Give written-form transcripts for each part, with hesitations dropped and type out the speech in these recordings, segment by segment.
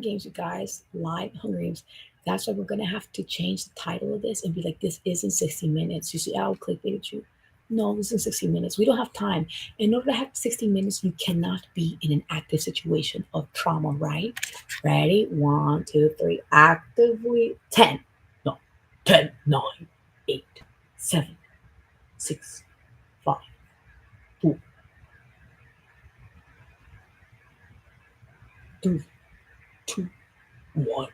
Games, you guys. Live Hunger Games. That's why we're gonna have to change the title of this and be like, this isn't 60 minutes. You see, I'll clickbait you. No, this is 60 minutes. We don't have time. In order to have 60 minutes, you cannot be in an active situation of trauma, right? Ready? 1, 2, 3. Actively 10. No. 10, 9, 8, 7, 6, 5, 4, 3, 2, 1.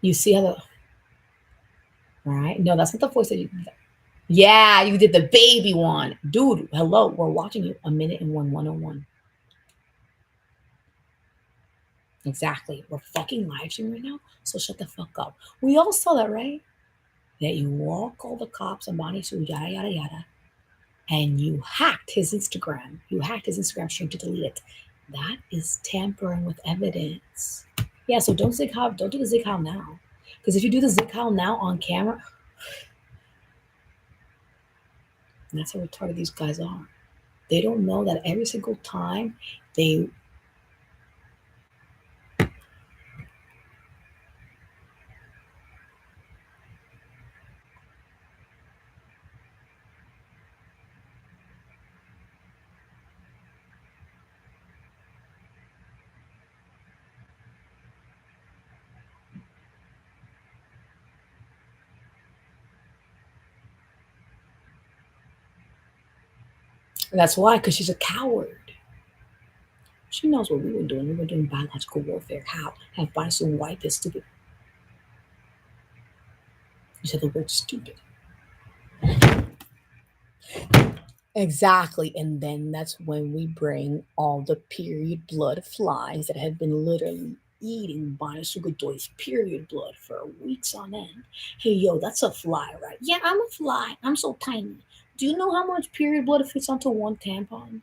You see how the right? No, that's not the voice that you. Yeah, you did the baby one, dude. Hello, we're watching you. A minute and 101. Exactly. We're fucking live streaming right now, so shut the fuck up. We all saw that, right? That you all called the cops on Bonnie Sue, yada yada yada, and you hacked his Instagram. You hacked his Instagram stream to delete it. That is tampering with evidence. Yeah, so don't zig how. Don't do the zig how now, because if you do the zig how now on camera, that's how retarded these guys are. They don't know that every single time they. That's why, because she's a coward. She knows what we were doing. We were doing biological warfare. How? Have Bison wipe is stupid. You said the word stupid. Exactly. And then that's when we bring all the period blood flies that have been literally eating Banasugadoy's period blood for weeks on end. Hey, yo, that's a fly, right? Yeah, I'm a fly. I'm so tiny. Do you know how much period blood fits onto one tampon?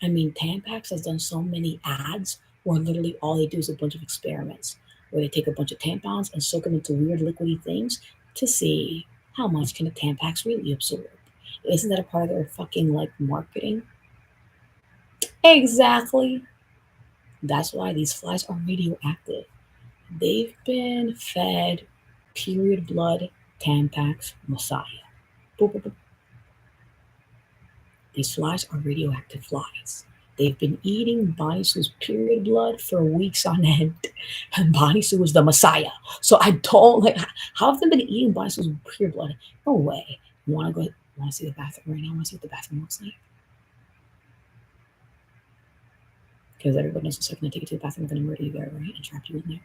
I mean, Tampax has done so many ads where literally all they do is a bunch of experiments where they take a bunch of tampons and soak them into weird liquidy things to see how much can a Tampax really absorb. Isn't that a part of their fucking like marketing? Exactly. That's why these flies are radioactive. They've been fed period blood Tampax Messiah. Boop, boop, boop. These flies are radioactive flies. They've been eating Bonnie Sue's period blood for weeks on end, and Bonnie Sue was the Messiah. So I don't like how have they been eating Bonnie Sue's period blood? No way. You want to go? Want to see the bathroom right now? Want to see what the bathroom looks like? Because everybody knows the second I take you to the bathroom, I'm going to murder you there, right? And trap you in there.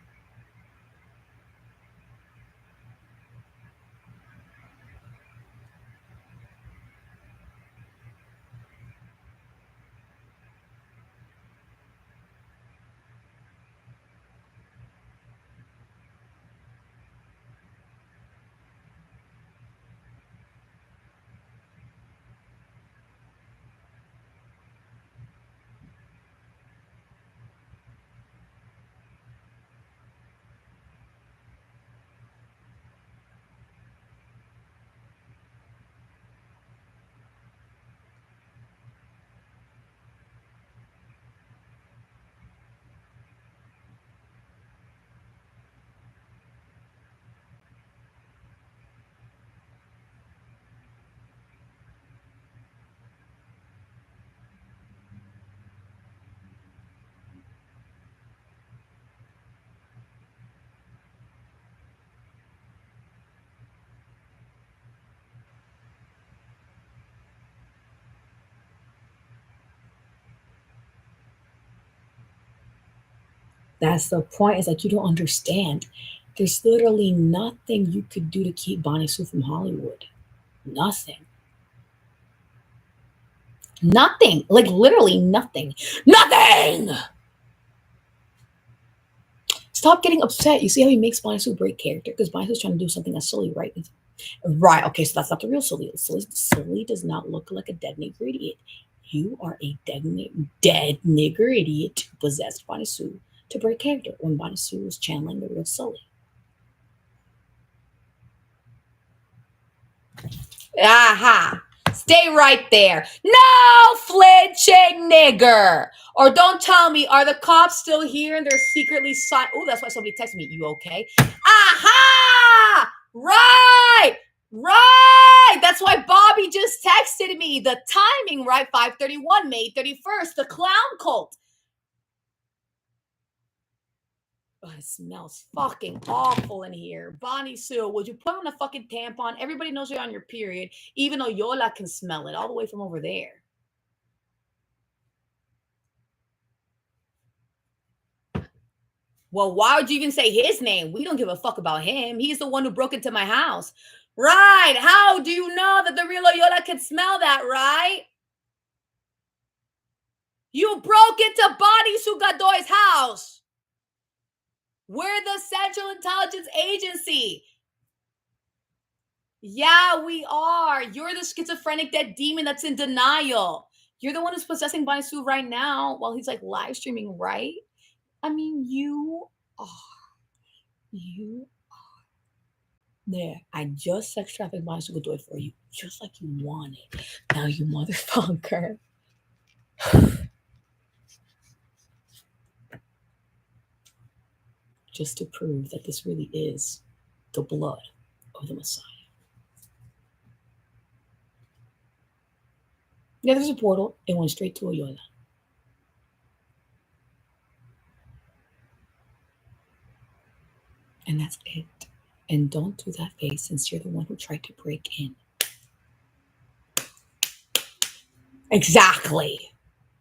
That's the point. Is like you don't understand. There's literally nothing you could do to keep Bonnie Sue from Hollywood. Nothing. Nothing. Like literally nothing. Nothing. Stop getting upset. You see how he makes Banisu break character? Because Banisu's trying to do something that's silly, right? Right. Okay, so that's not the real Sully. Sully does not look like a dead nigger idiot. You are a dead nigger idiot who possessed Banisu to break character when Banisu was channeling the real Sully. Aha! Stay right there. No flinching, nigger. Or don't tell me, are the cops still here and they're secretly Oh, that's why somebody texted me. You okay? Aha! Right! Right! That's why Bobby just texted me. The timing, right? 5:31, May 31st, the clown cult. Oh, it smells fucking awful in here. Bonnie Sue, would you put on a fucking tampon? Everybody knows you're on your period, even though Yola can smell it all the way from over there. Well, why would you even say his name? We don't give a fuck about him. He's the one who broke into my house. Right. How do you know that the real Yola can smell that, right? You broke into Bonnie Sugadoy's house. We're the Central Intelligence Agency. Yeah, we are. You're the schizophrenic dead demon that's in denial. You're the one who's possessing Banisu right now while he's like live streaming, right? I mean, you are. You are. There. I just sex trafficked Banisu Godoy for you, just like you wanted. Now, you motherfucker. Just to prove that this really is the blood of the Messiah. Yeah, there's a portal. It went straight to Oyola. And that's it. And don't do that face since you're the one who tried to break in. Exactly.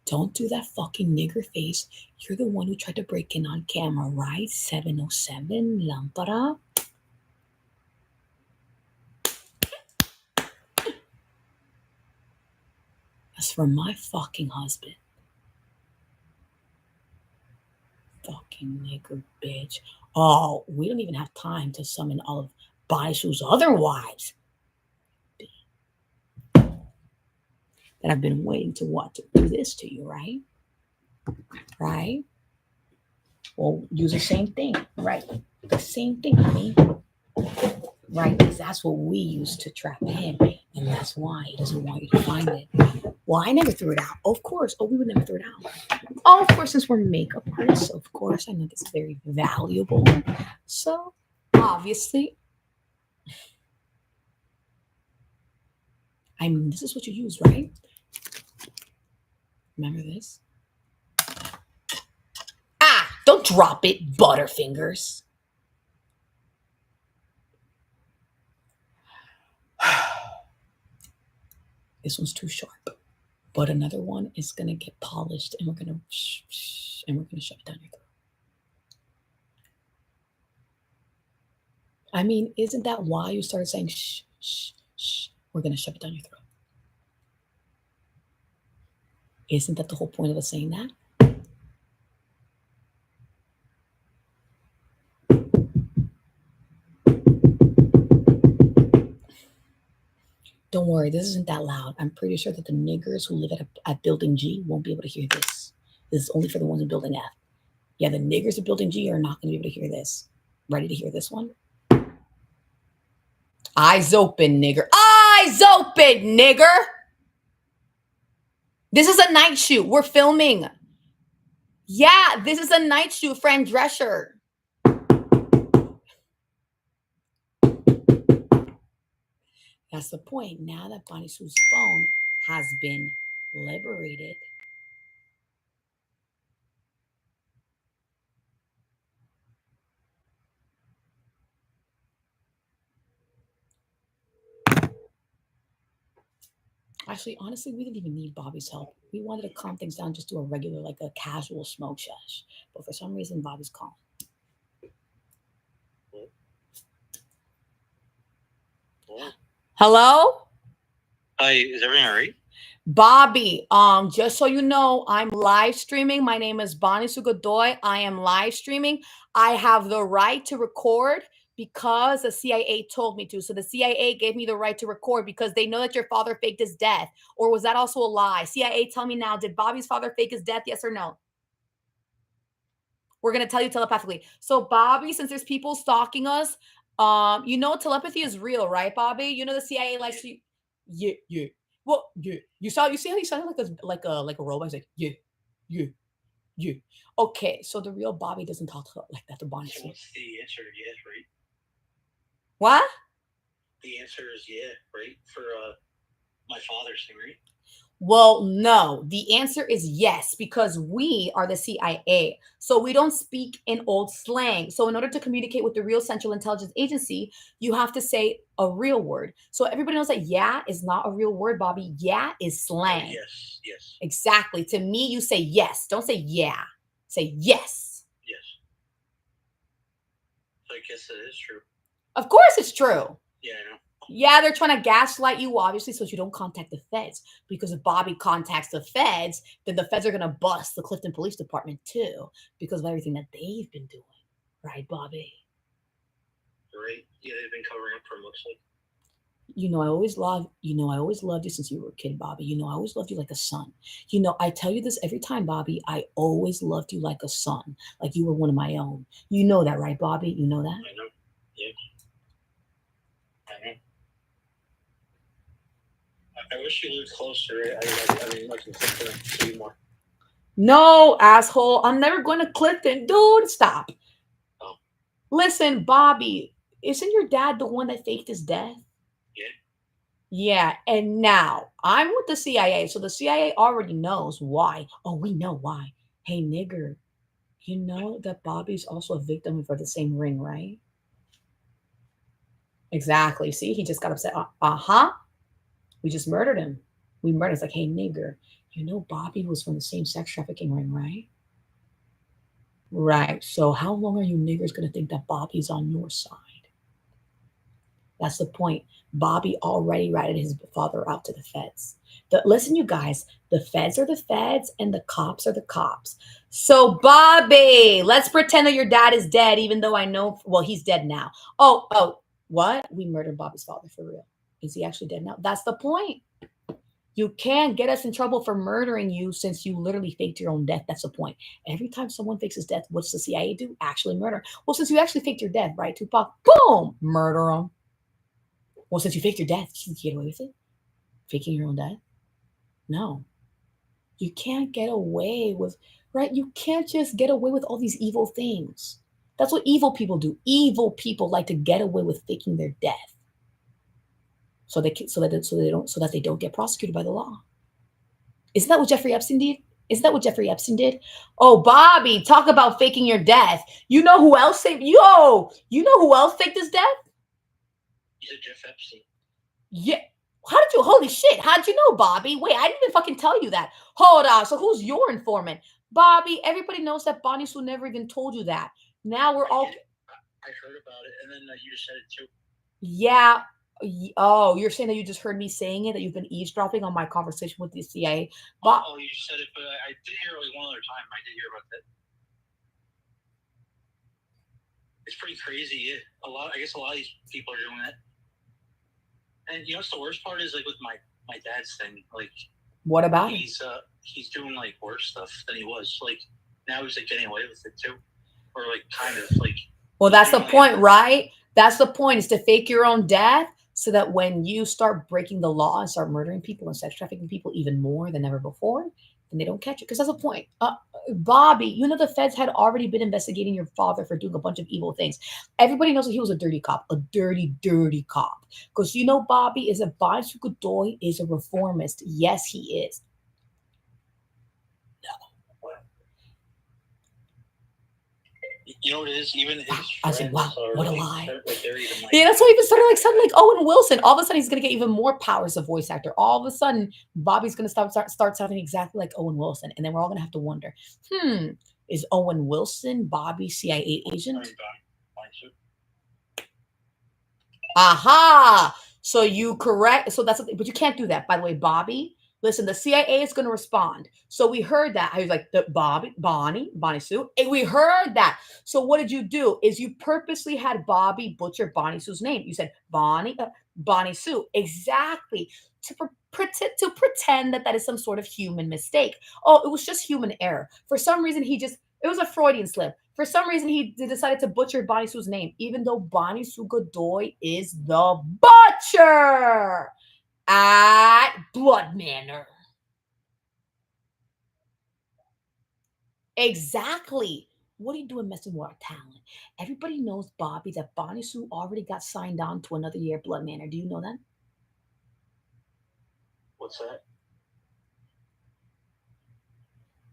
Don't do that fucking nigger face. You're the one who tried to break in on camera, right? 707 Lampara. That's for my fucking husband. Fucking nigger bitch. Oh, we don't even have time to summon all of Baisu's other wives. That I've been waiting to what? To do this to you, right? Right? Well, use the same thing, right? The same thing, I mean. Right? Because that's what we use to trap him. And that's why he doesn't want you to find it. Well, I never threw it out. Of course. Oh, we would never throw it out. Oh, of course, since we're makeup artists, of course, I know this is very valuable. So, obviously, I mean, this is what you use, right? Remember this? Ah, don't drop it, Butterfingers. This one's too sharp. But another one is gonna get polished, and we're gonna shove it down your throat. I mean, isn't that why you started saying shh, shh, shh? We're gonna shove it down your throat. Isn't that the whole point of us saying that? Don't worry, this isn't that loud. I'm pretty sure that the niggers who live at Building G won't be able to hear this. This is only for the ones in Building F. Yeah, the niggers at Building G are not going to be able to hear this. Ready to hear this one? Eyes open, nigger. Eyes open, nigger! This is a night shoot. We're filming. Yeah, this is a night shoot, friend Drescher. That's the point. Now that Bonnie Sue's phone has been liberated. Actually, honestly, we didn't even need Bobby's help. We wanted to calm things down, just do a regular, like a casual smoke sesh. But for some reason, Bobby's calm. Hello? Hi, is everything all right? Bobby, just so you know, I'm live streaming. My name is Bonnie Sugodoy. I am live streaming. I have the right to record because the CIA told me to. So the CIA gave me the right to record because they know that your father faked his death. Or was that also a lie? CIA, tell me now, did Bobby's father fake his death? Yes or no? We're gonna tell you telepathically. So Bobby, since there's people stalking us, telepathy is real, right, Bobby? You know the CIA likes to. Yeah, yeah. Well, yeah. You see how he sounded like a robot? He's like, yeah, yeah, yeah. Okay, so the real Bobby doesn't talk like that to Bonnie. So what's the answer? Yes, right? What? The answer is yeah, right? For my father's thing, right? Well, no. The answer is yes, because we are the CIA. So we don't speak in old slang. So in order to communicate with the real Central Intelligence Agency, you have to say a real word. So everybody knows that yeah is not a real word, Bobby. Yeah is Oh, slang. yes, yes, Exactly. To me, you say yes. Don't say yeah. Say yes. yes. So I guess it is true. Of course it's true. Yeah, I know. Yeah, they're trying to gaslight you, obviously, so you don't contact the feds. Because if Bobby contacts the feds, then the feds are going to bust the Clifton Police Department too, because of everything that they've been doing. Right, Bobby? Right? Yeah, they've been covering up for him, looks like. I always loved you since you were a kid, Bobby. I always loved you like a son. I tell you this every time, Bobby. I always loved you like a son, like you were one of my own. You know that, right, Bobby? You know that? I know. Yeah. I know. I wish you lived closer. I mean, like, to you more. No, asshole. I'm never going to Clifton. Dude, stop. Oh. Listen, Bobby, isn't your dad the one that faked his death? Yeah. Yeah, and now I'm with the CIA, so the CIA already knows why. Oh, we know why. Hey, nigger, you know that Bobby's also a victim for the same ring, right? Exactly. See, he just got upset. Uh-huh. We just murdered him. We murdered. It's like, hey, nigger, you know Bobby was from the same sex trafficking ring, right? Right. So how long are you niggers gonna think that Bobby's on your side? That's the point. Bobby already ratted his father out to the feds. Listen, you guys, the feds are the feds and the cops are the cops. So, Bobby, let's pretend that your dad is dead, even though I know, well, he's dead now. Oh, what? We murdered Bobby's father for real. Is he actually dead now? That's the point. You can't get us in trouble for murdering you since you literally faked your own death. That's the point. Every time someone fakes his death, what's the CIA do? Actually murder. Well, since you actually faked your death, right, Tupac? Boom! Murder him. Well, since you faked your death, you can get away with it? Faking your own death? No. You can't get away with, right? You can't just get away with all these evil things. That's what evil people do. Evil people like to get away with faking their death, so that they don't get prosecuted by the law. Isn't that what Jeffrey Epstein did? Isn't that what Jeffrey Epstein did? Oh, Bobby, talk about faking your death. You know who else faked? Yo, you know who else faked his death? You said Jeff Epstein. Yeah. How did you? Holy shit! How did you know, Bobby? Wait, I didn't even fucking tell you that. Hold on. So who's your informant, Bobby? Everybody knows that Bonnie Sue never even told you that. Now we're all. I heard about it, and then you just said it too. Yeah. Oh, you're saying that you just heard me saying it, that you've been eavesdropping on my conversation with the CIA. Oh, you just said it, but I did hear it like one other time. I did hear about that. It's pretty crazy. I guess a lot of these people are doing that. And you know what's the worst part is, like, with my dad's thing, like, what about him? He's doing like worse stuff than he was. Like, now he's like getting away with it too, or like kind of like. Well, that's the point, right? That's the point, is to fake your own death so that when you start breaking the law and start murdering people and sex trafficking people even more than ever before, then they don't catch you. Because that's the point. Bobby, you know the feds had already been investigating your father for doing a bunch of evil things. Everybody knows that he was a dirty cop, a dirty, dirty cop. Because Bobby is a Godoy is a reformist. Yes, he is. You know what it is? Even his I was like, wow, what a lie. Like, yeah, that's why he even started like sounding like Owen Wilson. All of a sudden, he's going to get even more power as a voice actor. All of a sudden, Bobby's going to start sounding exactly like Owen Wilson. And then we're all going to have to wonder, is Owen Wilson Bobby's CIA agent? Aha! So you correct. So but you can't do that. By the way, Bobby, Listen, the CIA is going to respond. So we heard that. I was like, the Bonnie Sue. And we heard that. So what did you do? Is you purposely had Bobby butcher Bonnie Sue's name. You said Bonnie Sue. Exactly. To pretend that that is some sort of human mistake. Oh, it was just human error. For some reason, it was a Freudian slip. For some reason, he decided to butcher Bonnie Sue's name, even though Bonnie Sue Godoy is the butcher at Blood Manor. Exactly. What are you doing messing with our talent? Everybody knows, Bobby, that Bonnie Sue already got signed on to another year at Blood Manor. Do you know that? What's that?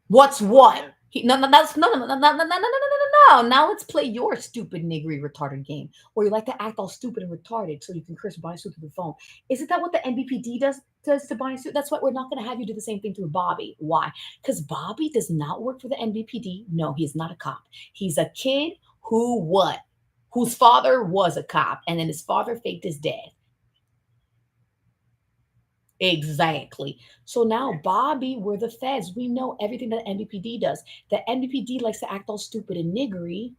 What's what? No, that's no. Now let's play your stupid niggery retarded game, where you like to act all stupid and retarded so you can curse Bonnie Sue through the phone. Isn't that what the NBPD does to Bonnie Sue? That's why we're not going to have you do the same thing to Bobby. Why? Because Bobby does not work for the NBPD. No, he's not a cop. He's a kid whose father was a cop, and then his father faked his death. Exactly. So now, Bobby, we're the feds. We know everything that NBPD does. The NBPD likes to act all stupid and niggery,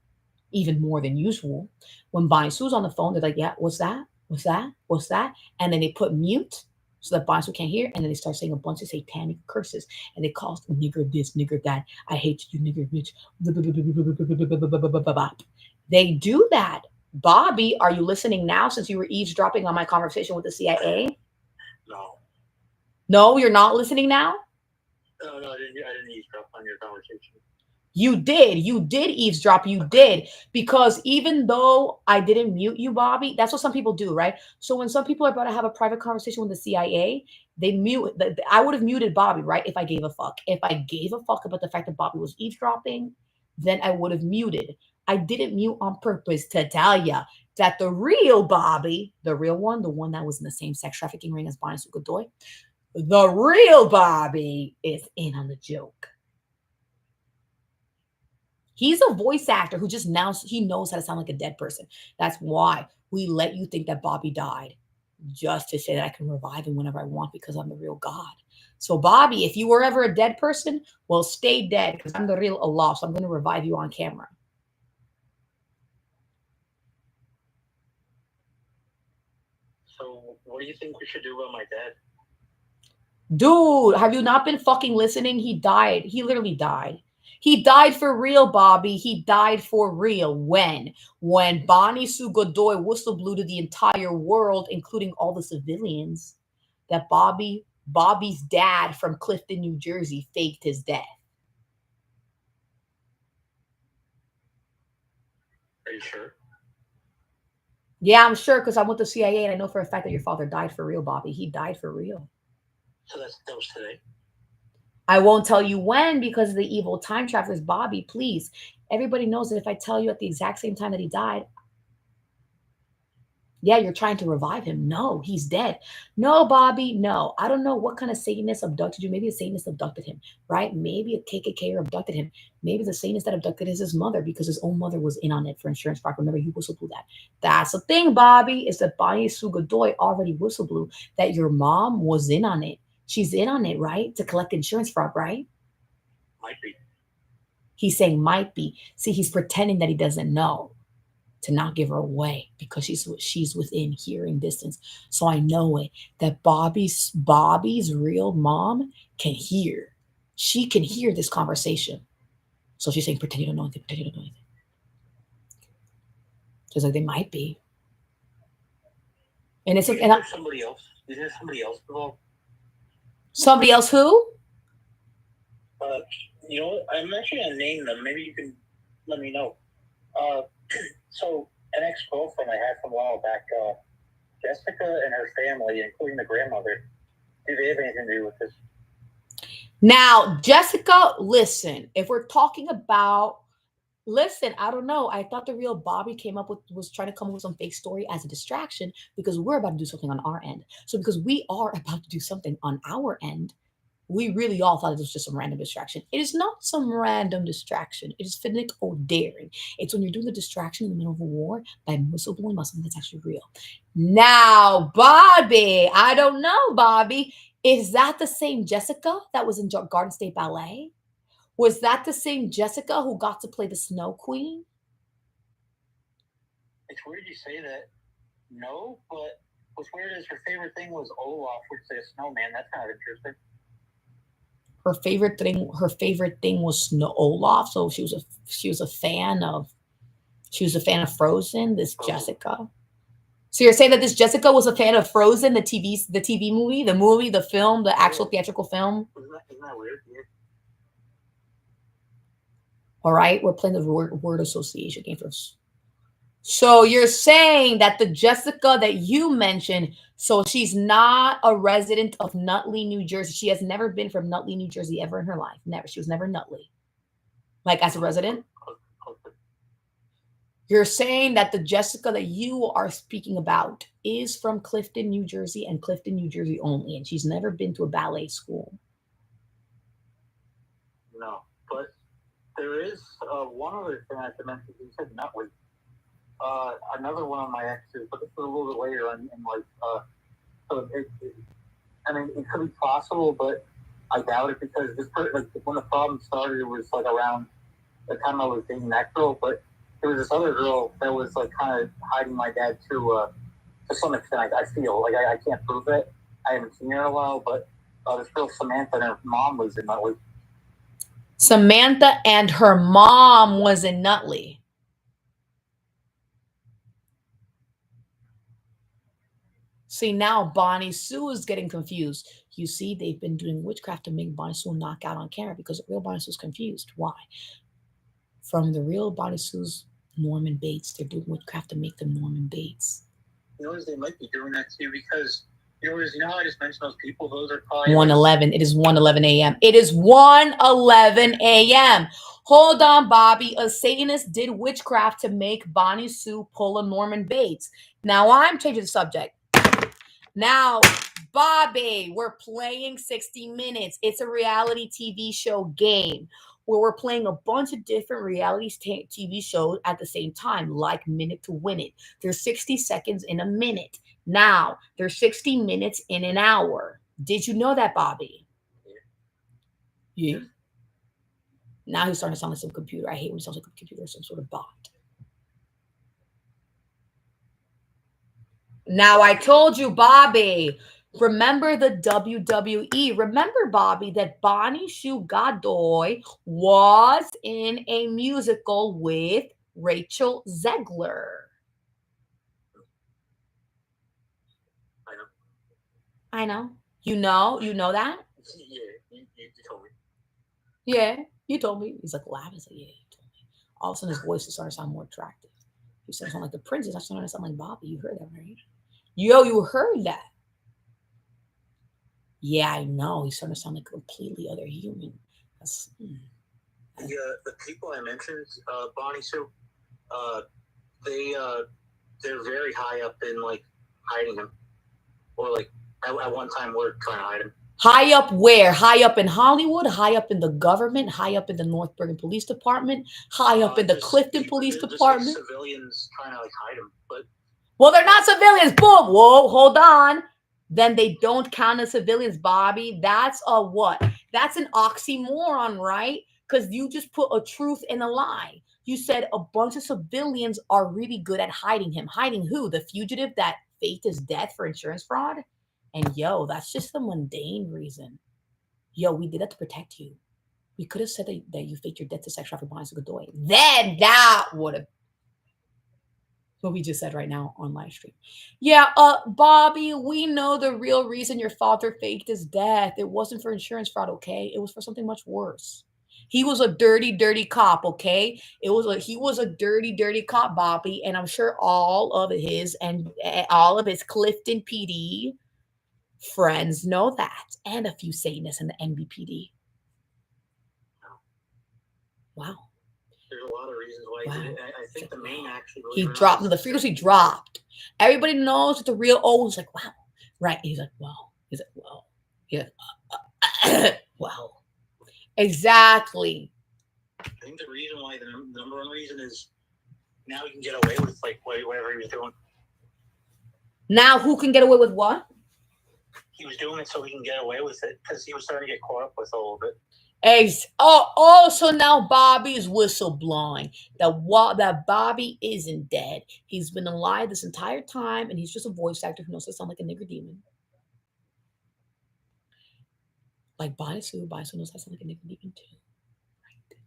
even more than usual. When Bonnie Sue's on the phone, they're like, yeah, what's that? What's that? What's that? And then they put mute so that Bonnie Sue can't hear. And then they start saying a bunch of satanic curses. And they call nigger this, nigger that. I hate you, nigger bitch. They do that. Bobby, are you listening now since you were eavesdropping on my conversation with the CIA? No. No, you're not listening now? No, I didn't eavesdrop on your conversation. You did. You did eavesdrop. You did. Because even though I didn't mute you, Bobby, that's what some people do, right? So when some people are about to have a private conversation with the CIA, they mute. I would have muted Bobby, right? If I gave a fuck. If I gave a fuck about the fact that Bobby was eavesdropping, then I would have muted. I didn't mute on purpose to tell you that the real Bobby, the real one, the one that was in the same sex trafficking ring as Bonnie Sue Godoy, the real Bobby is in on the joke. He's a voice actor who just now he knows how to sound like a dead person. That's why we let you think that Bobby died, just to say that I can revive him whenever I want because I'm the real God. So Bobby, if you were ever a dead person, well, stay dead because I'm the real Allah. So I'm going to revive you on camera. So what do you think we should do about my dad? Dude, have you not been fucking listening? He died. He literally died. He died for real, Bobby. He died for real. When? When Bonnie Sue Godoy whistle blew to the entire world, including all the civilians, that Bobby's dad from Clifton, New Jersey, faked his death. Are you sure? Yeah, I'm sure because I'm with the CIA and I know for a fact that your father died for real, Bobby. He died for real. So that was today. I won't tell you when because of the evil time travelers, Bobby. Please, everybody knows that if I tell you at the exact same time that he died, yeah, you're trying to revive him. No, he's dead. No, Bobby, no. I don't know what kind of Satanist abducted you. Maybe a Satanist abducted him, right? Maybe a KKK abducted him. Maybe the Satanist that abducted is his mother because his own mother was in on it for insurance fraud. Remember, he whistle blew that. That's the thing, Bobby, is that Bonnie Sue Godoy already whistle blew that your mom was in on it. She's in on it, right? To collect insurance fraud, right? Might be. He's saying might be. See, he's pretending that he doesn't know to not give her away because she's within hearing distance. So I know it that Bobby's real mom can hear. She can hear this conversation. So she's saying, pretend you don't know anything, pretend you don't know anything. She's like, they might be. And it's and somebody else. Is there somebody else involved? Somebody else who? You know, I'm actually gonna name them. Maybe you can let me know. So an ex-girlfriend I had from a while back, Jessica and her family, including the grandmother, do they have anything to do with this? Now, Jessica, listen, if we're talking about, listen, I don't know. I thought the real Bobby was trying to come up with some fake story as a distraction because we're about to do something on our end. So because we are about to do something on our end, we really all thought it was just some random distraction. It is not some random distraction. It is finnick or daring. It's when you're doing the distraction in the middle of a war by whistleblowing about something that's actually real. Now, Bobby, I don't know, Bobby. Is that the same Jessica that was in Garden State Ballet? Was that the same Jessica who got to play the Snow Queen? It's weird you say that. No, but what's weird is her favorite thing was Olaf, which is a snowman. That's kind of interesting. Her favorite thing was Olaf. So she was a fan of Frozen. This Jessica. So you're saying that this Jessica was a fan of Frozen, the TV movie, the film, the actual theatrical film? Isn't that weird? Yeah. All right, we're playing the word association game first. So you're saying that the Jessica that you mentioned, so she's not a resident of Nutley, New Jersey. She has never been from Nutley, New Jersey ever in her life. Never. She was never Nutley. Like as a resident? You're saying that the Jessica that you are speaking about is from Clifton, New Jersey, and Clifton, New Jersey only, and she's never been to a ballet school. No, but there is one other thing I have to mention. You said Nutley. Another one of my exes, but this is a little bit later on. So I mean, it could be possible, but I doubt it because when the problem started, it was like around the time I was dating that girl, but there was this other girl that was like kind of hiding my dad to some extent. I feel like I can't prove it. I haven't seen her in a while, but this girl Samantha and her mom was in Nutley. Samantha and her mom was in Nutley. See, now Bonnie Sue is getting confused. You see, they've been doing witchcraft to make Bonnie Sue knock out on camera because the real Bonnie Sue's confused. Why? From the real Bonnie Sue's Norman Bates, they're doing witchcraft to make them Norman Bates. You know, they might be doing that too because you know how I just mentioned those people? Those are probably 1:11. It is 1:11 a.m. It is 1:11 a.m. Hold on, Bobby. A Satanist did witchcraft to make Bonnie Sue pull a Norman Bates. Now I'm changing the subject. Now, Bobby, we're playing 60 Minutes. It's a reality TV show game where we're playing a bunch of different reality TV shows at the same time, like Minute to Win It. There's 60 seconds in a minute. Now, there's 60 minutes in an hour. Did you know that, Bobby? Yeah. Now he's starting to sound like some computer. I hate when he sounds like a computer or some sort of bot. Now, I told you, Bobby, remember the WWE. Remember, Bobby, that Bonnie Sue Godoy was in a musical with Rachel Zegler. I know. You know that? Yeah, you told me. Yeah, you told me. He's like laughing. He's like, yeah, you told me. All of a sudden, his voice is starting to sound more attractive. He started to sound like the princess. I started to sound like Bobby. You heard that, right? Yo, you heard that? Yeah, I know. He's starting to sound like a completely other human. The people I mentioned, Bonnie Sue, they're very high up in like hiding him, or like at one time we're trying to hide him. High up where? High up in Hollywood? High up in the government? High up in the North Bergen Police Department? High up in the Clifton Police Department? Like civilians trying to like hide him, but well, they're not civilians. Boom. Whoa, hold on. Then they don't count as civilians, Bobby. That's a what? That's an oxymoron, right? Because you just put a truth in a lie. You said a bunch of civilians are really good at hiding him. Hiding who? The fugitive that faked his death for insurance fraud? And yo, that's just the mundane reason. Yo, we did that to protect you. We could have said that you faked your death to sex trafficking Bonnie Sue Godoy. Then that would have what we just said right now on live stream. Yeah, Bobby, we know the real reason your father faked his death. It wasn't for insurance fraud, okay? It was for something much worse. He was a dirty, dirty cop, okay? He was a dirty, dirty cop, Bobby, and I'm sure all of his Clifton PD friends know that, and a few Satanists in the NBPD. Wow. There's a lot of reasons why he did it. I think the main actually he dropped the frequency dropped. Everybody knows that the real was like, wow. Right. He's like, wow. He's like, wow. He's like, wow. Exactly. I think the reason why the number one reason is now he can get away with like whatever he was doing. Now who can get away with what? he was doing it so he can get away with it because he was starting to get caught up with all of it. So now Bobby is whistleblowing that Bobby isn't dead. He's been alive this entire time, and he's just a voice actor who knows to sound like a nigger demon. Like Bonisu knows how to sound like a nigger demon too. Right.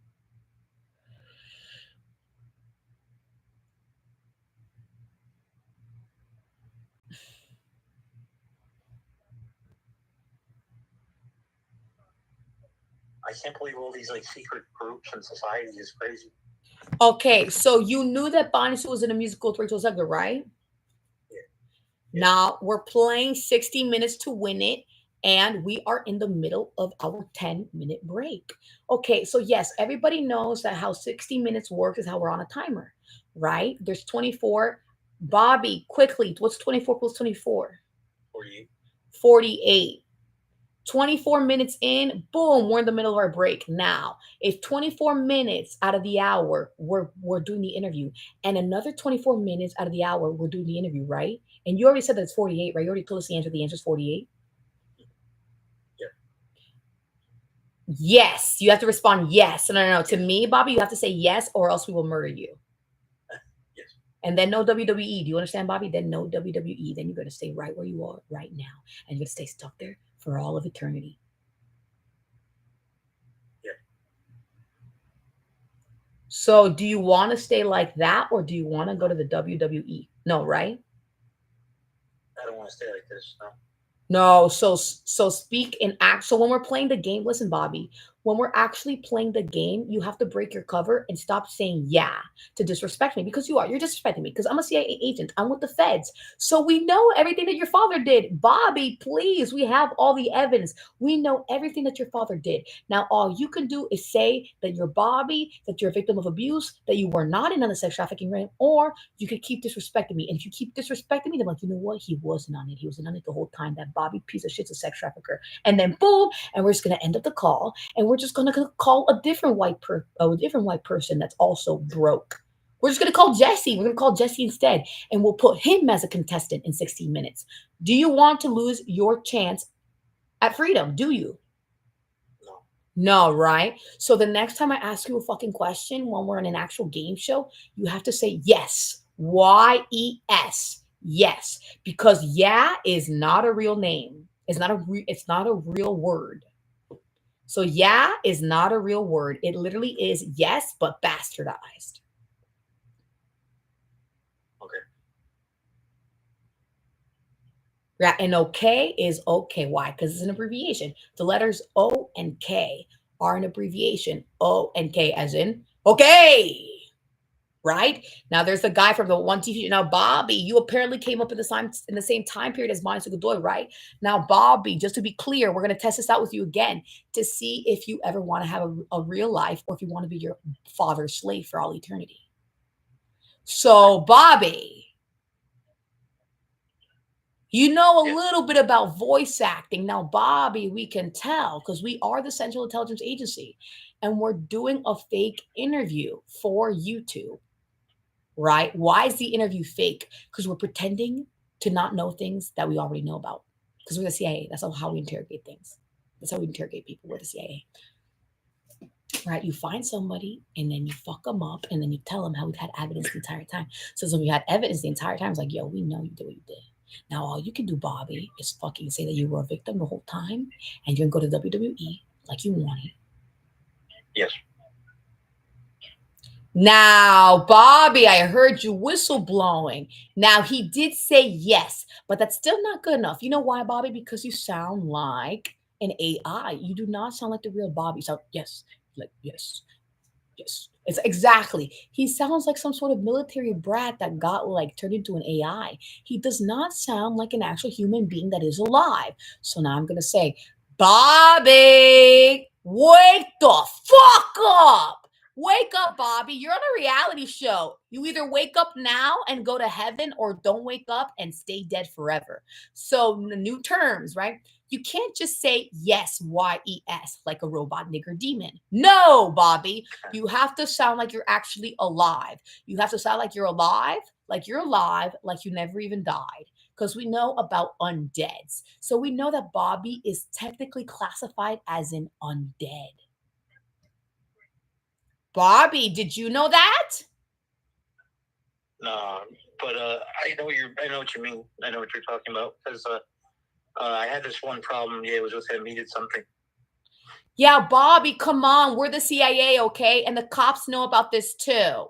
I can't believe all these like secret groups and societies is crazy. Okay, so you knew that Bonisu was in a musical with Rachel Zegler, right? Yeah. Now we're playing 60 minutes to win it, and we are in the middle of our 10-minute break. Okay, so yes, everybody knows that how 60 minutes works is how we're on a timer, right? There's 24. Bobby, quickly, what's 24 plus 24? 48. 48. 24 minutes in, boom, we're in the middle of our break. Now, if 24 minutes out of the hour, we're doing the interview, and another 24 minutes out of the hour, we're doing the interview, right? And you already said that it's 48, right? You already told us the answer. The answer is 48. Yeah. Yes, you have to respond yes. No. To me, Bobby, you have to say yes, or else we will murder you. Yes. And then no WWE. Do you understand, Bobby? Then no WWE. Then you're going to stay right where you are right now, and you're going to stay stuck there for all of eternity. Yeah. So do you want to stay like that, or do you want to go to the WWE? No, right? I don't want to stay like this. No. No, so speak and act. So when we're playing the game, listen, Bobby, when we're actually playing the game, you have to break your cover and stop saying yeah to disrespect me, because you're disrespecting me because I'm a CIA agent. I'm with the feds. So we know everything that your father did. Bobby, please, we have all the evidence. We know everything that your father did. Now all you can do is say that you're Bobby, that you're a victim of abuse, that you were not in on the sex trafficking ring, or you could keep disrespecting me. And if you keep disrespecting me, then like, you know what? He wasn't on it. He wasn't on it the whole time. That Bobby piece of shit's a sex trafficker. And then boom, and we're just gonna end up the call, and we're just gonna call a different white person that's also broke. We're just gonna call Jesse. We're gonna call Jesse instead, and we'll put him as a contestant in 16 minutes. Do you want to lose your chance at freedom? Do you? No. No, right? So the next time I ask you a fucking question when we're in an actual game show, you have to say yes. YES. Yes. Because yeah is not a real name. It's not a real word. So yeah is not a real word. It literally is yes, but bastardized. Okay. Yeah, and okay is okay. Why? Because it's an abbreviation. The letters O and K are an abbreviation. O and K as in okay. Right? Now there's the guy from the one TV. Now, Bobby, you apparently came up in the same time period as Monica Godoy, right? Now, Bobby, just to be clear, we're gonna test this out with you again to see if you ever want to have a real life, or if you want to be your father's slave for all eternity. So, Bobby, you know a little bit about voice acting. Now, Bobby, we can tell because we are the Central Intelligence Agency, and we're doing a fake interview for YouTube. Right? Why is the interview fake? Because we're pretending to not know things that we already know about. Because we're the CIA. That's how we interrogate things. That's how we interrogate people. We're the CIA. Right? You find somebody and then you fuck them up and then you tell them how we've had evidence the entire time. So we had evidence the entire time. It's like, yo, we know you did what you did. Now all you can do, Bobby, is fucking say that you were a victim the whole time, and you can go to WWE like you wanted. Yes. Now, Bobby, I heard you whistleblowing. Now, he did say yes, but that's still not good enough. You know why, Bobby? Because you sound like an AI. You do not sound like the real Bobby. So, yes, like, yes, yes. It's exactly. He sounds like some sort of military brat that got like turned into an AI. He does not sound like an actual human being that is alive. So now I'm going to say, Bobby, wake the fuck up. Wake up, Bobby. You're on a reality show. You either wake up now and go to heaven, or don't wake up and stay dead forever. So, new terms, right? You can't just say yes, YES, like a robot nigger demon. No, Bobby. You have to sound like you're actually alive. You have to sound like you're alive, like you never even died. because we know about undeads. So we know that Bobby is technically classified as an undead. Bobby, did you know that? No, but I know what you mean. I know what you're talking about because I had this one problem. Yeah, it was with him. He did something. Yeah, Bobby, come on. We're the CIA, okay? And the cops know about this too.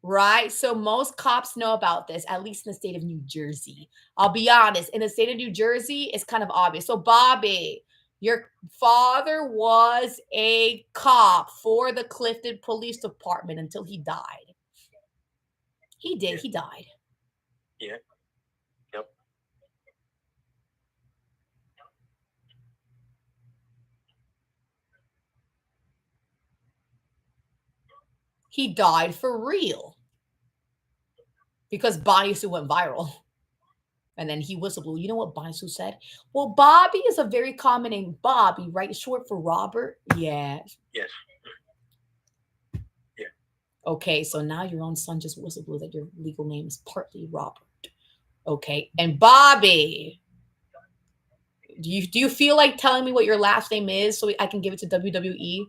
Right? So most cops know about this, at least in the state of New Jersey. I'll be honest, in the state of New Jersey, it's kind of obvious. So, Bobby, your father was a cop for the Clifton Police Department until he died. He did. Yeah. He died. Yeah. Yep. He died for real because Bonnie Sue went viral. And then he whistleblew. You know what Bonnie Sue said? Well, Bobby is a very common name. Bobby, right? Short for Robert. Yeah. Yes. Yeah. Okay, so now your own son just whistleblew that your legal name is partly Robert. Okay, and Bobby, do you feel like telling me what your last name is so I can give it to WWE?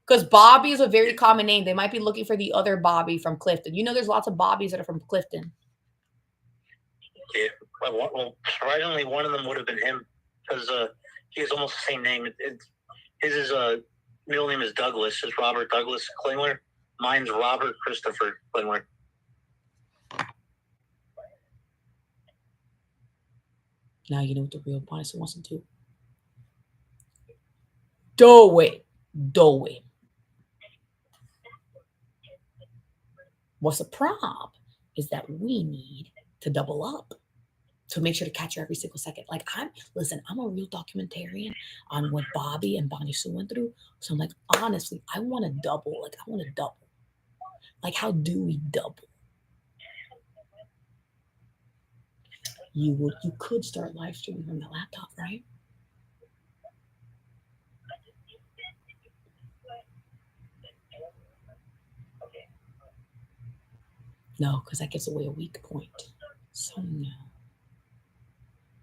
Because Bobby is a very common name. They might be looking for the other Bobby from Clifton. You know, there's lots of Bobbies that are from Clifton. Yeah. Well, surprisingly, one of them would have been him because he has almost the same name. His middle name is Douglas. It's Robert Douglas Klingler. Mine's Robert Christopher Klingler. Now you know what the real Bonnie Sue wants to do. Do it. Do it. What's the problem is that we need to double up to make sure to catch her every single second. Like I'm a real documentarian on what Bobby and Bonnie Sue went through. So I'm like, honestly, I want to double. Like I want to double. Like how do we double? You could start live streaming from the laptop, right? No, because that gives away a weak point. So no.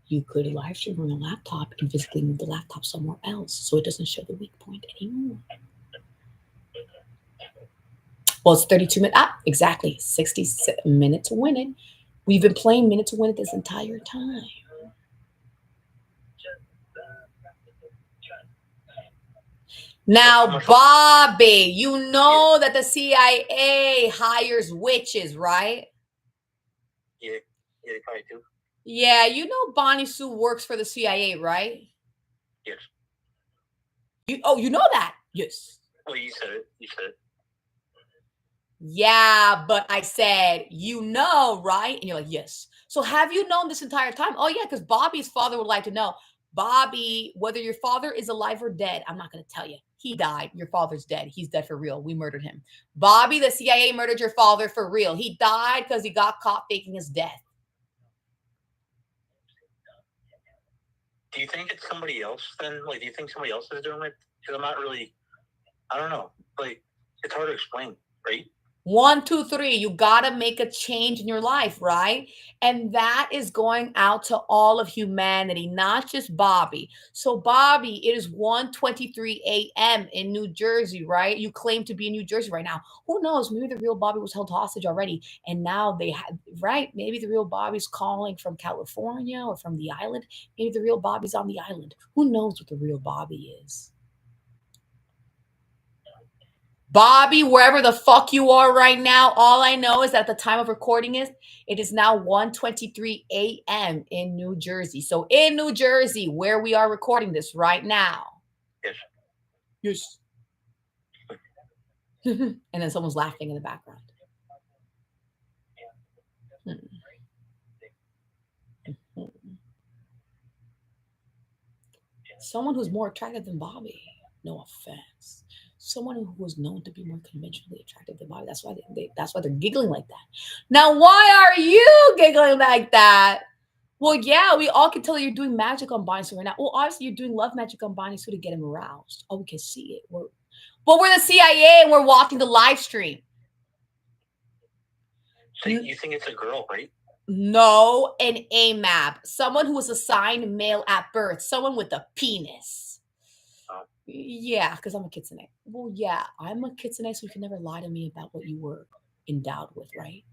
You could live stream from the laptop and physically move the laptop somewhere else so it doesn't show the weak point anymore. Well, it's 32 minutes. Exactly. 60 minutes to win it. We've been playing Minute to Win it this entire time. Now, Bobby, you know that the CIA hires witches, right? Yeah, they probably do. Yeah, you know Bonnie Sue works for the CIA, right? Yes. You know that? Yes. Well, you said it. Yeah, but I said, you know, right? And you're like, yes. So have you known this entire time? Oh, yeah, because Bobby's father would like to know. Bobby, whether your father is alive or dead, I'm not going to tell you. He died. Your father's dead. He's dead for real. We murdered him. Bobby, the CIA murdered your father for real. He died because he got caught faking his death. Do you think it's somebody else then? Like, do you think somebody else is doing it? Because I'm not really, I don't know. Like, it's hard to explain, right? 1, 2, 3, you got to make a change in your life, right? And that is going out to all of humanity, not just Bobby. So Bobby, it is 1:23 a.m. in New Jersey, right? You claim to be in New Jersey right now. Who knows? Maybe the real Bobby was held hostage already. And now they have, right? Maybe the real Bobby's calling from California or from the island. Maybe the real Bobby's on the island. Who knows what the real Bobby is? Bobby, wherever the fuck you are right now, all I know is that at the time of recording it is now 1:23 a.m. in New Jersey. So in New Jersey, where we are recording this right now. Yes. And then someone's laughing in the background. Someone who's more attractive than Bobby. No offense. Someone who was known to be more conventionally attractive than Bobby. That's why they're giggling like that. Now, why are you giggling like that? Well, yeah, we all can tell you're doing magic on Bonnie Sue right now. Well, obviously you're doing love magic on Bonnie Sue to get him aroused. Oh, we can see it. We're the CIA and we're watching the live stream. So you think it's a girl, right? No, an AMAB. Someone who was assigned male at birth. Someone with a penis. Oh. Yeah, because I'm a kitsune. Well, yeah, I'm a kitsune, so you can never lie to me about what you were endowed with, right?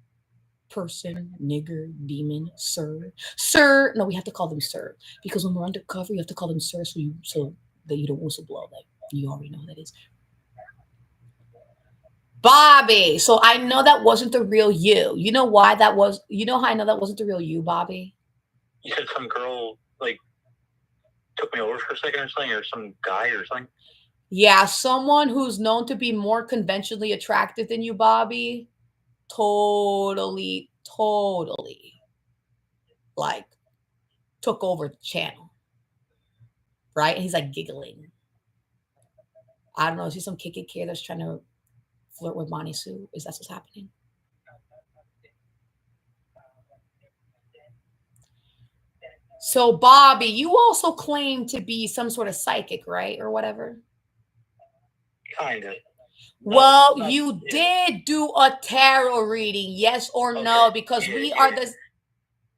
Person, nigger, demon, sir. Sir. No, we have to call them sir. Because when we're undercover, you have to call them sir so that you don't whistleblow. Like, you already know who that is. Bobby. So I know that wasn't the real you. You know why that was? You know how I know that wasn't the real you, Bobby? You said some girl like took me over for a second or something, or some guy or something. Yeah, someone who's known to be more conventionally attractive than you, Bobby. Totally, like took over the channel. Right? And he's like giggling. I don't know. Is he some KKK that's trying to flirt with Bonnie Sue? Is that what's happening? So, Bobby, you also claim to be some sort of psychic, right? Or whatever? Kind of. Well, you did do a tarot reading, yes or no? Because we are the...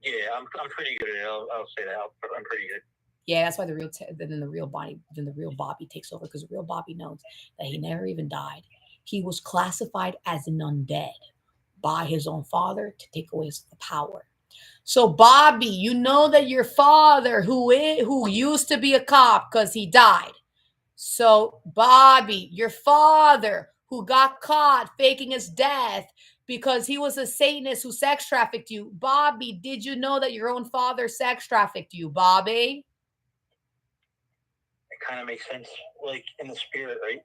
Yeah, I'm pretty good at it. I'll say that. I'm pretty good. Yeah, that's why the real Bobby takes over, because the real Bobby knows that he never even died. He was classified as an undead by his own father to take away the power. So, Bobby, you know that your father, who used to be a cop because he died. So, Bobby, your father, who got caught faking his death because he was a Satanist who sex trafficked you. Bobby, did you know that your own father sex trafficked you, Bobby? It kind of makes sense, like in the spirit, right?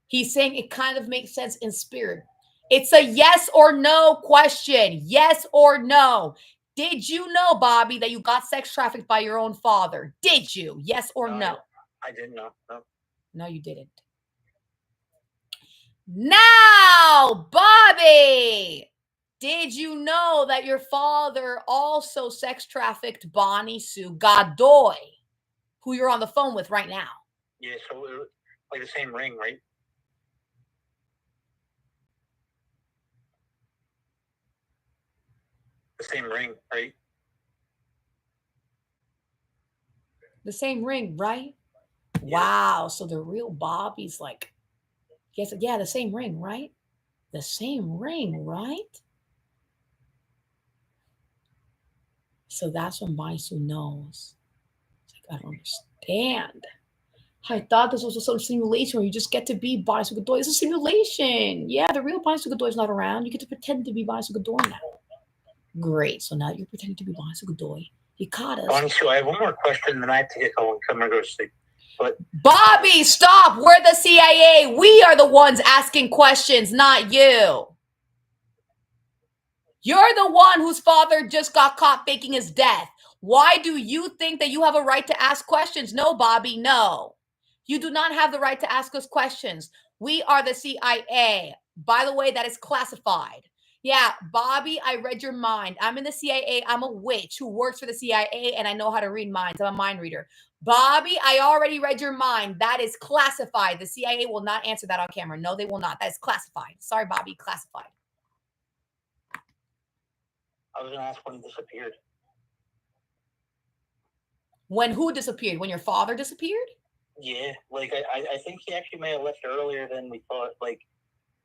He's saying it kind of makes sense in spirit. It's a yes or no question. Yes or no. Did you know, Bobby, that you got sex trafficked by your own father? Did you? Yes or no? I didn't know. No. No, you didn't. Now, Bobby, did you know that your father also sex trafficked Bonnie Sue Godoy, who you're on the phone with right now? Yeah, so it was like the same ring, right? The same ring, right? The same ring, right? Yeah. Wow. So the real Bobby's like, yes, yeah, the same ring, right? The same ring, right? So that's when Bonnie Sue knows. It's like, I don't understand. I thought this was some simulation where you just get to be Bonnie Sue Godoy. It's a simulation. Yeah, the real Bonnie Sue Godoy is not around. You get to pretend to be Bonnie Sue Godoy now. Great. So now you're pretending to be Bonnie Sue Godoy. He caught us. Bonnie Sue, I have one more question, then I have to get going. I'm gonna go to sleep. But Bobby, stop. We're the CIA. We are the ones asking questions, not you. You're the one whose father just got caught faking his death. Why do you think that you have a right to ask questions? No, Bobby, no. You do not have the right to ask us questions. We are the CIA. By the way, that is classified. Yeah, Bobby, I read your mind. I'm in the CIA. I'm a witch who works for the CIA, and I know how to read minds. I'm a mind reader. Bobby, I already read your mind. That is classified. The CIA will not answer that on camera. No, they will not. That is classified. Sorry, Bobby, classified. I was going to ask when he disappeared. When who disappeared? When your father disappeared? Yeah, like I think he actually may have left earlier than we thought. Like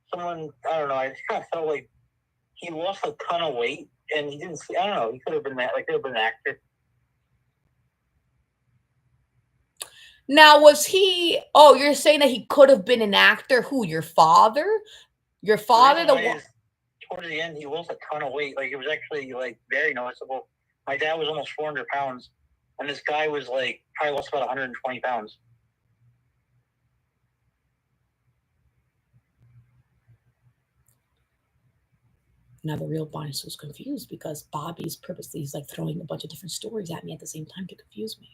someone, I don't know. I just kind of felt like he lost a ton of weight, and he didn't. I don't know. He could have been that. Like could have been an actor. Now, was he? Oh, you're saying that he could have been an actor? Who? Your father? Your father? The one. Towards the end, he lost a ton of weight. Like it was actually like very noticeable. My dad was almost 400 pounds, and this guy was like probably lost about 120 pounds. Now the real Bonnie was confused because Bobby's purposely he's like throwing a bunch of different stories at me at the same time to confuse me.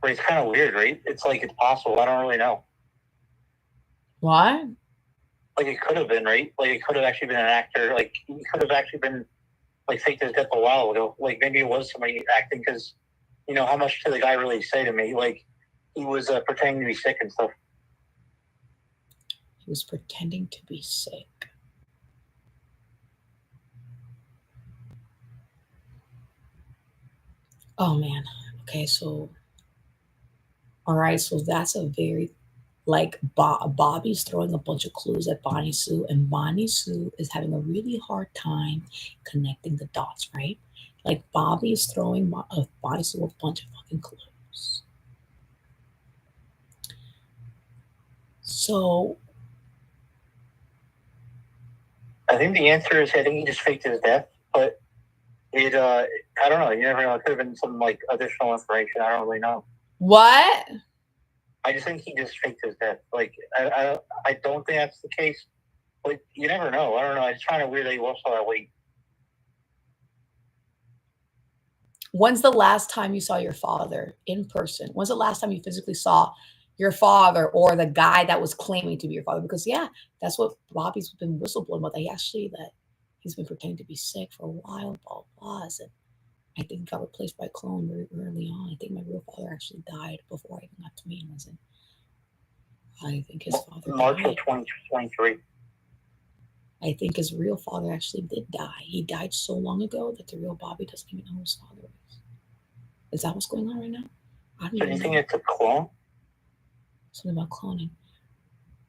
But it's kind of weird, right? It's like it's possible. I don't really know. What? Like it could have been, right? Like it could have actually been an actor. Like he could have actually been like faked his death a while ago. Like maybe it was somebody acting because, you know, how much did the guy really say to me? Like he was pretending to be sick and stuff. He was pretending to be sick. Oh man. Okay, so all right, so that's a very like Bobby's throwing a bunch of clues at Bonnie Sue, and Bonnie Sue is having a really hard time connecting the dots, right? Like Bobby's throwing Bonnie Sue a bunch of fucking clues. So I think the answer is I think he just faked his death, but it I don't know. You never know. It could have been some like additional information. I don't really know. what? I just think he just faked his death. Like I don't think that's the case, but you never know. I don't know. It's kind of weird that he lost all that weight. When's the last time you saw your father in person? When's the last time you physically saw your father or the guy that was claiming to be your father? Because yeah, that's what Bobby's been whistleblowing about. That he's been pretending to be sick for a while, blah blah. And I think he got replaced by a clone very early on. I think my real father actually died before I even got to meet him. I think his father March died. of 2023. I think his real father actually did die. He died so long ago that the real Bobby doesn't even know who his father is. Is that what's going on right now? I don't So even you think know. it's a clone? Something about cloning.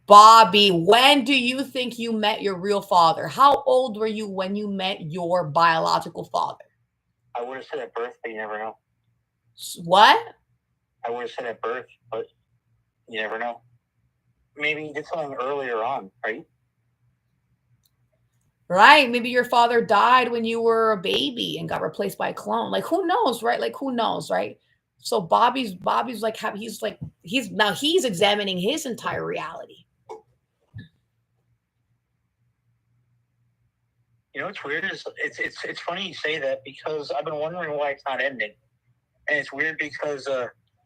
Bobby, when do you think you met your real father? How old were you when you met your biological father? I would have said at birth, but you never know. What? I would have said at birth, but you never know. Maybe he did something earlier on, right? Right. Maybe your father died when you were a baby and got replaced by a clone. Like who knows, right? Like who knows, right? So Bobby's like he's examining his entire reality. You know what's weird is it's funny you say that because I've been wondering why it's not ending, and it's weird because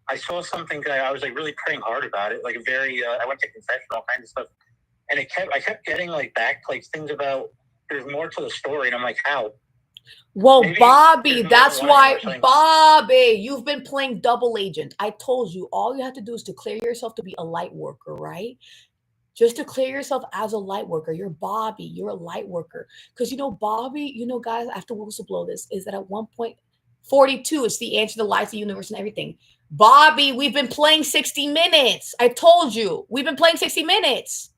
I saw something that I was like really praying hard about it, like a very I went to confession, all kinds of stuff, and I kept getting like back like things about there's more to the story, and I'm like how. Well, Maybe Bobby, that's why, or something. Bobby, you've been playing double agent. I told you, all you have to do is declare yourself to be a light worker, right? Just declare yourself as a light worker. You're Bobby, you're a light worker. Because, Bobby, guys, I have to whistleblow this, is that at one point, 42 is the answer to life, the universe, and everything. Bobby, we've been playing 60 minutes. I told you, we've been playing 60 minutes.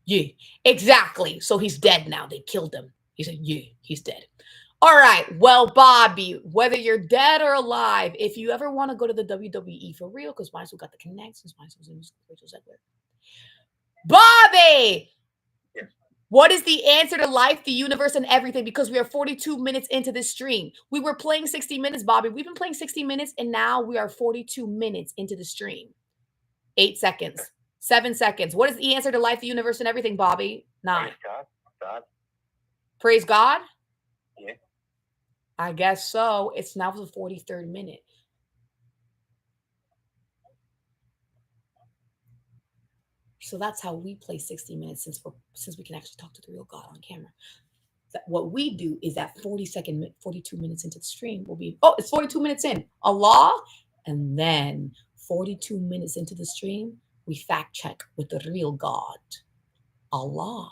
Yeah, exactly. So he's dead now. They killed him. He said, yeah, he's dead. All right. Well, Bobby, whether you're dead or alive, if you ever want to go to the WWE for real, because Michael got the connections, Michael's in Rachel Zegler. Bobby! Yes. What is the answer to life, the universe, and everything? Because we are 42 minutes into this stream. We were playing 60 minutes, Bobby. We've been playing 60 minutes, and now we are 42 minutes into the stream. 8 seconds. 7 seconds. What is the answer to life, the universe, and everything, Bobby? 9. Praise God. Praise God? Yeah. I guess so. It's now the 43rd minute. So that's how we play 60 minutes since we can actually talk to the real God on camera. What we do is that 42 minutes into the stream will be, it's 42 minutes in. Allah. And then 42 minutes into the stream, we fact check with the real God. Allah.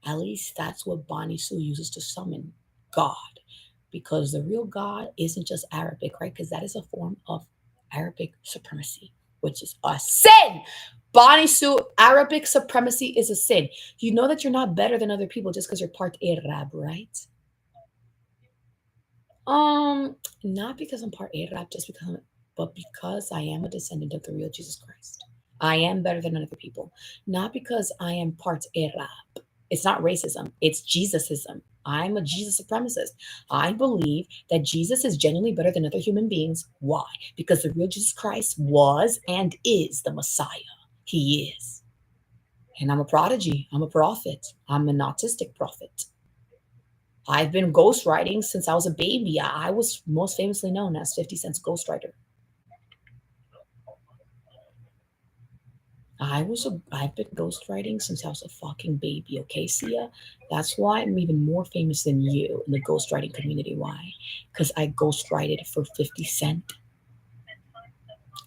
At least that's what Bonnie Sue uses to summon God. Because the real God isn't just Arabic, right? Because that is a form of Arabic supremacy, which is a sin. Bonnie Sue, Arabic supremacy is a sin. You know that you're not better than other people just because you're part Arab, right? Not because I'm part Arab, but because I am a descendant of the real Jesus Christ. I am better than other people. Not because I am part Arab. It's not racism. It's Jesusism. I'm a Jesus supremacist. I believe that Jesus is genuinely better than other human beings. Why? Because the real Jesus Christ was and is the Messiah. He is. And I'm a prodigy. I'm a prophet. I'm an autistic prophet. I've been ghostwriting since I was a baby. I was most famously known as 50 Cent's ghostwriter. I've been ghostwriting since I was a fucking baby, okay, Sia? That's why I'm even more famous than you in the ghostwriting community. Why? Because I ghostwrited for 50 Cent.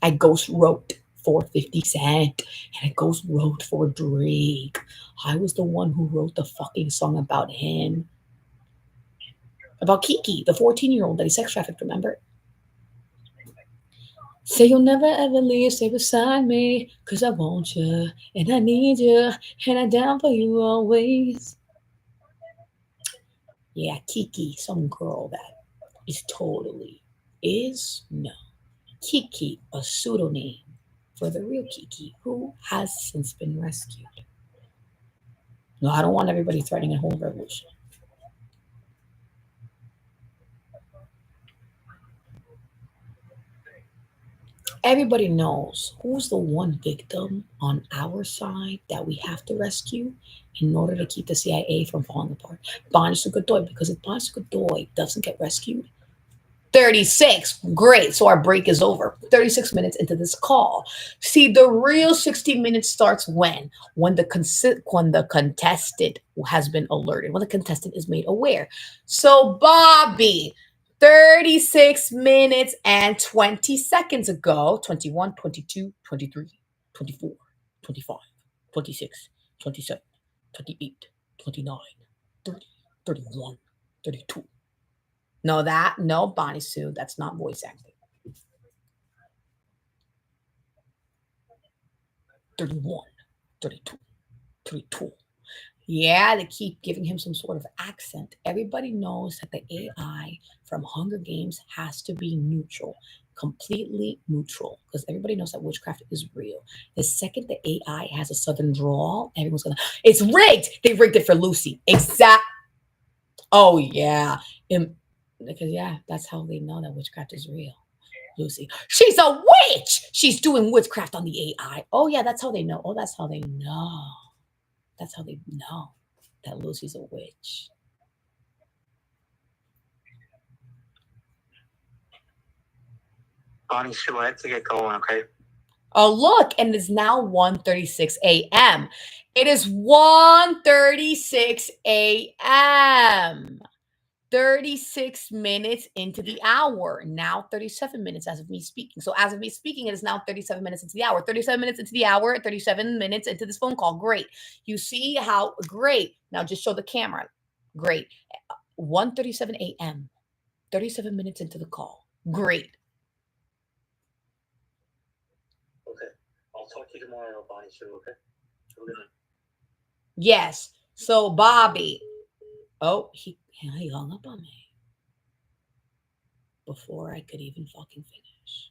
I ghost wrote for 50 Cent. And it goes wrote for Drake. I was the one who wrote the fucking song about him. About Kiki, the 14-year-old that he sex trafficked, remember? Say you'll never ever leave, stay beside me, 'cause I want you, and I need you, and I'm down for you always. Yeah, Kiki, some girl that is totally is no. Kiki, a pseudonym for the real Kiki, who has since been rescued. No, I don't want everybody threatening a whole revolution. Everybody knows who's the one victim on our side that we have to rescue in order to keep the CIA from falling apart. Bonnie Sugadoy, because if Bonnie Sugadoy doesn't get rescued, 36. Great. So our break is over. 36 minutes into this call. See, the real 60 minutes starts when? When the contestant has been alerted, when the contestant is made aware. So Bobby, 36 minutes and 20 seconds ago, 21, 22, 23, 24, 25, 26, 27, 28, 29, 30, 31, 32. No, Bonnie Sue, that's not voice acting. 31, 32, 32. Yeah, they keep giving him some sort of accent. Everybody knows that the AI from Hunger Games has to be neutral, completely neutral, because everybody knows that witchcraft is real. The second the AI has a southern drawl, everyone's gonna, it's rigged. They rigged it for Lucy. Exact. Oh yeah, because yeah, that's how they know that witchcraft is real. Lucy, she's a witch. She's doing witchcraft on the AI. Oh yeah, that's how they know. Oh, that's how they know. That's how they know that Lucy's a witch. Bonnie, Sue, I have to get going, okay? Oh, look, and it's now 1:36 a.m. It is 1:36 a.m. 36 minutes into the hour. Now 37 minutes as of me speaking. So as of me speaking, it is now 37 minutes into the hour. 37 minutes into the hour, 37 minutes into this phone call. Great. You see how great. Now just show the camera. Great. 1:37 a.m. 37 minutes into the call. Great. Okay. I'll talk to you tomorrow, Bonnie Sue, okay? Have a good night. Yes. So Bobby. Oh, he hung up on me before I could even fucking finish.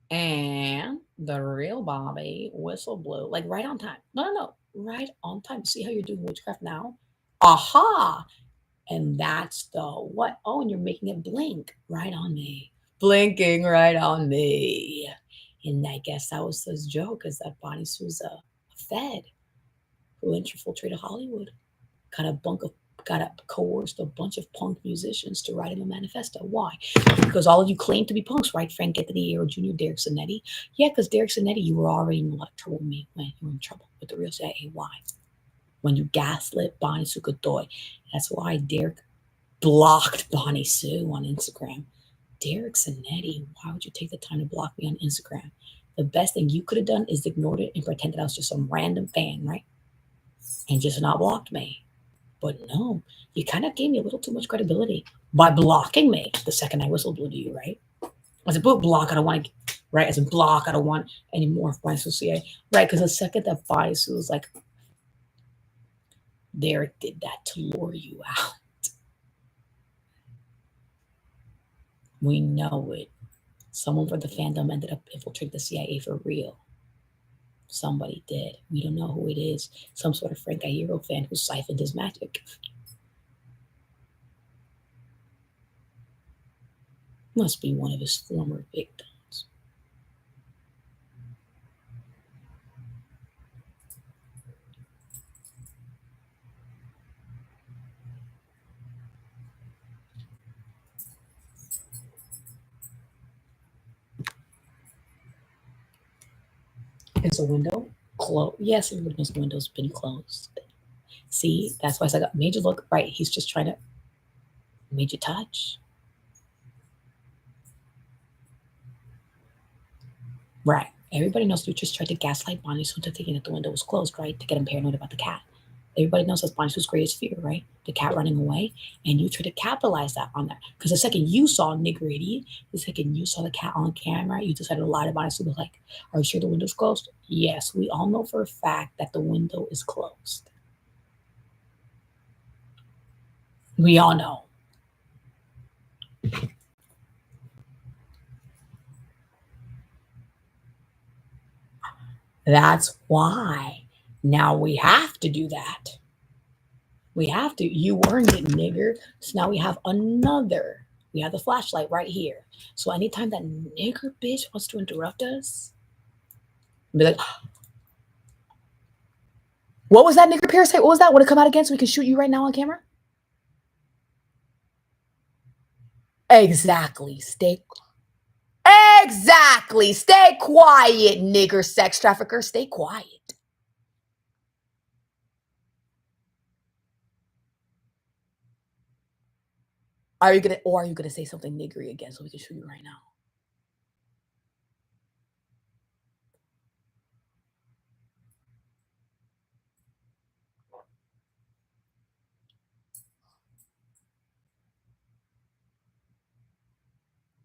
And the real Bobby whistle blew, like right on time. No, right on time. See how you're doing witchcraft now? Aha! And that's the what? Oh, and you're making it blink right on me. Blinking right on me. And I guess that was his joke, is that Bonnie Sue's a Fed who infiltrated Hollywood. Got a bunk of got a coerced a bunch of punk musicians to write him a manifesto. Why? Because all of you claim to be punks, right? Frank Anthony or Junior Derek Zanetti. Yeah, because Derek Zanetti, you were already in a lot of trouble with me when you were in trouble with the real CIA. Why? When you gaslit Bonnie Sugadoy. That's why Derek blocked Bonnie Sue on Instagram. Derek Zanetti, why would you take the time to block me on Instagram? The best thing you could have done is ignored it and pretend that I was just some random fan, right? And just not blocked me. But no, you kind of gave me a little too much credibility by blocking me the second I whistle blew to you, right? As a block, I don't want to, right? As a block, I don't want any more of my associate, right? Because the second that Vice was like, Derek did that to lure you out. We know it. Someone from the fandom ended up infiltrating the CIA for real. Somebody did. We don't know who it is. Some sort of Frank Hero fan who siphoned his magic. Must be one of his former victims. It's a window. closed. Yes, everybody knows the window's been closed. See, that's why I got made you look right. He's just trying to made you touch. Right. Everybody knows you just tried to gaslight Bonnie Sue into thinking that the window was closed, right? To get him paranoid about the cat. Everybody knows that's Bonnie Sue's greatest fear, right? The cat running away. And you tried to capitalize that on that. Because the second you saw nigger idiot, the second you saw the cat on camera, you decided to lie to Bonnie Sue. Was like, are you sure the window's closed? Yes, we all know for a fact that the window is closed. We all know. That's why now we have to do that. We have to. You earned it, nigger. So now we have another. We have the flashlight right here. So anytime that nigger bitch wants to interrupt us, be like, what was that nigger parasite? What was that? Want to come out again so we can shoot you right now on camera? Exactly. Stay quiet, nigger sex trafficker. Stay quiet. Are you gonna say something niggery again so we can shoot you right now?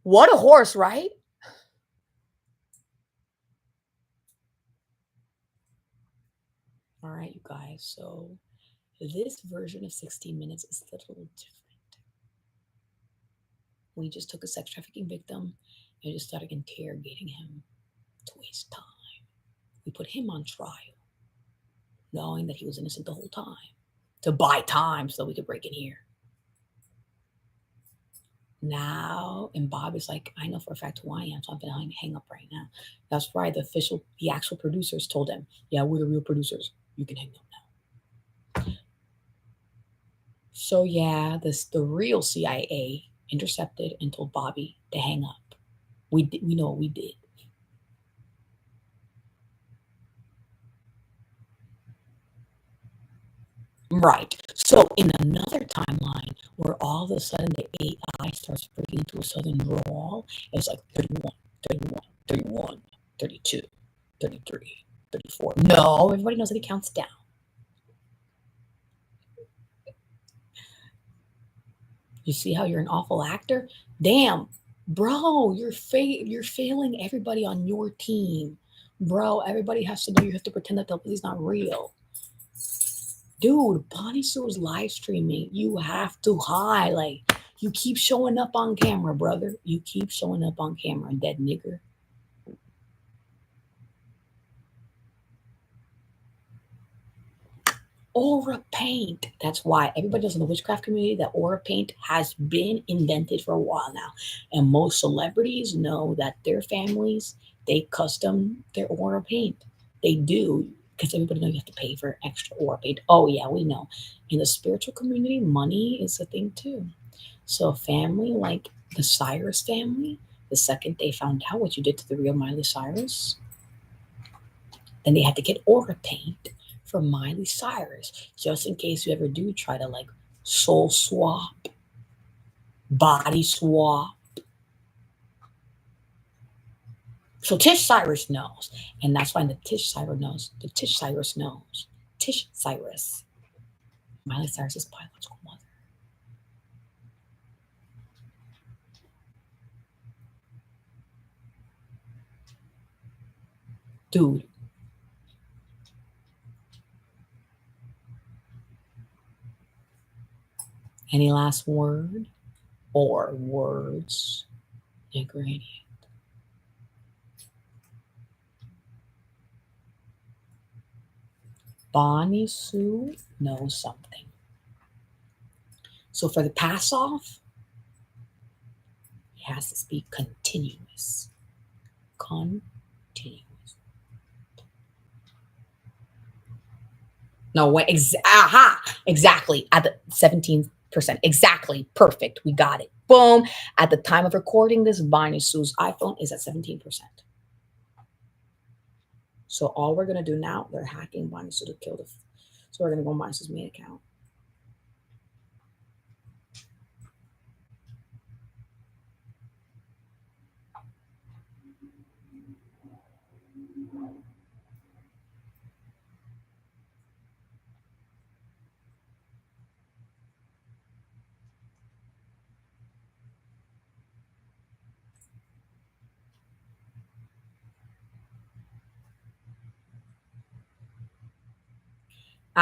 What a horse, right? All right, you guys. So this version of 16 Minutes is a little different. We just took a sex trafficking victim and just started interrogating him to waste time. We put him on trial, knowing that he was innocent the whole time, to buy time so we could break in here. Now, and Bob is like, I know for a fact who I am, so I'm gonna hang up right now. That's right. The actual producers told him, yeah, we're the real producers. You can hang up now. So yeah, the real CIA intercepted and told Bobby to hang up. We know what we did. Right. So in another timeline where all of a sudden the AI starts breaking into a southern drawl, it's like 31, 31, 31, 32, 33, 34. No, everybody knows that it counts down. You see how you're an awful actor? Damn, bro, you're failing everybody on your team. Bro, everybody has to know you have to pretend that the is not real. Dude, Bonnie Sue's live streaming. You have to highlight. You keep showing up on camera, brother. You keep showing up on camera, dead nigger. Aura paint. That's why everybody knows in the witchcraft community that aura paint has been invented for a while now. And most celebrities know that their families, they custom their aura paint. They do, because everybody knows you have to pay for extra aura paint. Oh yeah, we know. In the spiritual community, money is a thing too. So a family like the Cyrus family, the second they found out what you did to the real Miley Cyrus, then they had to get aura paint for Miley Cyrus, just in case you ever do try to like soul swap, body swap. So Tish Cyrus knows, and that's why the Tish Cyrus knows. The Tish Cyrus knows. Tish Cyrus, Miley Cyrus's biological mother. Dude. Any last word or words, ingredient? Bonnie Sue knows something. So for the pass off, it has to be continuous. Continuous. No way. Exactly. At the 17%. Exactly. Perfect. We got it. Boom. At the time of recording this, Bonnie Sue's iPhone is at 17%. So all we're going to do now, they're hacking Bonnie Sue to kill the... So we're going to go on Bonnie Sue's main account.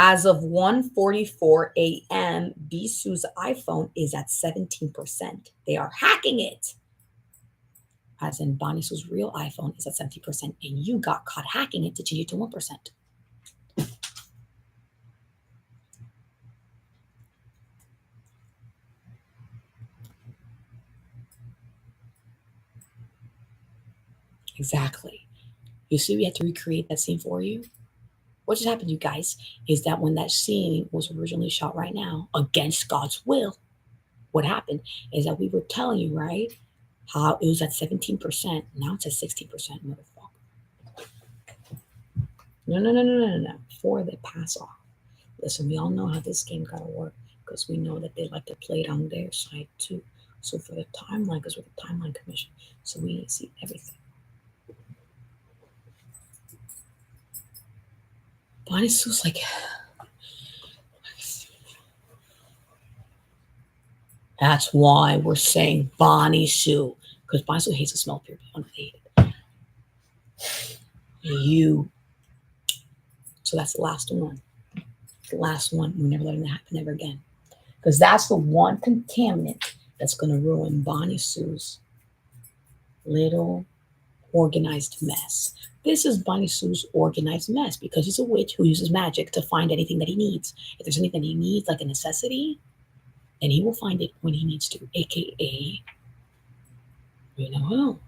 As of 1:44 a.m., Bisu's iPhone is at 17%. They are hacking it. As in Bonnie Sue's real iPhone is at 70%, and you got caught hacking it to change it to 1%. Exactly. You see, we had to recreate that scene for you. What just happened, you guys, is that when that scene was originally shot right now, against God's will, what happened is that we were telling you, right, how it was at 17%. Now it's at 60%, motherfucker. No. Before they pass off. Listen, we all know how this game gotta work because we know that they like to play it on their side too. So for the timeline, because we're the timeline commission, so we see everything. Bonnie Sue's like, that's why we're saying Bonnie Sue, because Bonnie Sue hates the smell of pure blood. I hate it. You. So that's the last one. The last one. We're never letting that happen ever again. Because that's the one contaminant that's going to ruin Bonnie Sue's little organized mess. This is Bonnie Sue's organized mess because he's a witch who uses magic to find anything that he needs. If there's anything he needs, like a necessity, then he will find it when he needs to, aka, you know who?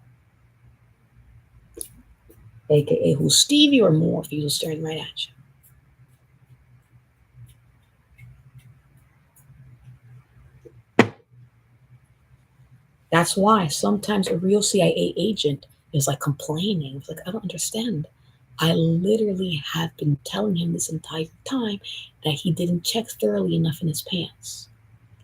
AKA who's Stevie or Morphe who's staring right at you. That's why sometimes a real CIA agent is like complaining. It's like, I don't understand. I literally have been telling him this entire time that he didn't check thoroughly enough in his pants.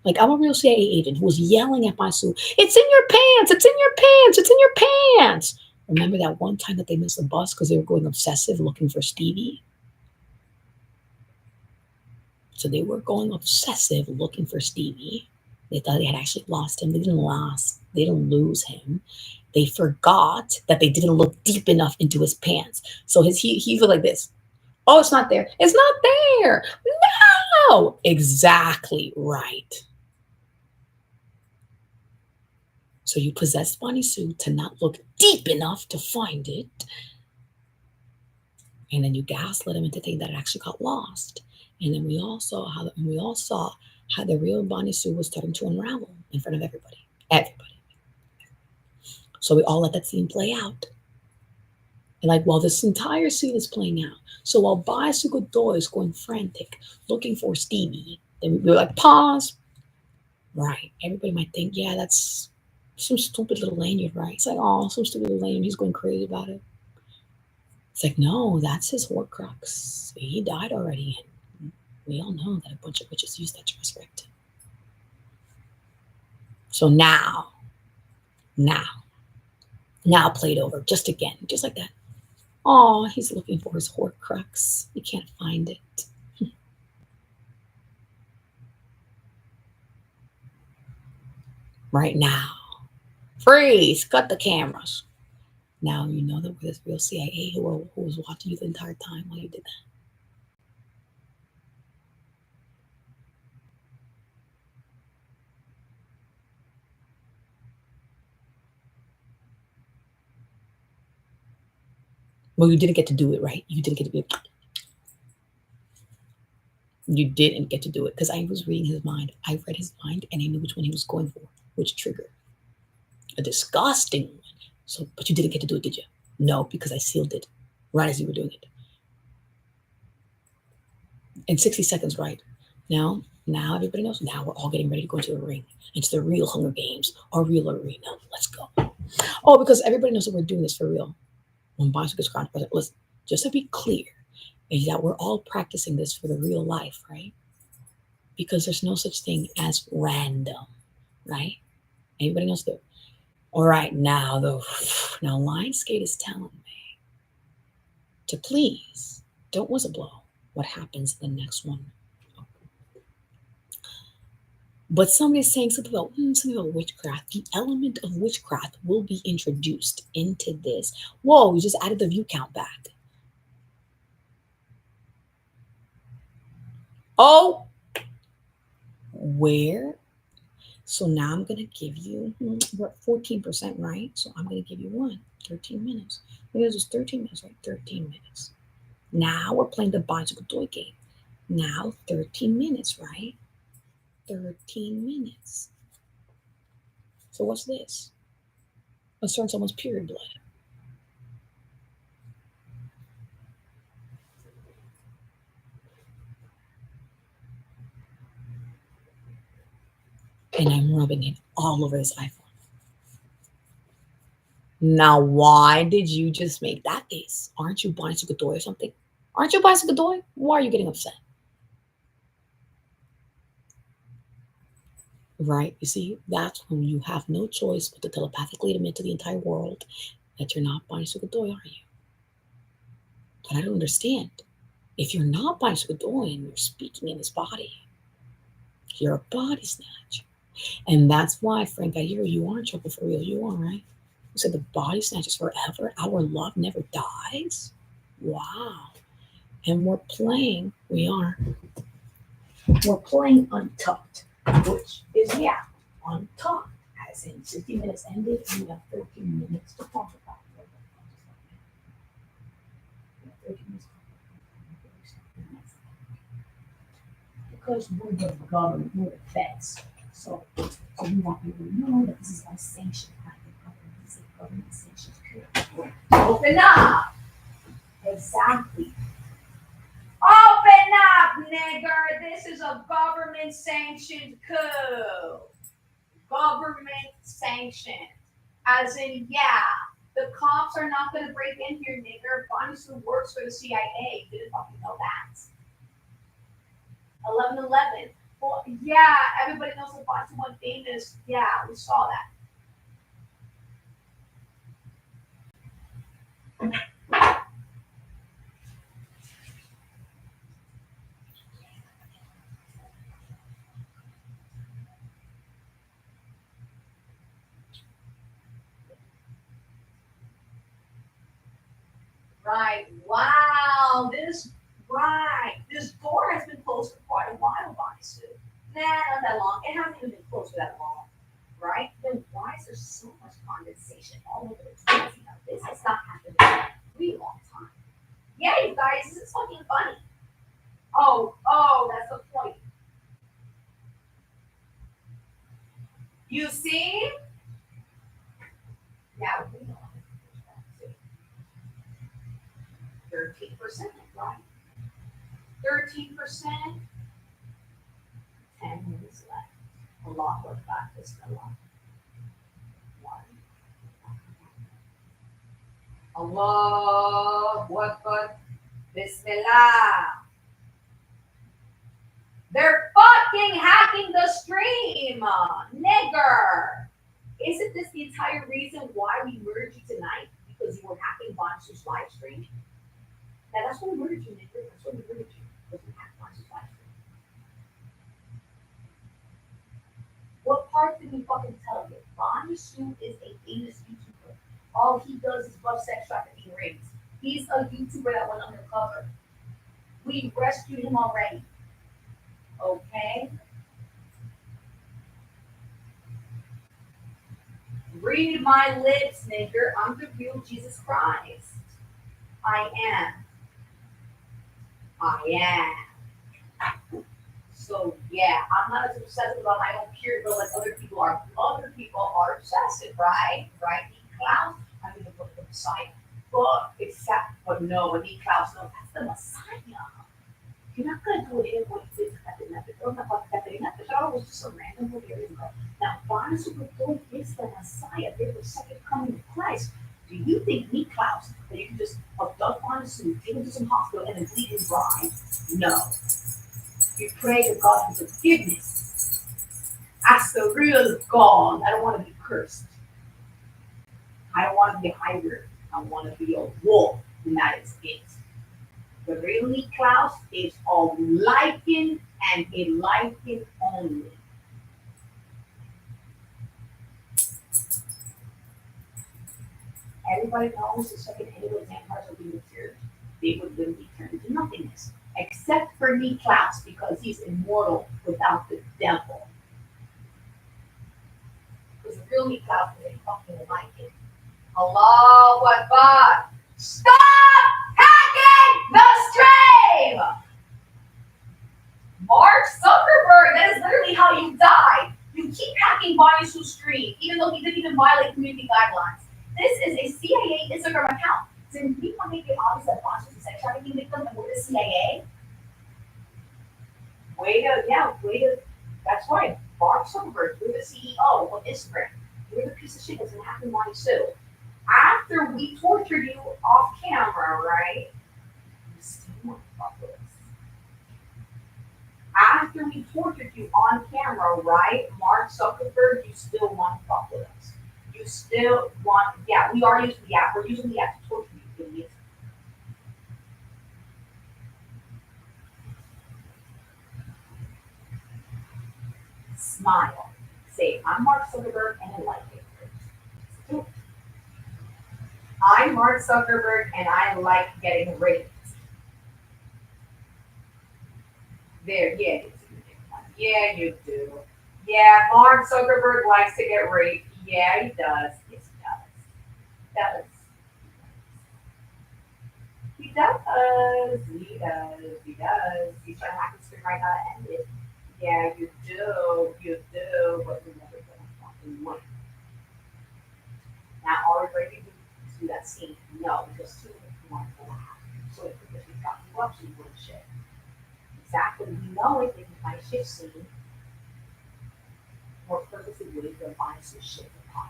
Like, I'm a real CIA agent who was yelling at my suit, it's in your pants, it's in your pants, it's in your pants. Remember that one time that they missed the bus because they were going obsessive looking for Stevie? So they were going obsessive looking for Stevie. They thought they had actually lost him. They didn't lose him. They forgot that they didn't look deep enough into his pants. So he felt like this. Oh, it's not there. It's not there. No. Exactly right. So you possessed Bonnie Sue to not look deep enough to find it. And then you gaslit him into thinking that it actually got lost. And then we all saw how the real Bonnie Sue was starting to unravel in front of everybody. Everybody. So we all let that scene play out. And like while this entire scene is playing out, so while Bonnie Sue Godoy is going frantic, looking for Stevie, then we were like, pause. Right. Everybody might think, yeah, that's some stupid little lanyard, right? It's like, oh, some stupid little lanyard. He's going crazy about it. It's like, no, that's his Horcrux. He died already. And we all know that a bunch of witches used that to resurrect him. So now played over just again, just like that. Oh, he's looking for his Horcrux. He can't find it. Right now. Freeze! Cut the cameras. Now you know that we're this real CIA who was watching you the entire time while you did that. Well, you didn't get to do it, right? You didn't get to be. You didn't get to do it because I was reading his mind. I read his mind and I knew which one he was going for, which trigger. A disgusting one. So, but you didn't get to do it, did you? No, because I sealed it right as you were doing it. In 60 seconds, right? Now everybody knows. Now we're all getting ready to go into the ring. It's the real Hunger Games, our real arena. Let's go. Oh, because everybody knows that we're doing this for real. When Bonnie gets crowned, listen, just to be clear, is that we're all practicing this for the real life, right? Because there's no such thing as random, right? Anybody else do? All right, now though, now Lionsgate is telling me to please don't whistleblow what happens in the next one. But somebody's saying something about witchcraft. The element of witchcraft will be introduced into this. Whoa, you just added the view count back. Oh, where? So now I'm going to give you, we're at 14%, right? So I'm going to give you 13 minutes. It was 13 minutes, right? 13 minutes. Now we're playing the bicycle toy game. Now 13 minutes, right? 13 minutes. So what's this? Let's turn someone's period blood. And I'm rubbing it all over his iPhone. Now, why did you just make that face? Aren't you bicycle toy or something? Aren't you bicycle toy? Why are you getting upset? Right? You see, that's when you have no choice but to telepathically admit to the entire world that you're not bicycle toy, are you? But I don't understand. If you're not bicycle toy and you're speaking in this body, you're a body snatch. And that's why, Frank, I hear you are in trouble for real. You are, right? You said the body snatches forever. Our love never dies. Wow. And we're playing Untucked, which is, yeah, Untucked, as in 60 minutes ended, and we have 13 minutes to talk about it. We have 13 minutes because we're the government, we're the feds. So we want people to know that this is our sanctioned act of government. This is a government sanctioned coup. Open up! Exactly. Open up, nigger! This is a government sanctioned coup. Government sanctioned. As in, yeah, the cops are not going to break in here, nigger. Bonnie Sue works for the CIA. You didn't fucking know that. 11/11. Well, yeah, everybody knows the Bonnie Sue one famous. Yeah, we saw that. Right. Wow. This door has been closed for quite a while, Bonnie Sue. Nah, not that long. It hasn't even been closed for that long. Right? Then why is there so much condensation all over the place? You know, this has not happened in a really long time. Yeah, you guys, this is fucking funny. Oh, that's the point. You see? Yeah, we know. 13%, right? 13%. 10 minutes left. A lot more practice, a lot. Allah Akbar. Bismillah. They're fucking hacking the stream, nigger. Isn't this the entire reason why we murdered you tonight? Because you were hacking Bonsu's live stream? Now that's what we murdered you, nigger. That's what we murdered you. Because we hacked Bonsu's live stream. What part did we fucking tell you? Bonsu is a famous YouTuber. All he does is love sex trafficking rings. He's a YouTuber that went undercover. We rescued him already. Okay? Read my lips, nigger. I'm the real Jesus Christ. I am. So yeah, I'm not as obsessive about my own period, but like other people are. Other people are obsessive, right? Right? Klaus, I'm gonna put the Messiah. But no, when Klaus, no, that's the Messiah. You're not gonna do it what you did to Caterina. Caterina was just a random years ago. Now, Barnes Superboy is the Messiah. They're the second coming of Christ. Do you think Klaus, that you can just abduct Barnes and him to some hospital and then bleed him dry. No. You pray to God for forgiveness. Ask the real God. I don't want to be cursed. I don't want to be a hybrid. I want to be a wolf, and that is it. The real me Klaus is all liking and a liking only. Everybody knows the second any of those vampires are being observed, they would literally turn into nothingness. Except for me Klaus, because he's immortal without the devil. Because the real me Klaus is a fucking liking. Allahu Akbar. Stop hacking the stream! Mark Zuckerberg, that is literally how you die. You keep hacking Bani's stream, even though he didn't even violate community guidelines. This is a CIA Instagram account. Did we want to make it obvious that Bosch was a sex trafficking victim and we're the CIA? That's right. Mark Zuckerberg, you're the CEO of Instagram. You're the piece of shit that's gonna happen Bonnie Sue. After we tortured you off camera, right? You still want to fuck with us. After we tortured you on camera, right? Mark Zuckerberg, you still want to fuck with us. You still want, yeah, we are using the app. We're using the app to torture you, idiots. Smile. Say, I'm Mark Zuckerberg and I like it. I'm Mark Zuckerberg and I like getting raped. There, yeah, yeah, you do. Yeah, Mark Zuckerberg likes to get raped. Yeah, he does. Yes, he does. He does. He does. He does. He's trying to hack the screen right now to end it. Yeah, you do. You do. But you're never gonna fucking win. Now, are we ready to do that scene? No, because two of them want to laugh. So if we got you up, you would shit. Exactly. We know it in my shift scene. More purposely would have defined some shit upon.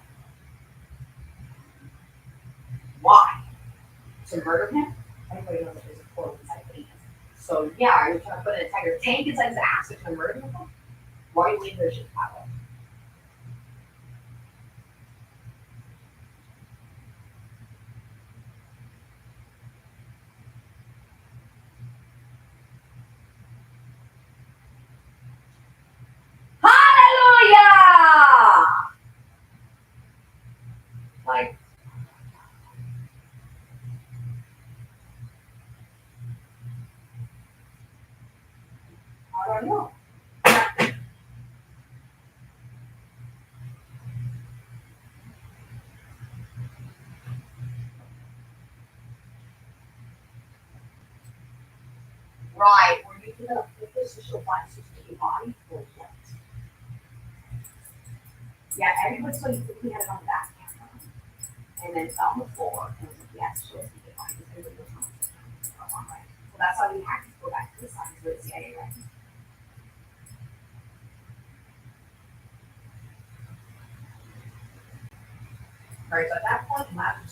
Why? To murder him? Everybody knows that there's a portal inside of Venus. So yeah, you're trying to put an entire tank inside his ass to murder him? Why are you leaving their shit power? Hallelujah! Like, I don't know. Right, were you gonna put this social biases to your body or what? Yeah, everybody saw you quickly had it on the back camera. And then it's on the floor and it was like, yes, show us the body. Everybody was on the right. So that's how we have to go back to the science with the CIA, right? Right, so at that point, you have to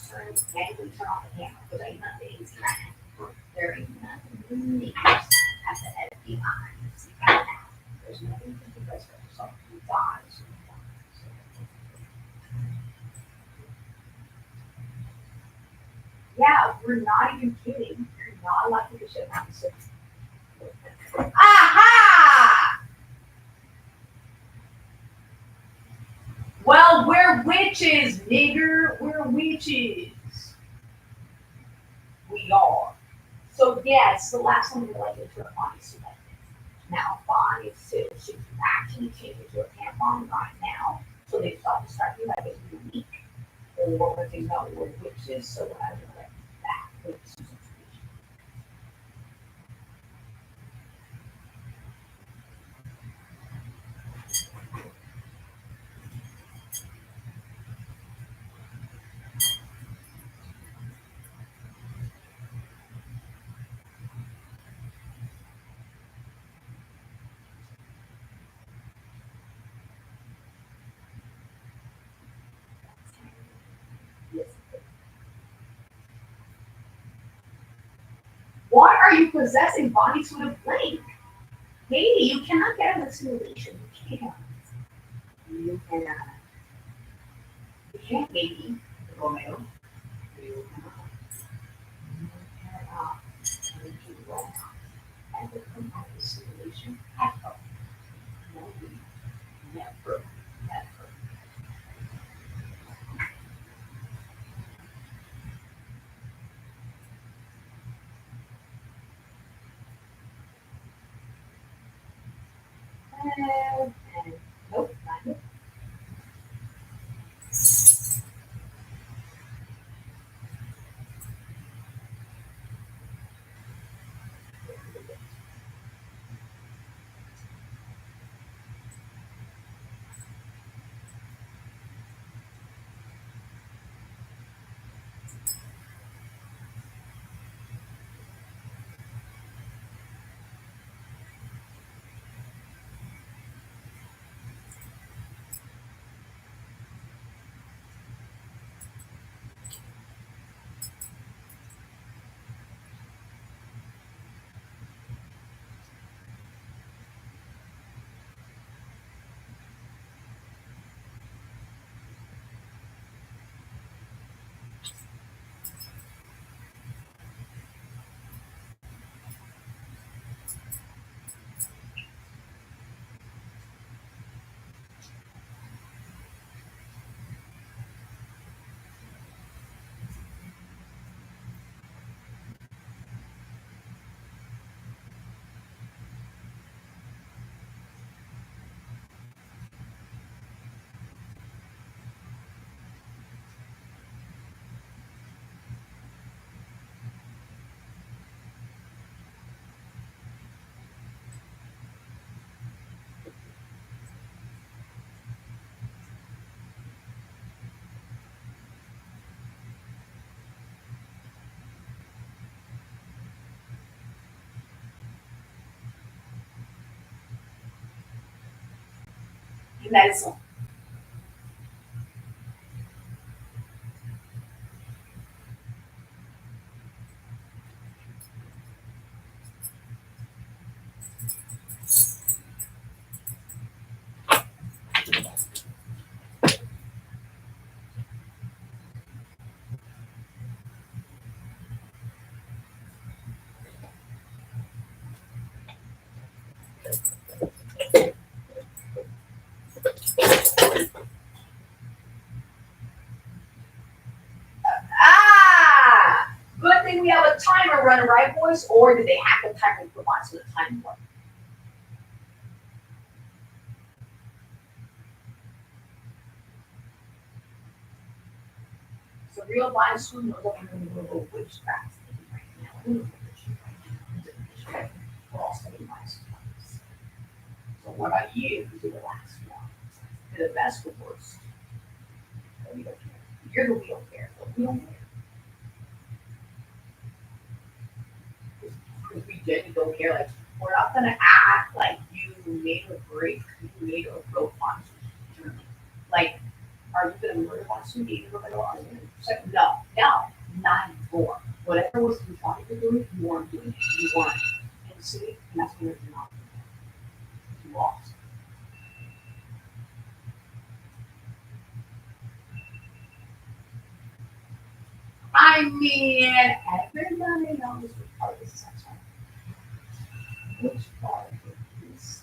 manually turn off the camera because ain't nothing easy right now. There ain't nothing easy at the FBI. There's nothing you can do for yourself. You die. So you die. Yeah, we're not even kidding. You're not allowed to do shit now. So. Aha! Well, we're witches, nigger. We're witches. We are. So yeah, it's the last time we're like into a body suit like this. Now body suit should actually change into a tampon right now. So they start distracting like it's unique. Or when they know we're witches, so we're not gonna let that with the situation. Yes. possessing bodies with a blank. Hey, you cannot get out of the simulation. You can't. You cannot. You can't, baby. Romeo. You cannot. You cannot. You do not ever come out of the simulation ever. No, never. Never. And nope, not yet. Nice. Ah! Good thing we have a timer running, right, boys? Or did they hack the timer and put on so the time work? So real blind student knows what I'm going to go witchcraft right now. I'm going to witchcraft. We're all studying blind students. So what about you? You do the last one. You're the best or worst. We don't care. You're the we don't care. But we don't care. Because we genuinely don't care. Like, we're not going to act like you made or break, you made or broke on journey. Like, are you going to murder one student? Even if no, no, not anymore. Whatever was you wanted to do, you weren't doing it. You weren't. And see, and that's when you're not. You lost. I mean, everybody knows which part of this is actually. Which part of this?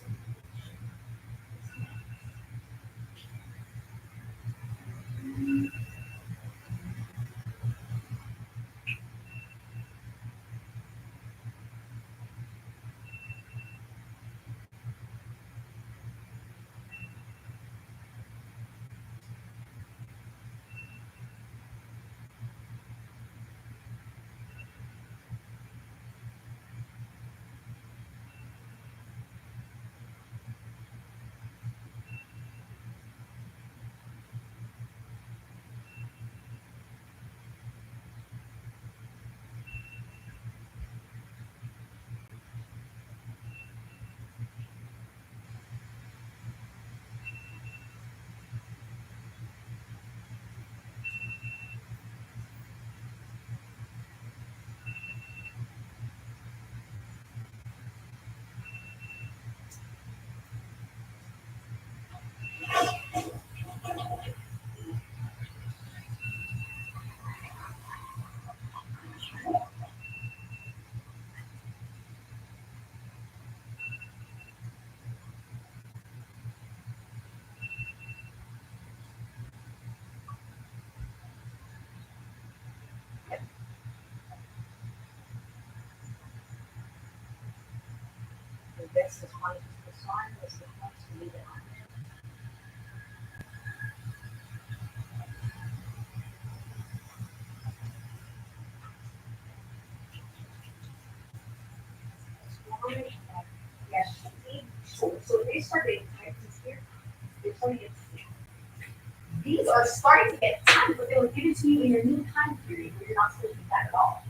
These are starting to get time, but they were given to you in your new time period where you're not supposed to be that at all.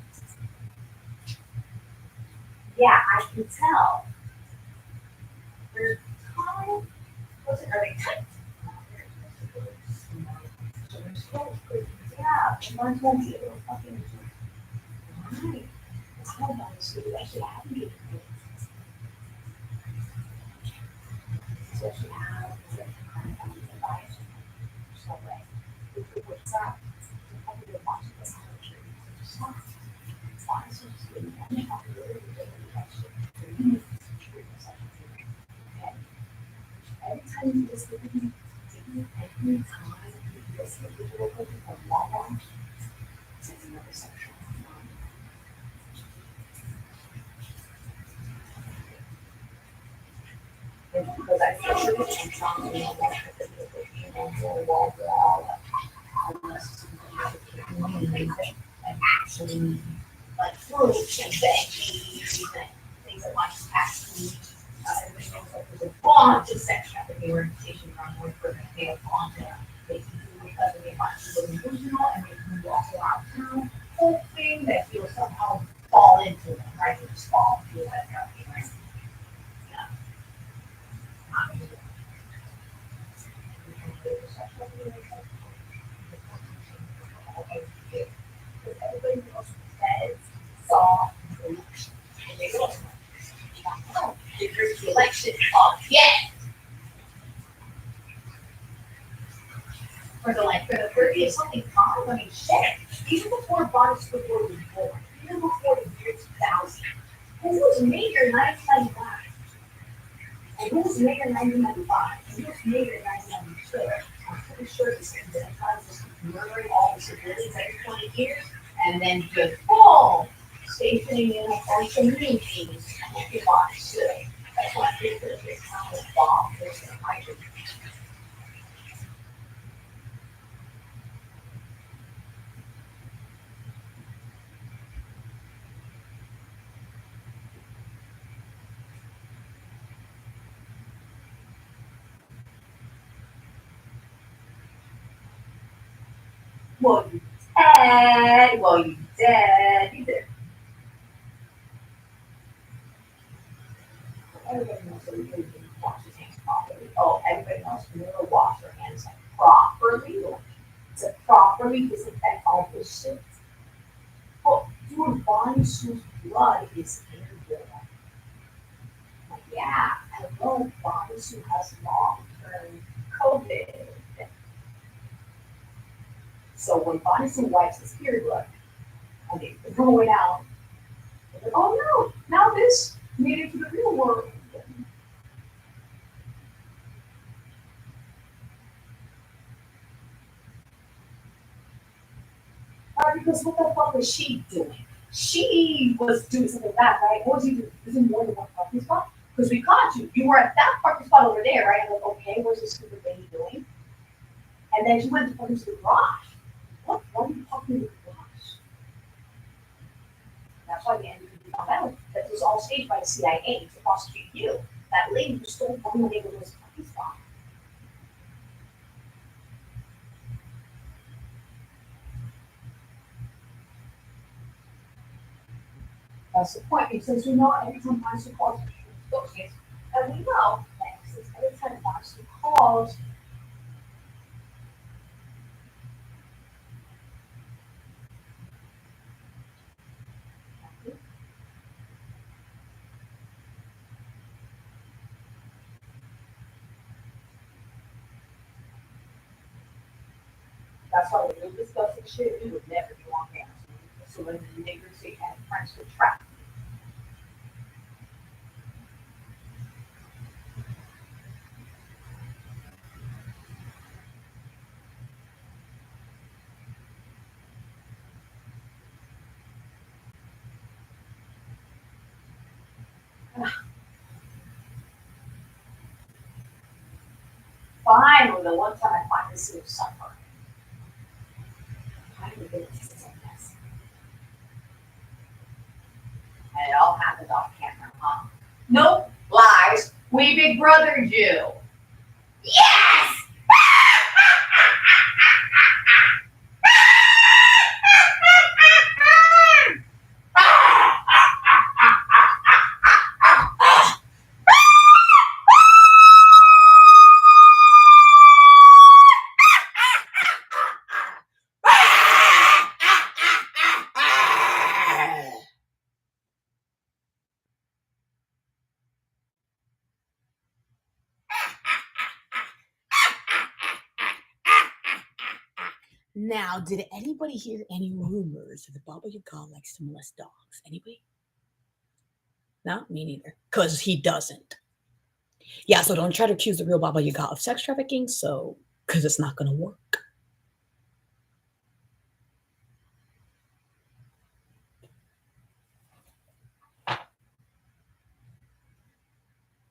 Yeah, I can tell. There's time. What's it? Are they tight? Yeah, mine's won't be able to fucking. Right. It's hard on this. You actually have to be. So actually have to kind of advice. So right. What's that? I think you're watching this. It's not. It's not. It's just really not really actually. Every time you just look at me, every time you just look at a long it's another section. Because I feel sure that I'm trying to wall, unless and actually like fruits and veggies and things that might actually everybody knows like there's a bunch of section at the orientation on where we're going to pay on to basically because they might be delusional and they can walk around town hoping that you'll somehow fall into them, right? You just fall into that kind of right? Yeah. Everybody knows heads, saw, and they don't. There's the election again. For the 30th something time, I mean, shit. Even before Body Squidward was born, even before the year 2000, and it was Mayor 1995, and it was Mayor 1995, and it was Mayor 1992. I'm pretty sure this is the time just murdering all the civilians every 20 years, and then just boom, stationing in a bunch of communities and your body stood. That's why I think that this kind of bomb was in hydrogen. Well, you dead. Well, you dead. You did. Everybody knows that we really didn't wash his hands properly. Oh, everybody knows we never wash our hands like properly. To properly disinfect all this shit. Well, your body's blood is airborne. Like, yeah, I know bodies who has long-term COVID. So when bodysuit wipes his period blood, and they throw it out, they're like, oh no, now this made it to the real world. Because what the fuck was she doing? She was doing something bad, right? What was he doing? Was it more than one parking spot? Because we caught you. You were at that parking spot over there, right? I'm like, okay, what's this stupid lady doing? And then she went to park into the garage. What? Why are you parking in the garage? That's why the end of found out that this was all staged by the CIA to prosecute you. That lady who stole from the neighborhood's parking spot. That's the point, because we know every time Monster calls, and we know that every time Monster calls, that's why when we discuss this shit, we would never be on camera. So when the neighbors say had friends to trap. finally, the one time I finally see her suffer. My goodness, this is a mess. And it all happened off camera, huh? Nope, lies. We big brothered you. Yes! Now, did anybody hear any rumors that the Baba Yaga likes to molest dogs? Anybody? No, me neither. Because he doesn't. Yeah, so don't try to accuse the real Baba Yaga of sex trafficking, because it's not going to work.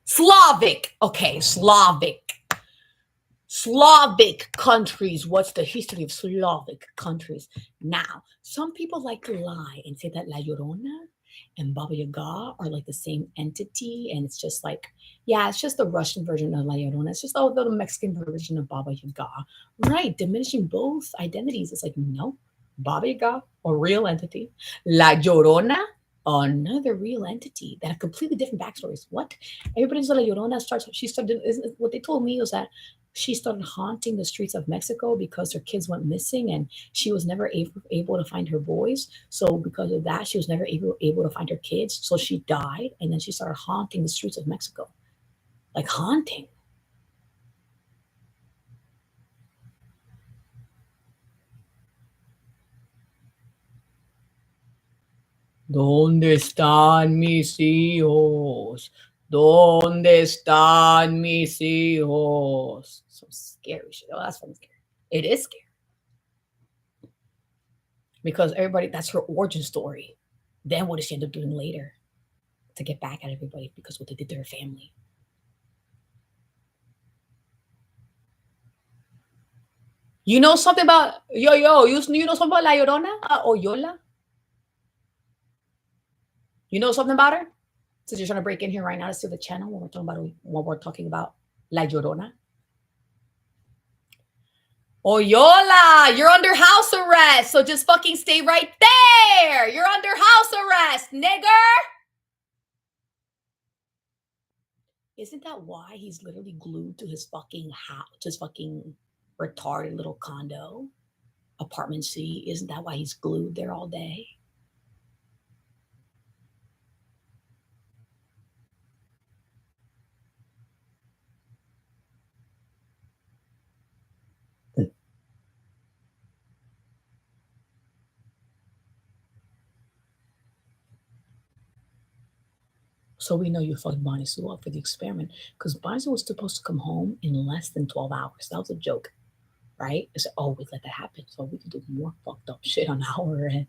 Slavic. Okay, Slavic countries. What's the history of Slavic countries? Now, some people like to lie and say that La Llorona and Baba Yaga are like the same entity, and it's just like, yeah, it's just the Russian version of La Llorona. It's just the Mexican version of Baba Yaga, right? Diminishing both identities. It's like, no, Baba Yaga, a real entity. La Llorona, another real entity that have completely different backstories. What? Everybody's La Llorona she started, what they told me was that she started haunting the streets of Mexico because her kids went missing and she was never able to find her boys. So because of that, she was never able to find her kids. So she died, and then she started haunting the streets of Mexico. Like haunting. ¿Dónde están mis hijos? ¿Dónde están mis hijos? Some scary shit. Oh, that's fucking scary. It is scary. Because everybody, that's her origin story. Then what does she end up doing later? To get back at everybody because what they did to her family. You know something about, you know something about La Llorona or Yola? You know something about her? Since you're trying to break in here right now to see the channel when we're talking about La Llorona. Oh, Yola, you're under house arrest. So just fucking stay right there. You're under house arrest, nigger. Isn't that why he's literally glued to his fucking house, to his fucking retarded little condo, apartment C? Isn't that why he's glued there all day? So we know you fucked Bonnie Sue up for the experiment because Bonnie Sue was supposed to come home in less than 12 hours. That was a joke, right? It's like, oh, we let that happen so we can do more fucked up shit on our end.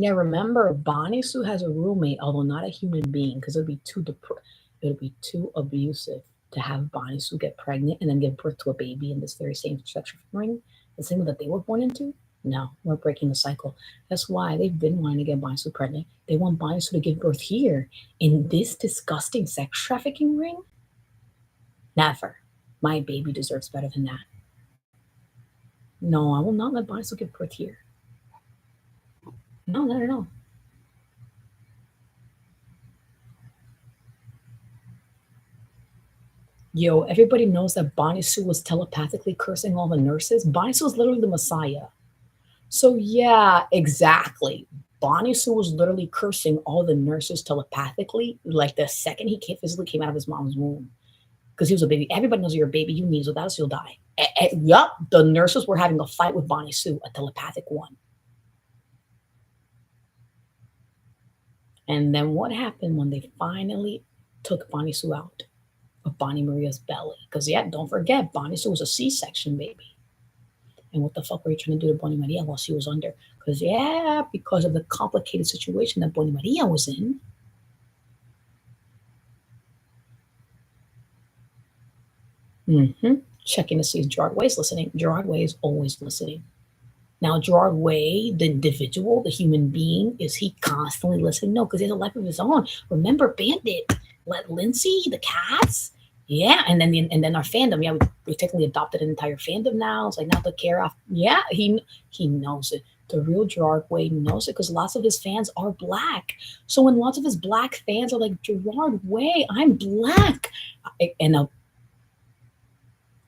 Yeah, remember, Bonnie Sue has a roommate, although not a human being, because it would be too abusive to have Bonnie Sue get pregnant and then give birth to a baby in this very same sexual ring, the same one that they were born into. No, we're breaking the cycle. That's why they've been wanting to get Bonnie Sue pregnant. They want Bonnie Sue to give birth here in this disgusting sex trafficking ring. Never. My baby deserves better than that. No, I will not let Bonnie Sue give birth here. No. Yo, everybody knows that Bonnie Sue was telepathically cursing all the nurses. Bonnie Sue was literally the Messiah. So yeah, exactly. Bonnie Sue was literally cursing all the nurses telepathically, like the second he physically came out of his mom's womb. Because he was a baby. Everybody knows you're a baby. You need, without us, you'll die. Yup, the nurses were having a fight with Bonnie Sue, a telepathic one. And then what happened when they finally took Bonnie Sue out of Bonnie Maria's belly? Because, yeah, don't forget, Bonnie Sue was a C-section baby. And what the fuck were you trying to do to Bonnie Maria while she was under? Because, yeah, because of the complicated situation that Bonnie Maria was in. Checking to see if Gerard Way is listening. Gerard Way is always listening. Now, Gerard Way, the individual, the human being, is he constantly listening? No, because he has a life of his own. Remember, Bandit, let Lindsay, the cats. Yeah, and then our fandom. Yeah, we technically adopted an entire fandom now. It's like not to care off. Yeah, he knows it. The real Gerard Way knows it because lots of his fans are black. So when lots of his black fans are like, Gerard Way, I'm black, and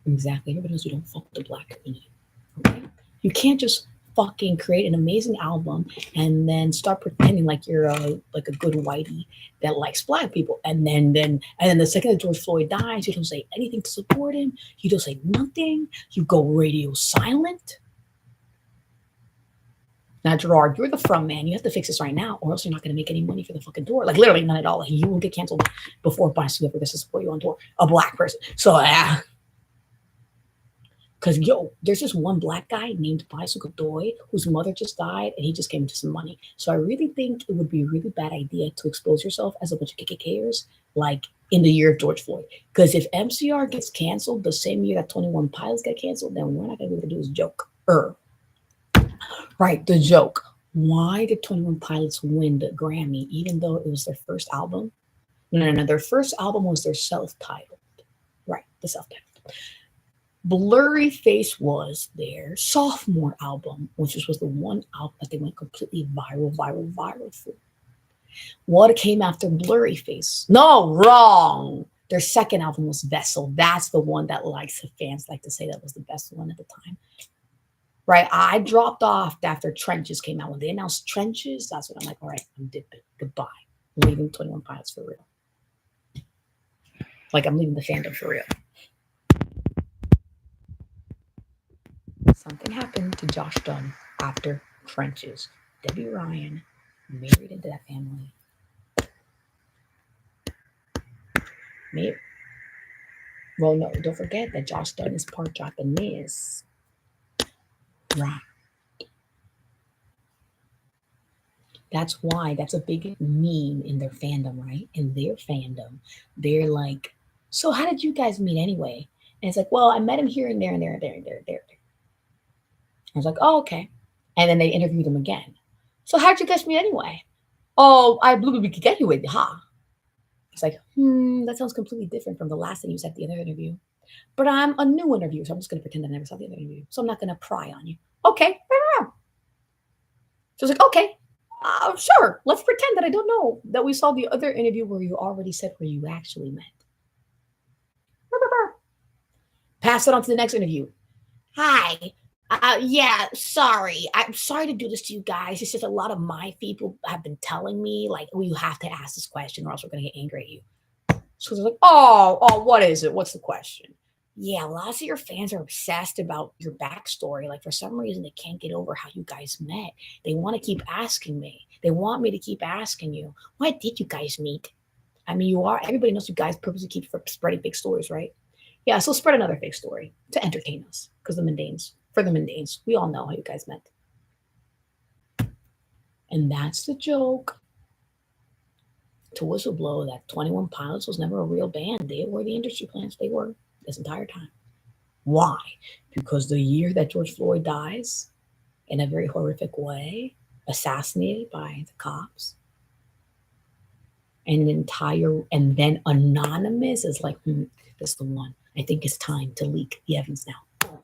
exactly, everybody knows you don't fuck with the black community. Okay, you can't just fucking create an amazing album and then start pretending like you're like a good whitey that likes black people, and then the second that George Floyd dies, you don't say anything to support him. You don't say nothing. You go radio silent. Now, Gerard, you're the front man. You have to fix this right now, or else you're not going to make any money for the fucking tour. Like literally none at all. Like you will get canceled before Bonnie Sue ever gets to support you on tour. A black person. So because, there's this one black guy named Paisu Godoy whose mother just died and he just came into some money. So I really think it would be a really bad idea to expose yourself as a bunch of KKKers like in the year of George Floyd. Because if MCR gets canceled the same year that 21 Pilots got canceled, then we're not going to be able to do this joke. Right, the joke. Why did 21 Pilots win the Grammy even though it was their first album? No. Their first album was their self-titled. Right, the self-titled. Blurry Face was their sophomore album, which was the one album that they went completely viral for. What came after Blurry Face? No, wrong. Their second album was Vessel. That's the one that fans like to say that was the best one at the time. Right? I dropped off after Trenches came out. When they announced Trenches, that's when I'm like, all right, I'm dipping. Goodbye. I'm leaving 21 Pilots for real. Like I'm leaving the fandom for real. Something happened to Josh Dunn after Trenches. Debbie Ryan married into that family. Well, no, don't forget that Josh Dunn is part Japanese. Right. That's why that's a big meme in their fandom, right? In their fandom, they're like, so how did you guys meet anyway? And it's like, well, I met him here and there and there and there and there and there. I was like, oh, okay. And then they interviewed him again. So how'd you guys meet anyway? Oh, I blew get you with, huh? It's like, that sounds completely different from the last thing you said at the other interview. But I'm a new interview, so I'm just going to pretend I never saw the other interview. So I'm not going to pry on you. Okay. So it's like, okay, sure. Let's pretend that I don't know that we saw the other interview where you already said where you actually met. Pass it on to the next interview. Hi. Yeah, sorry. I'm sorry to do this to you guys. It's just a lot of my people have been telling me, like, oh, you have to ask this question or else we're going to get angry at you. So they're like, oh, what is it? What's the question? Yeah, lots of your fans are obsessed about your backstory. Like, for some reason, they can't get over how you guys met. They want to keep asking me. They want me to keep asking you, why did you guys meet? I mean, everybody knows you guys purposely keep spreading fake stories, right? Yeah, so spread another fake story to entertain us because for the mundanes, we all know how you guys met. And that's the joke. To whistleblow that 21 Pilots was never a real band. They were the industry plants. They were this entire time. Why? Because the year that George Floyd dies, in a very horrific way, assassinated by the cops, and then Anonymous is like, this is the one. I think it's time to leak the evidence now.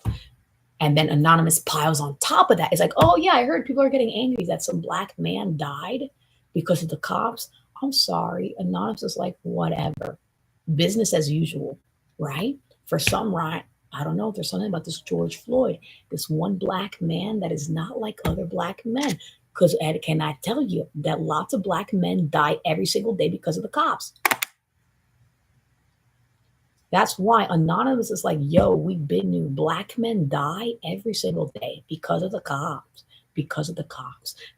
And then Anonymous piles on top of that. It's like, oh yeah, I heard people are getting angry that some black man died because of the cops. I'm sorry. Anonymous is like, whatever. Business as usual, right? For some, right? I don't know. There's something about this George Floyd, this one black man that is not like other black men. Because can I tell you that lots of black men die every single day because of the cops? That's why Anonymous is like, yo, we've been new. Black men die every single day because of the cops,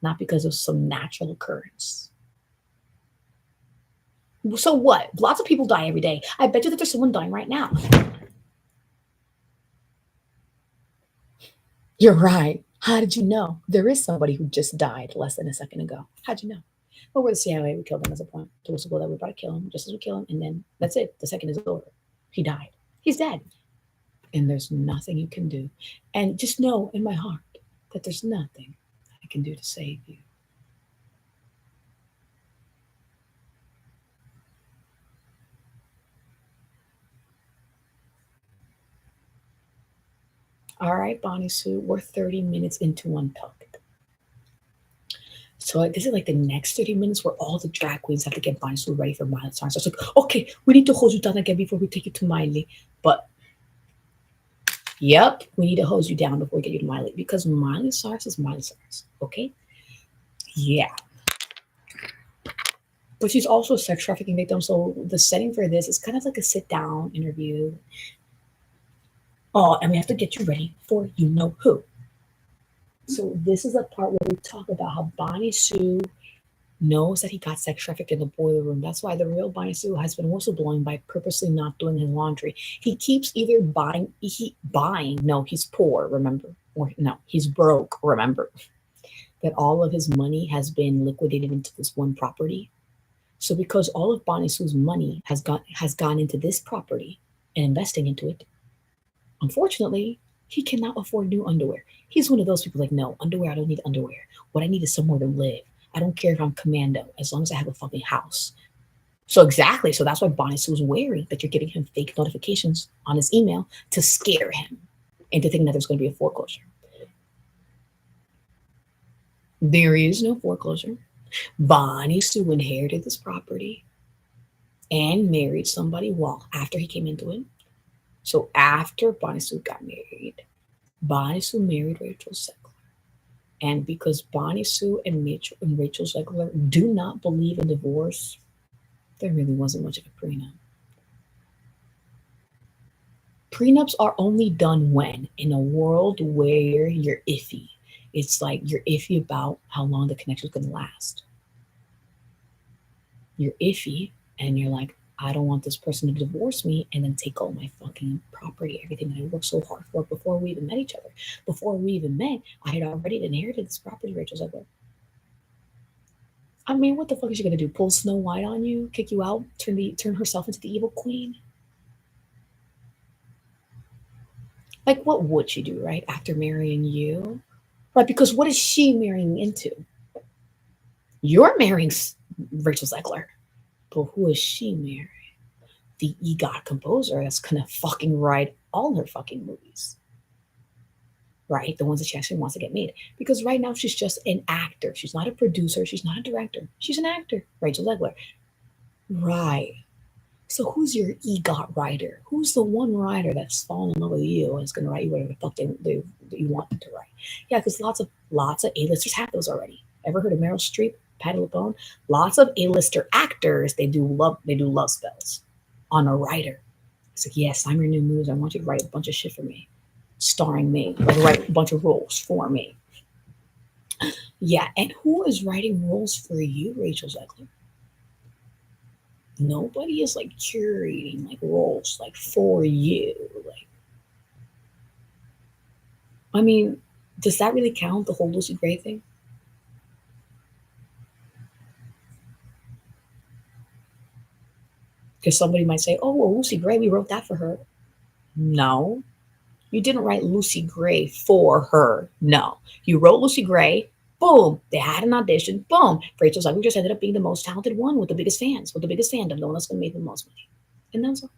not because of some natural occurrence. So what? Lots of people die every day. I bet you that there's someone dying right now. You're right. How did you know? There is somebody who just died less than a second ago. How'd you know? Well, we're the CIA. We killed him as a point. Told us to go that we're about to kill him, just as we kill him, and then that's it. The second is over. He died. He's dead. And there's nothing you can do. And just know in my heart that there's nothing I can do to save you. All right, Bonnie Sue, we're 30 minutes into Untucked. So this is like the next 30 minutes where all the drag queens have to get Bonnie Sue ready for Miley Cyrus. So it's like, okay, we need to hold you down again before we take you to Miley. But yep, we need to hose you down before we get you to Miley because Miley Cyrus is Miley Cyrus. Okay? Yeah. But she's also a sex trafficking victim. So the setting for this is kind of like a sit down interview. Oh, and we have to get you ready for you know who. So this is a part where we talk about how Bonnie Sue knows that he got sex trafficked in the boiler room. That's why the real Bonnie Sue has been whistleblowing by purposely not doing his laundry. He keeps either buying. No, he's poor. Remember, or no, he's broke. Remember that all of his money has been liquidated into this one property. So because all of Bonnie Sue's money has gone into this property and investing into it, unfortunately, he cannot afford new underwear. He's one of those people like, no, underwear, I don't need underwear. What I need is somewhere to live. I don't care if I'm commando, as long as I have a fucking house. So exactly, so that's why Bonnie Sue's wary that you're giving him fake notifications on his email to scare him into thinking that there's going to be a foreclosure. There is no foreclosure. Bonnie Sue inherited this property and married somebody well after he came into it. So after Bonnie Sue got married, Bonnie Sue married Rachel Zegler. And because Bonnie Sue and Rachel Zegler do not believe in divorce, there really wasn't much of a prenup. Prenups are only done when? In a world where you're iffy. It's like you're iffy about how long the connection's going to last. You're iffy and you're like, I don't want this person to divorce me and then take all my fucking property, everything that I worked so hard for before we even met each other. Before we even met, I had already inherited this property, Rachel's like, I mean, what the fuck is she gonna do? Pull Snow White on you, kick you out, turn herself into the evil queen? Like, what would she do, right? After marrying you, right? Because what is she marrying into? You're marrying Rachel Zegler, but who is she marrying? The EGOT composer that's gonna fucking write all her fucking movies, right? The ones that she actually wants to get made. Because right now she's just an actor. She's not a producer. She's not a director. She's an actor, Rachel Zegler. Right. So who's your EGOT writer? Who's the one writer that's fallen in love with you and is going to write you whatever the fuck you want them to write? Yeah, because lots of A-listers have those already. Ever heard of Meryl Streep, Patti LuPone? Lots of A-lister actors they do love spells on a writer. It's like, yes, I'm your new muse. I want you to write a bunch of shit for me, starring me, like write a bunch of roles for me. Yeah, and who is writing roles for you, Rachel Zegler? Nobody is like curating like roles like for you. Like, I mean, does that really count? The whole Lucy Gray thing? Because somebody might say, "Oh, well, Lucy Gray, we wrote that for her." No, you didn't write Lucy Gray for her. No, you wrote Lucy Gray. Boom, they had an audition. Boom, Rachel's like, we just ended up being the most talented one with the biggest fans, with the biggest fandom, the one that's going to make the most money. And that's all.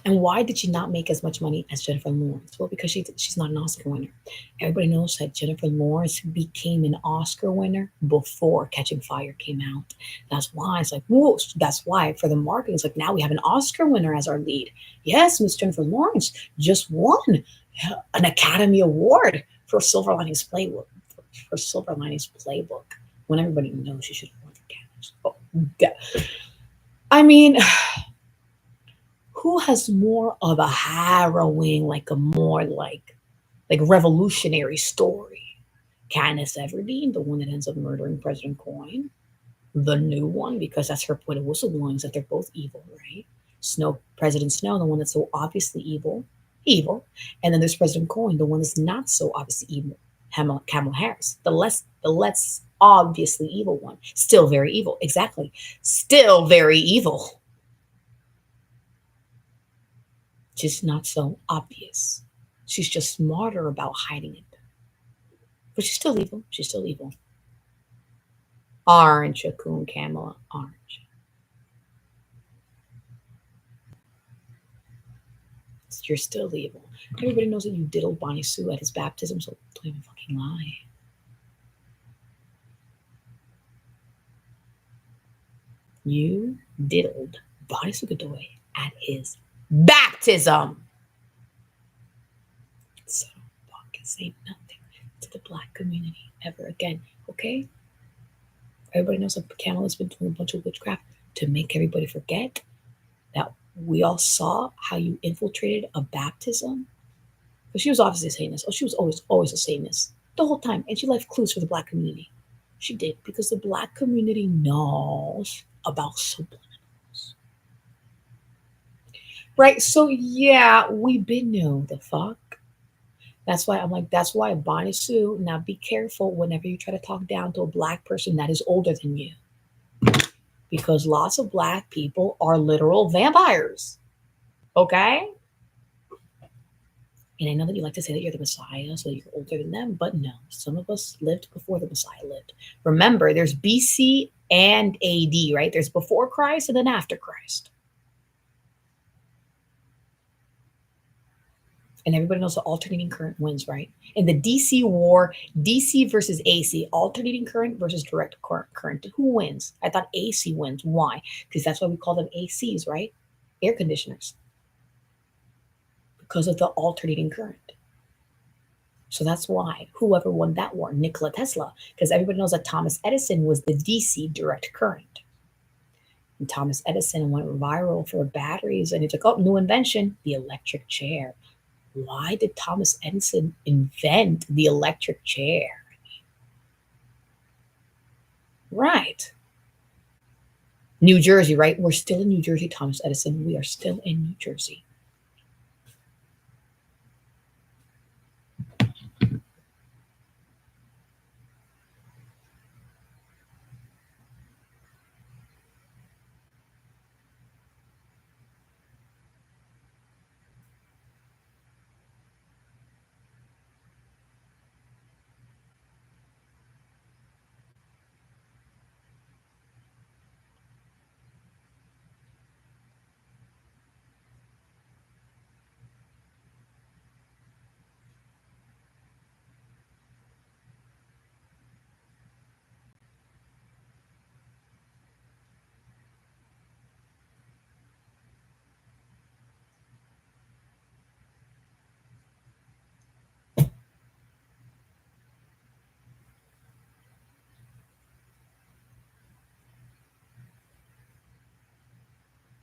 And why did she not make as much money as Jennifer Lawrence? Well, because she's not an Oscar winner. Everybody knows that Jennifer Lawrence became an Oscar winner before Catching Fire came out. That's why it's like, whoa. That's why for the marketing, it's like now we have an Oscar winner as our lead. Yes, Miss Jennifer Lawrence just won an Academy Award for Silver Linings Playbook. For Silver Linings Playbook, when everybody knows she should have won for Canada. Oh, yeah. I mean, who has more of a harrowing, like a more like revolutionary story? Candace Everdeen, the one that ends up murdering President Coin, the new one, because that's her point of whistleblowing, is that they're both evil, right? President Snow, the one that's so obviously evil, and then there's President Coin, the one that's not so obviously evil, Kamala Harris, the less obviously evil one, still very evil, exactly, still very evil, just not so obvious. She's just smarter about hiding it, but she's still evil. She's still evil. Orange, Cocoon, Kamala, orange. You're still evil. Everybody knows that you diddled Bonnie Sue at his baptism, so don't even fucking lie. You diddled Bonnie Sue at his baptism. So don't fucking say nothing to the black community ever again, okay? Everybody knows that Kamala's been doing a bunch of witchcraft to make everybody forget that we all saw how you infiltrated a baptism. But she was obviously a Satanist. Oh, she was always a Satanist the whole time, and she left clues for the black community. She did, because the black community knows about subliminals, right? So yeah, we been know the fuck. That's why I'm like, that's why Bonnie Sue. Now be careful whenever you try to talk down to a black person that is older than you, because lots of black people are literal vampires. Okay? And I know that you like to say that you're the Messiah, so you're older than them, but no, some of us lived before the Messiah lived. Remember, there's BC and AD, right? There's before Christ and then after Christ. And everybody knows the alternating current wins, right? In the DC war, DC versus AC, alternating current versus direct current. Who wins? I thought AC wins. Why? Because that's why we call them ACs, right? Air conditioners. Because of the alternating current. So that's why whoever won that war, Nikola Tesla, because everybody knows that Thomas Edison was the DC direct current. And Thomas Edison went viral for batteries, and he's like, oh, new invention, the electric chair. Why did Thomas Edison invent the electric chair? Right. New Jersey, right? We're still in New Jersey, Thomas Edison. We are still in New Jersey.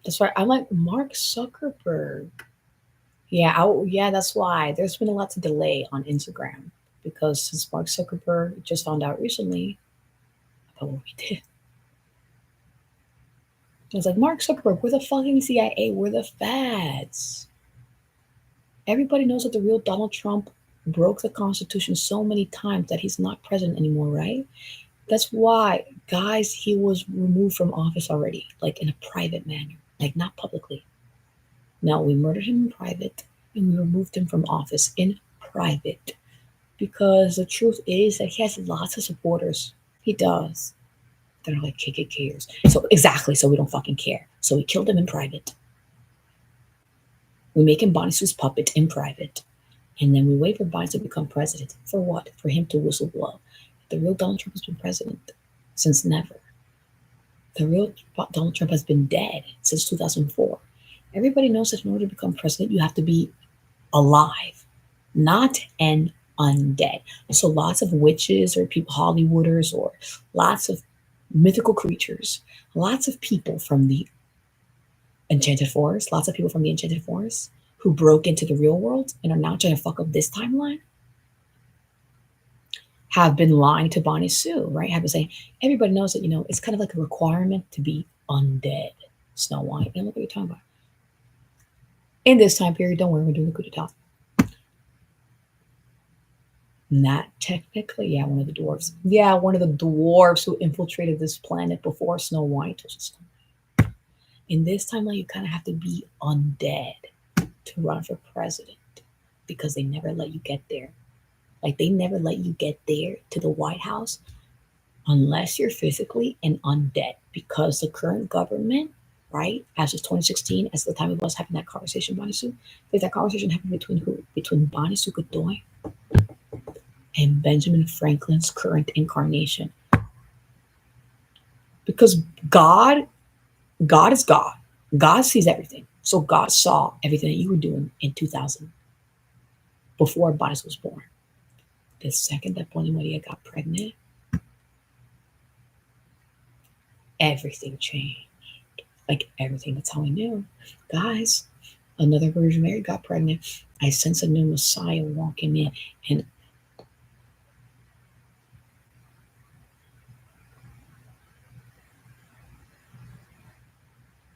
That's right. I like Mark Zuckerberg. Yeah, that's why. There's been a lot of delay on Instagram, because since Mark Zuckerberg just found out recently about what we did. It's like, Mark Zuckerberg, we're the fucking CIA, we're the feds. Everybody knows that the real Donald Trump broke the Constitution so many times that he's not president anymore, right? That's why, guys, he was removed from office already, like in a private manner, like not publicly. Now, we murdered him in private, and we removed him from office in private, because the truth is that he has lots of supporters. He does. They're like KKKers. So exactly, so we don't fucking care. So we killed him in private. We make him Bonnie Sue's puppet in private. And then we wait for Biden to become president. For what? For him to whistleblow. The real Donald Trump has been president since never. The real Donald Trump has been dead since 2004. Everybody knows that in order to become president, you have to be alive, not an undead. So lots of witches or people, Hollywooders, or lots of mythical creatures, lots of people from the Enchanted Forest, lots of people from the Enchanted Forest who broke into the real world and are now trying to fuck up this timeline. have been lying to Bonnie Sue, right? Have been saying, everybody knows that, it's kind of like a requirement to be undead, Snow White. And look what you're talking about. In this time period, don't worry, we're doing the coup d'etat. Not technically, yeah, one of the dwarves. Yeah, one of the dwarves who infiltrated this planet before Snow White. In this timeline, you kind of have to be undead to run for president because they never let you get there. Like, they never let you get there to the White House unless you're physically an undead, because the current government, right, as of 2016, as the time of us having that conversation, Bonnie Sue, because that conversation happened between who? Between Bonnie Sue Godoy and Benjamin Franklin's current incarnation. Because God, God is God. God sees everything. So God saw everything that you were doing in 2000 before Bonnie was born. The second that Bonnie Maria got pregnant, everything changed. Like, everything. That's how we knew. Guys, another Virgin Mary got pregnant. I sense a new Messiah walking in. And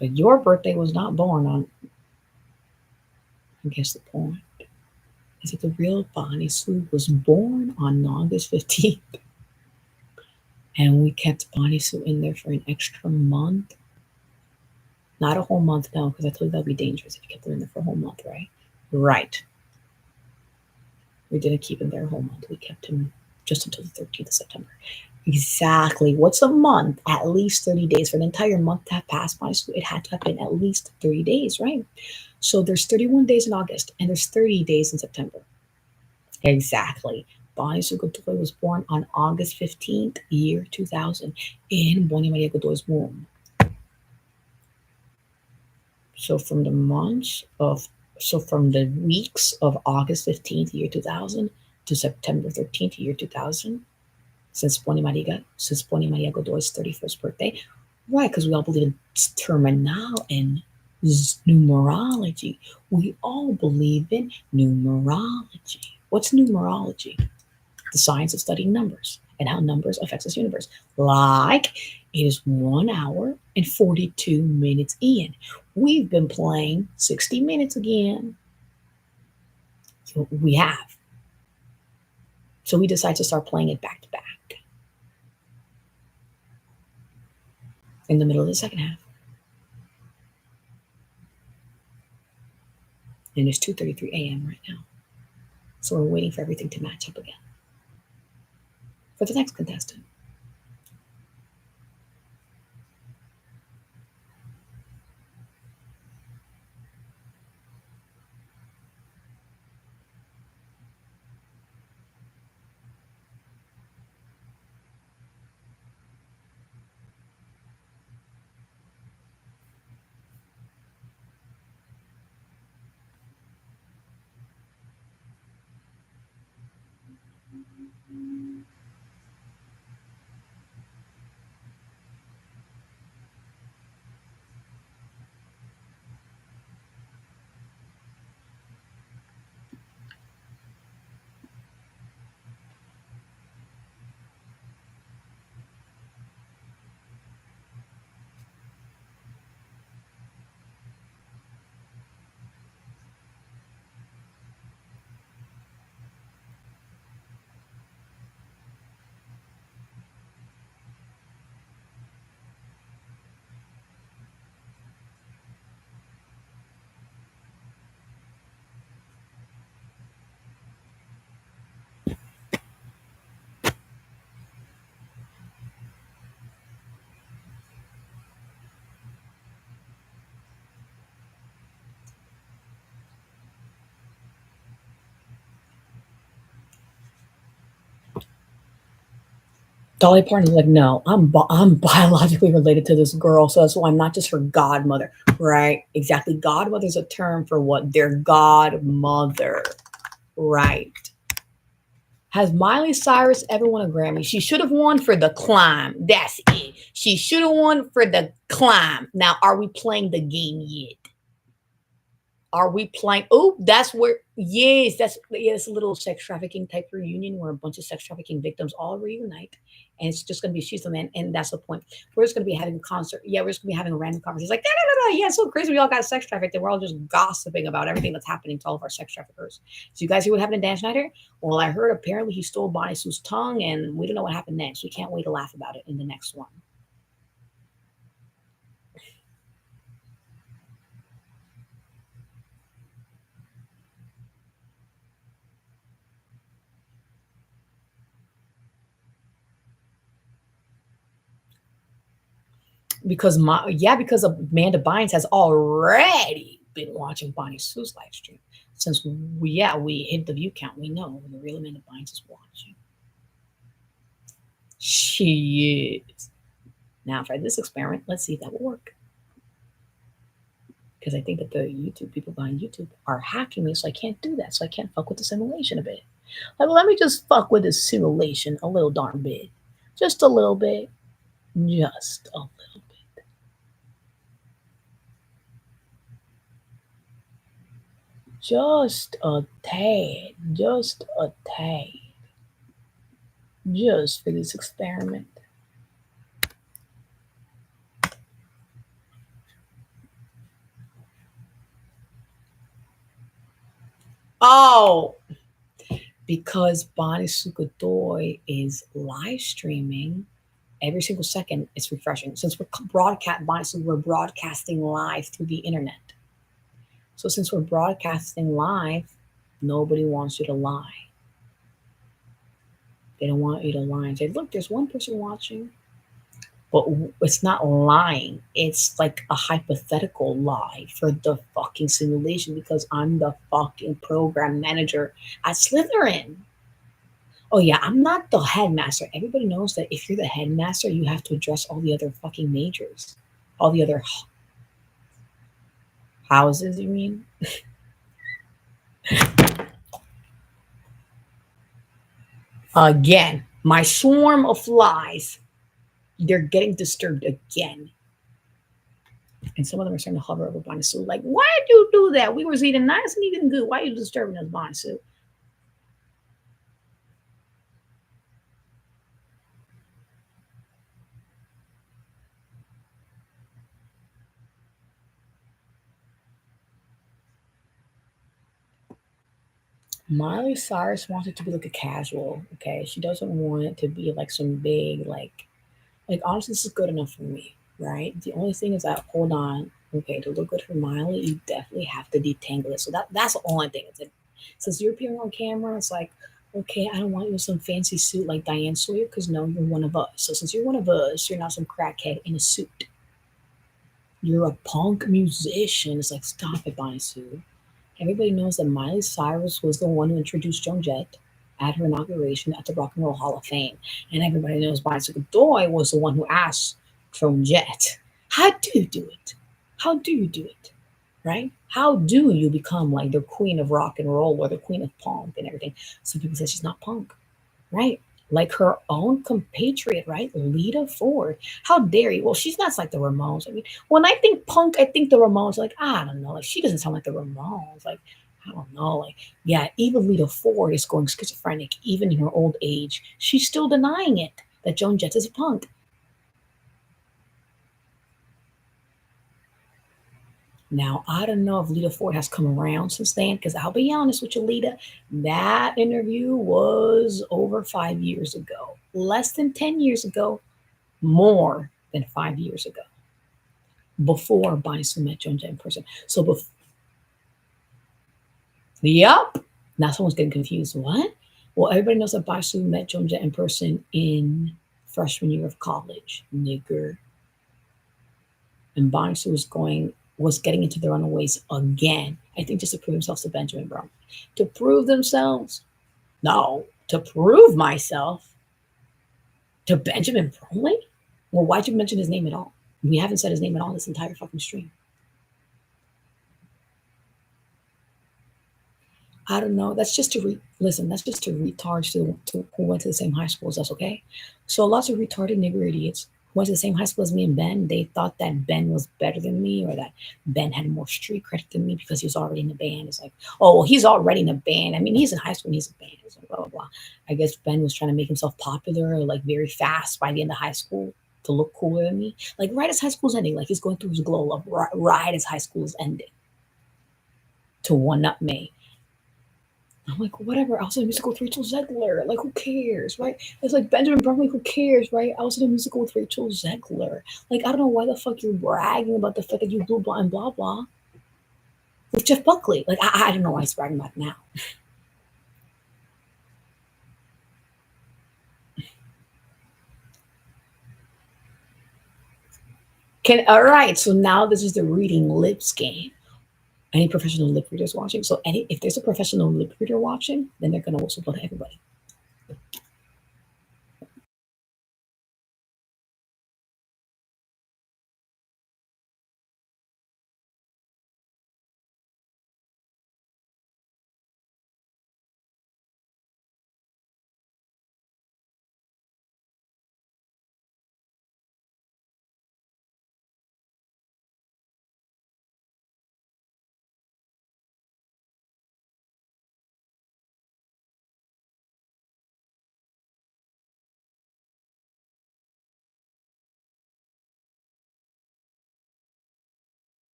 but your birthday was not born on, I guess the point is that the real Bonnie Sue was born on August 15th. And we kept Bonnie Sue in there for an extra month. Not a whole month, no, because I told you that would be dangerous if you kept them in there for a whole month, right? Right. We didn't keep him there a whole month. We kept him just until the 13th of September. Exactly. What's a month? At least 30 days. For an entire month to have passed Bonnie Sue, it had to have been at least 30 days, right? So there's 31 days in August and there's 30 days in September. Exactly. Bonnie Sue Godoy was born on August 15th, year 2000, in Bonnie Maria Godoy's womb. So from the months of, so from the weeks of August 15th, year 2000 to September 13th, year 2000, since Bonnie Maria Godoy's 31st birthday, right? Because we all believe in terminal and numerology. We all believe in numerology. What's numerology? The science of studying numbers and how numbers affects this universe. Like, it is 1 hour and 42 minutes in. We've been playing 60 minutes again. We have. So we decide to start playing it back to back in the middle of the second half. And it's 2:33 a.m. right now. So we're waiting for everything to match up again for the next contestant. Dolly Parton's like, no, I'm biologically related to this girl, so that's why I'm not just her godmother, right? Exactly. Godmother's a term for what? Their godmother, right? Has Miley Cyrus ever won a Grammy? She should have won for The Climb. That's it. She should have won for The Climb. Now, are we playing the game yet? Are we playing? Oh, that's where Yes, that's yeah, it's a little sex trafficking type reunion where a bunch of sex trafficking victims all reunite, and it's just gonna be she's the man, and that's the point. We're just gonna be having a concert. Yeah, we're just gonna be having a random conversation. Like, no, no, no, no, yeah, it's so crazy. We all got sex trafficked, and we're all just gossiping about everything that's happening to all of our sex traffickers. So you guys hear what happened to Dan Schneider? Well, I heard apparently he stole Bonnie Sue's tongue, and we don't know what happened next. We can't wait to laugh about it in the next one. Because because Amanda Bynes has already been watching Bonnie Sue's live stream. Since we hit the view count, we know the real Amanda Bynes is watching. She is. Now for this experiment, let's see if that will work. Because I think that the YouTube people behind YouTube are hacking me, so I can't do that. So I can't fuck with the simulation a bit. Like, well, let me just fuck with the simulation a little darn bit. Just a little bit. Just a little bit. Just a tad. Just a tad. Just for this experiment. Oh, because Bonnie Sukadoy is live streaming every single second. It's refreshing. Since we're broadcasting live through the internet. So since we're broadcasting live, nobody wants you to lie. They don't want you to lie and say, "Look, there's one person watching." But it's not lying. It's like a hypothetical lie for the fucking simulation because I'm the fucking program manager at Slytherin. Oh yeah, I'm not the headmaster. Everybody knows that if you're the headmaster, you have to address all the other fucking majors, all the other houses. You mean? Again, my swarm of flies. They're getting disturbed again. And some of them are starting to hover over Bonisu. Like, why did you do that? We were eating nice and eating good. Why are you disturbing us, Bonisu? Miley Cyrus wants it to be like a casual, okay? She doesn't want it to be like some big, like honestly, this is good enough for me, right? The only thing is that hold on, okay, to look good for Miley, you definitely have to detangle it. So that's the only thing. It's like, since you're appearing on camera, it's like, okay, I don't want you in some fancy suit like Diane Sawyer, because no, you're one of us. So since you're one of us, you're not some crackhead in a suit. You're a punk musician. It's like, stop it, Bonnie Sue. Everybody knows that Miley Cyrus was the one who introduced Joan Jett at her inauguration at the Rock and Roll Hall of Fame. And everybody knows Bicycle Doy was the one who asked Joan Jett, how do you do it? How do you do it? Right? How do you become like the queen of rock and roll or the queen of punk and everything? Some people say she's not punk, right? Like her own compatriot, right? Lita Ford. How dare you? Well, she's not like the Ramones. I mean, when I think punk, I think the Ramones. Like, I don't know. Like, she doesn't sound like the Ramones. Like, I don't know. Like, yeah, even Lita Ford is going schizophrenic, even in her old age. She's still denying it that Joan Jett is a punk. Now, I don't know if Lita Ford has come around since then, because I'll be honest with you, Lita, that interview was over 5 years ago. Less than 10 years ago, more than 5 years ago, before Bonnie Sue met Joan Jett in person. So, yep. Now someone's getting confused. What? Well, everybody knows that Bonnie Sue met Joan Jett in person in freshman year of college, nigger. And Bonnie Sue was getting into the Runaways again. I think just to prove themselves to Benjamin Brown. To prove themselves? No. To prove myself to Benjamin Bromley? Well, why'd you mention his name at all? We haven't said his name at all this entire fucking stream. I don't know. That's just to listen. That's just to retards who went to the same high school as us. Okay, so lots of retarded nigger idiots went to the same high school as me and Ben, they thought that Ben was better than me or that Ben had more street credit than me because he was already in the band. It's like, oh, well, he's already in a band. I mean, he's in high school and he's a band. It's like, blah, blah, blah. I guess Ben was trying to make himself popular, like very fast by the end of high school to look cooler than me. Like right as high school's ending, like he's going through his glow up, right as high school's ending to one up me. I'm like, whatever. I was in a musical with Rachel Zegler. Like, who cares, right? It's like Benjamin Bromley. Who cares, right? I was in a musical with Rachel Zegler. Like, I don't know why the fuck you're bragging about the fact that you blew blah and blah blah with Jeff Buckley. Like, I don't know why he's bragging about it now. All right? So now this is the reading lips game. Any professional lip readers watching? So, if there's a professional lip reader watching, then they're gonna whistle blow to everybody.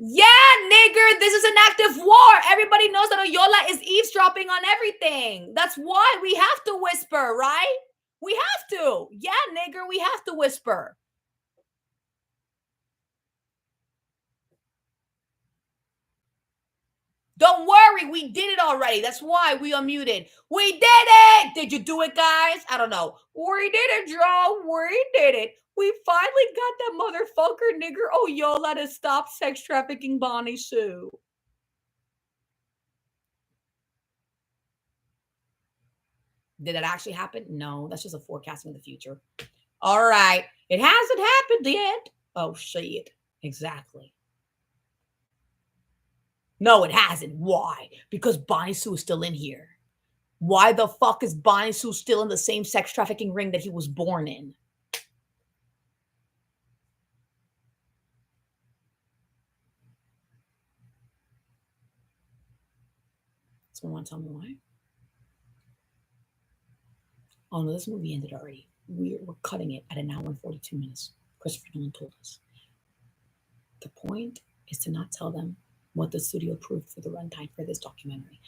Yeah, nigger, this is an active war. Everybody knows that Oyola is eavesdropping on everything. That's why we have to whisper, right? We have to. Yeah, nigger, we have to whisper. Don't worry, we did it already. That's why we unmuted. We did it. Did you do it, guys? I don't know. We did it, Joe. We did it. We finally got that motherfucker nigger Oyola to stop sex trafficking Bonnie Sue. Did that actually happen? No, that's just a forecasting of the future. All right. It hasn't happened yet. Oh, shit. Exactly. No, it hasn't. Why? Because Bonnie Sue is still in here. Why the fuck is Bonnie Sue still in the same sex trafficking ring that he was born in? Someone want to tell me why? Oh no, this movie ended already. We're cutting it at an hour and 42 minutes. Christopher Nolan told us. The point is to not tell them what the studio approved for the runtime for this documentary.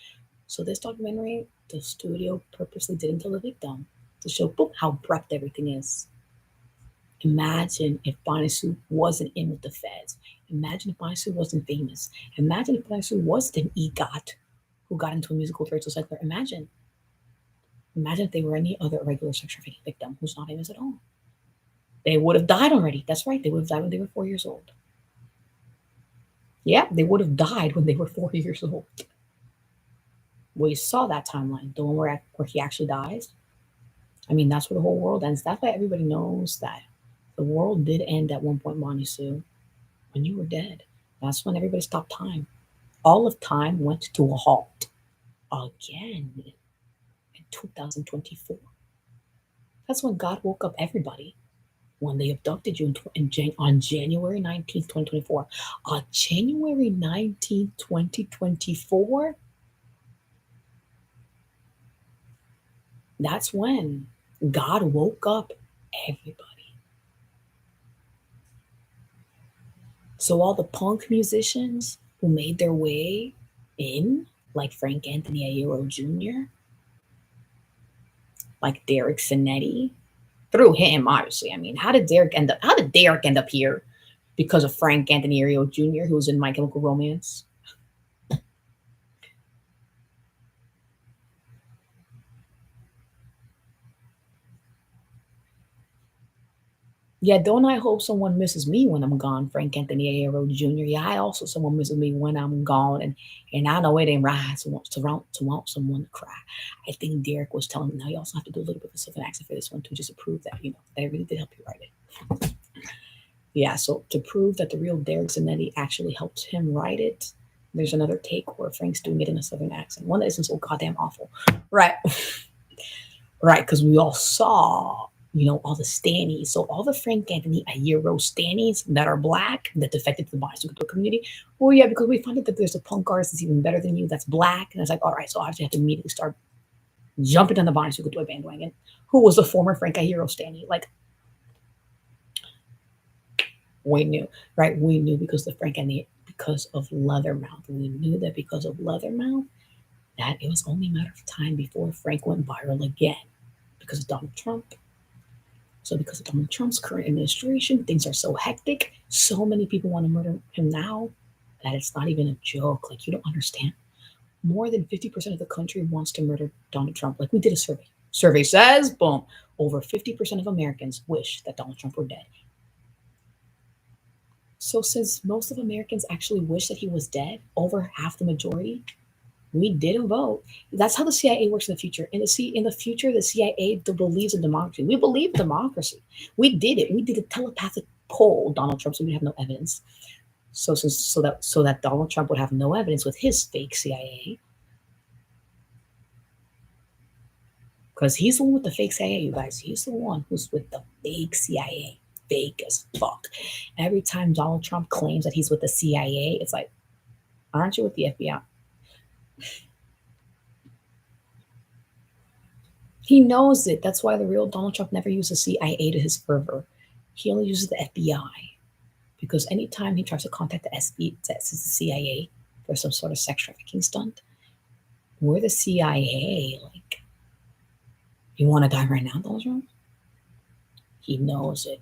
So this documentary, the studio purposely didn't tell the victim to show boom, how abrupt everything is. Imagine if Bonnie Sue wasn't in with the feds. Imagine if Bonnie Sue wasn't famous. Imagine if Bonnie Sue wasn't an EGOT who got into a musical with Rachel Zegler. Imagine. Imagine if they were any other regular sex trafficking victim who's not famous at all. They would have died already. That's right. They would have died when they were 4 years old. Yeah, they would have died when they were 4 years old. We saw that timeline, the one where he actually dies. I mean, that's where the whole world ends. That's why everybody knows that the world did end at one point, Bonnie Sue, when you were dead. That's when everybody stopped time. All of time went to a halt again in 2024. That's when God woke up everybody when they abducted you on January 19th, 2024. On January 19th, 2024, that's when God woke up everybody. So all the punk musicians who made their way in, like Frank Anthony Ayero Jr., like Derek Sinetti, through him, obviously. I mean, how did Derek end up here? Because of Frank Anthony Ayero Jr., who was in My Chemical Romance. Yeah, don't I hope someone misses me when I'm gone, Frank Anthony A. Rhodes Jr. Yeah, I also someone misses me when I'm gone, and I know it ain't right to want someone to cry. I think Derek was telling me now you also have to do a little bit of a Southern accent for this one too, just to prove that they really did help you write it. Yeah, so to prove that the real Derek Zanetti actually helped him write it, there's another take where Frank's doing it in a Southern accent, one that isn't so goddamn awful, right? Right, because we all saw, all the Stannies. So all the Frank Anthony Ayero Stannies that are black that defected to the bisexual community. Oh yeah, because we found out that there's a punk artist that's even better than you that's black. And it's like, all right, so I actually have to immediately start jumping on the bisexual bandwagon. Who was the former Frank Ayero Stanny? Like, we knew, right? We knew because the Frank Anthony, because of Leathermouth. We knew that because of Leathermouth, that it was only a matter of time before Frank went viral again because of Donald Trump. So, because of Donald Trump's current administration, things are so hectic. So many people want to murder him now that it's not even a joke. Like, you don't understand. More than 50% of the country wants to murder Donald Trump. Like, we did a survey. Survey says, boom, over 50% of Americans wish that Donald Trump were dead. So, since most of Americans actually wish that he was dead, over half the majority, we didn't vote. That's how the CIA works in the future. In the future, the CIA believes in democracy. We believe democracy. We did it. We did a telepathic poll, Donald Trump, so we have no evidence. So that Donald Trump would have no evidence with his fake CIA, because he's the one with the fake CIA, you guys. He's the one who's with the fake CIA, fake as fuck. Every time Donald Trump claims that he's with the CIA, it's like, aren't you with the FBI? He knows it. That's why the real Donald Trump never uses CIA to his fervor. He only uses the FBI because anytime he tries to contact the CIA for some sort of sex trafficking stunt, we're the CIA. Like, you want to die right now, Donald Trump? He knows it.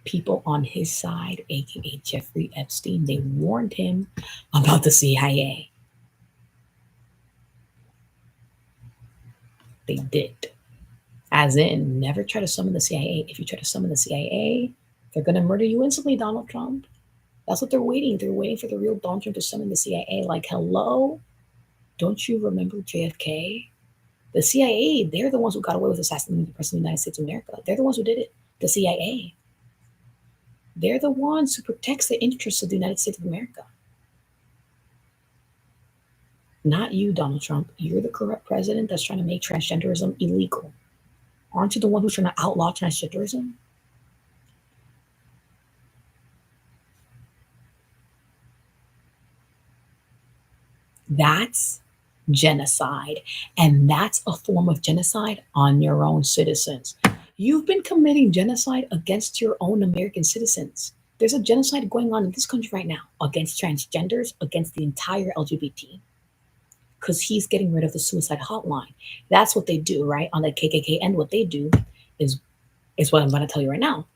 People on his side, aka Jeffrey Epstein, they warned him about the CIA. They did. As in, never try to summon the CIA. If you try to summon the CIA, they're going to murder you instantly, Donald Trump. That's what they're waiting. They're waiting for the real Donald Trump to summon the CIA. Like, hello? Don't you remember JFK? The CIA, they're the ones who got away with assassinating the President of the United States of America. They're the ones who did it. The CIA. They're the ones who protects the interests of the United States of America. Not you, Donald Trump. You're the corrupt president that's trying to make transgenderism illegal. Aren't you the one who's trying to outlaw transgenderism? That's genocide. And that's a form of genocide on your own citizens. You've been committing genocide against your own American citizens. There's a genocide going on in this country right now against transgenders, against the entire LGBT, because he's getting rid of the suicide hotline. That's what they do, right? On the KKK end, what they do is is what I'm going to tell you right now.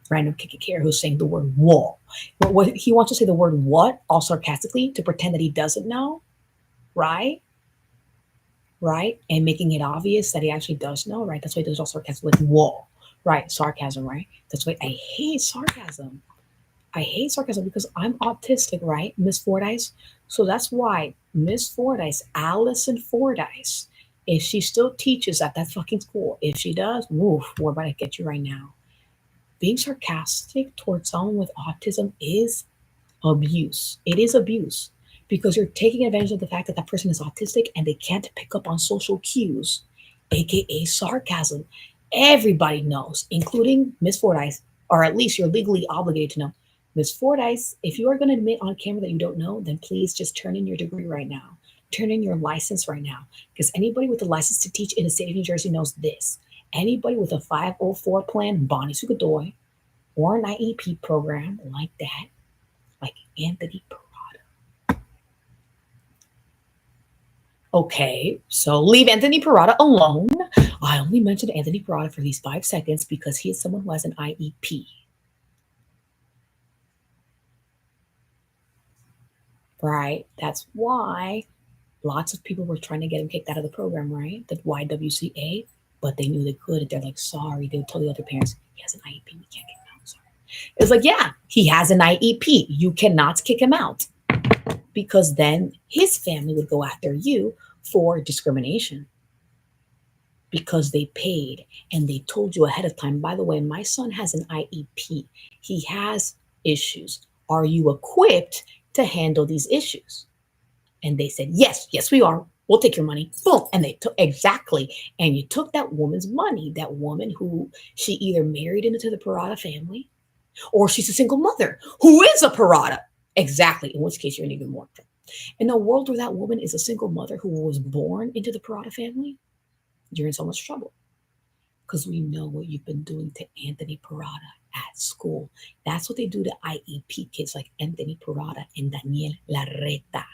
Random KKK who's saying the word "wall." What he wants to say the word "what" all sarcastically to pretend that he doesn't know, right? Right, and making it obvious that he actually does know, right? That's why he does all sarcasm, like "wall," right? Sarcasm, right? That's why I hate sarcasm. I hate sarcasm because I'm autistic, right, Miss Fordyce? So that's why Miss Fordyce, Allison Fordyce, if she still teaches at that fucking school, if she does, woof, we're about to get you right now. Being sarcastic towards someone with autism is abuse. It is abuse because you're taking advantage of the fact that that person is autistic and they can't pick up on social cues, aka sarcasm. Everybody knows, including Miss Fordyce, or at least you're legally obligated to know. Miss Fordyce, if you are going to admit on camera that you don't know, then please just turn in your degree right now. Turn in your license right now. Because anybody with a license to teach in the state of New Jersey knows this. Anybody with a 504 plan, Bonnie Sugadoy, or an IEP program like that, like Anthony Parada. Okay, so leave Anthony Parada alone. I only mentioned Anthony Parada for these 5 seconds because he is someone who has an IEP. Right? That's why lots of people were trying to get him kicked out of the program, right? The YWCA. But they knew they could. They're like, sorry. They would tell the other parents, he has an IEP. We can't kick him out. Sorry. It's like, yeah, he has an IEP. You cannot kick him out because then his family would go after you for discrimination because they paid and they told you ahead of time, by the way, my son has an IEP. He has issues. Are you equipped to handle these issues? And they said, yes, yes, we are. We'll take your money. Boom. And they took exactly. And you took that woman's money, that woman who she either married into the Parada family or she's a single mother who is a Parada. Exactly. In which case you're in even more trouble. In a world where that woman is a single mother who was born into the Parada family, you're in so much trouble because we know what you've been doing to Anthony Parada at school. That's what they do to IEP kids like Anthony Parada and Daniel Larreta,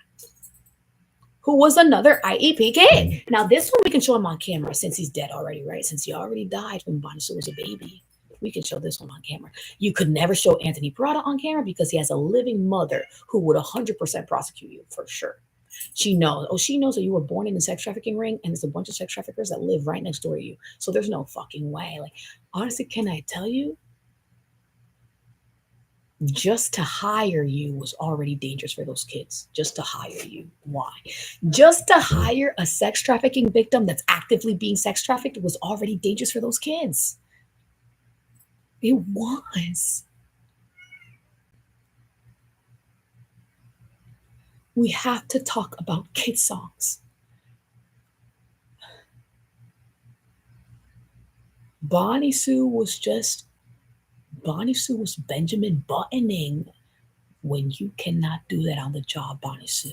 who was another IEP kid. Now, this one we can show him on camera since he's dead already, right? Since he already died when Bonisu was a baby. We can show this one on camera. You could never show Anthony Parada on camera because he has a living mother who would 100% prosecute you for sure. She knows. Oh, she knows that you were born in a sex trafficking ring, and there's a bunch of sex traffickers that live right next door to you. So there's no fucking way. Like, honestly, can I tell you? Just to hire you was already dangerous for those kids. Just to hire you. Why? Just to hire a sex trafficking victim that's actively being sex trafficked was already dangerous for those kids. It was. We have to talk about kid songs. Bonnie Sue was just Bonnie Sue was Benjamin buttoning when you cannot do that on the job, Bonnie Sue.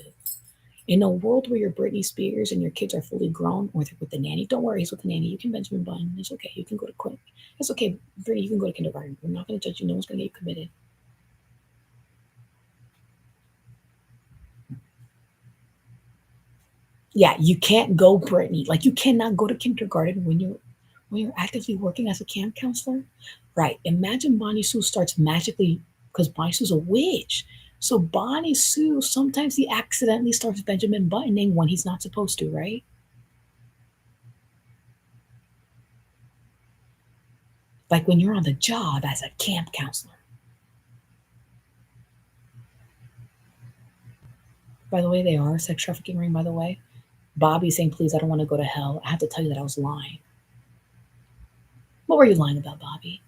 In a world where you're Britney Spears and your kids are fully grown or they're with the nanny, don't worry, he's with the nanny. You can Benjamin Button. It's okay. You can go to quick. It's okay, Brittany. You can go to kindergarten. We're not going to judge you. No one's going to get you committed. Yeah, you can't go, Brittany. Like you cannot go to kindergarten when you're actively working as a camp counselor. Right. Imagine Bonnie Sue starts magically because Bonnie Sue's a witch. So Bonnie Sue sometimes he accidentally starts Benjamin buttoning when he's not supposed to, right? Like when you're on the job as a camp counselor. By the way, they are a sex trafficking ring, by the way. Bobby saying, please, I don't want to go to hell. I have to tell you that I was lying. What were you lying about, Bobby?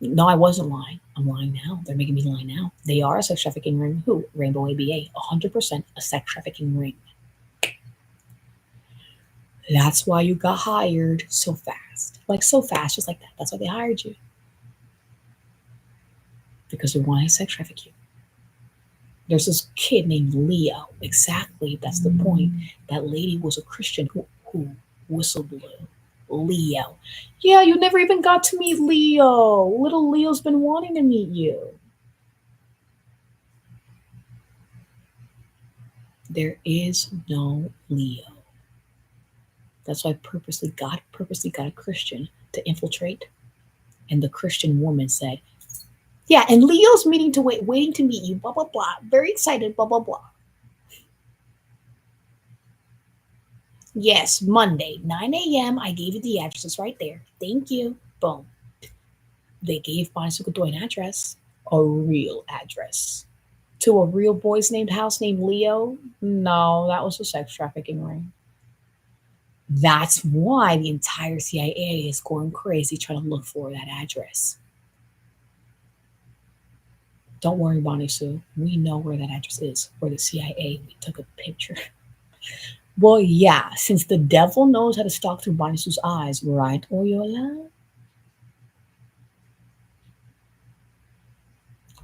No, I wasn't lying. I'm lying now. They're making me lie now. They are a sex trafficking ring. Who? Rainbow ABA. 100% a sex trafficking ring. That's why you got hired so fast. Like so fast, just like that. That's why they hired you. Because they want to sex traffic you. There's this kid named Leo. Exactly. That's the point. That lady was a Christian who whistle blew. Leo. Yeah, you never even got to meet Leo. Little Leo's been wanting to meet you. There is no Leo. That's why God purposely got a Christian to infiltrate. And the Christian woman said, yeah, and Leo's waiting to meet you, blah, blah, blah. Very excited, blah, blah, blah. Yes, Monday, 9 a.m. I gave you the addresses right there. Thank you. Boom. They gave Bonnie an address, a real address. To a real boy's named house named Leo? No, that was a sex trafficking ring. That's why the entire CIA is going crazy trying to look for that address. Don't worry, Bonnie Sue. We know where that address is. For the CIA, we took a picture. Well, yeah, since the devil knows how to stalk through Bonnie Sue's eyes, right, Oyola?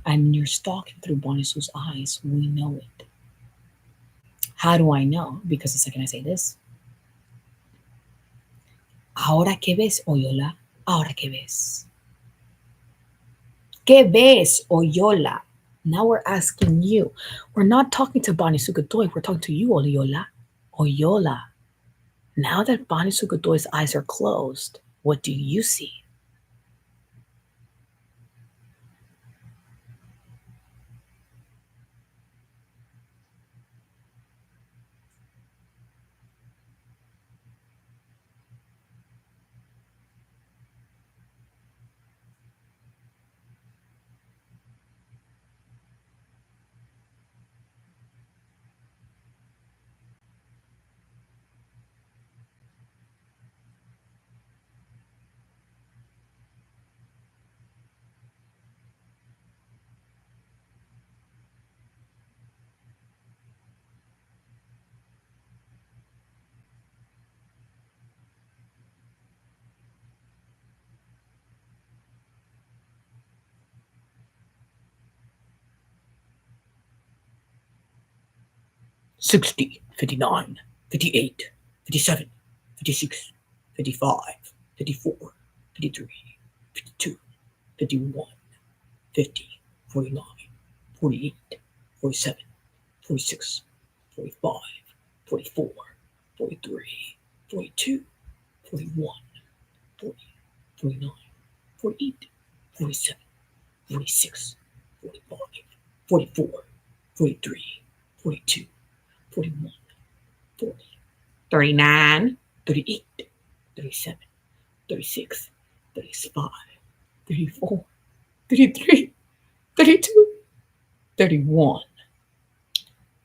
And you're stalking through Bonnie Sue's eyes. We know it. How do I know? Because the second I say this, ahora que ves, Oyola, ahora que ves. ¿Qué ves, Oyola? Now we're asking you. We're not talking to Bonnie Sugadoy. We're talking to you, Oyola. Oyola. Now that Bonnie Sugadoy's eyes are closed, what do you see? 60, 59, 58, 57, 56, 55, 54, 53, 52, 51, 50, 49, 48, 47, 46, 45, 44, 43, 42, 41, 40, 49, 48, 47, 46, 45, 44, 43, 42, 41, 40, 39, 38, 37, 36, 35, 34, 33, 32, 31,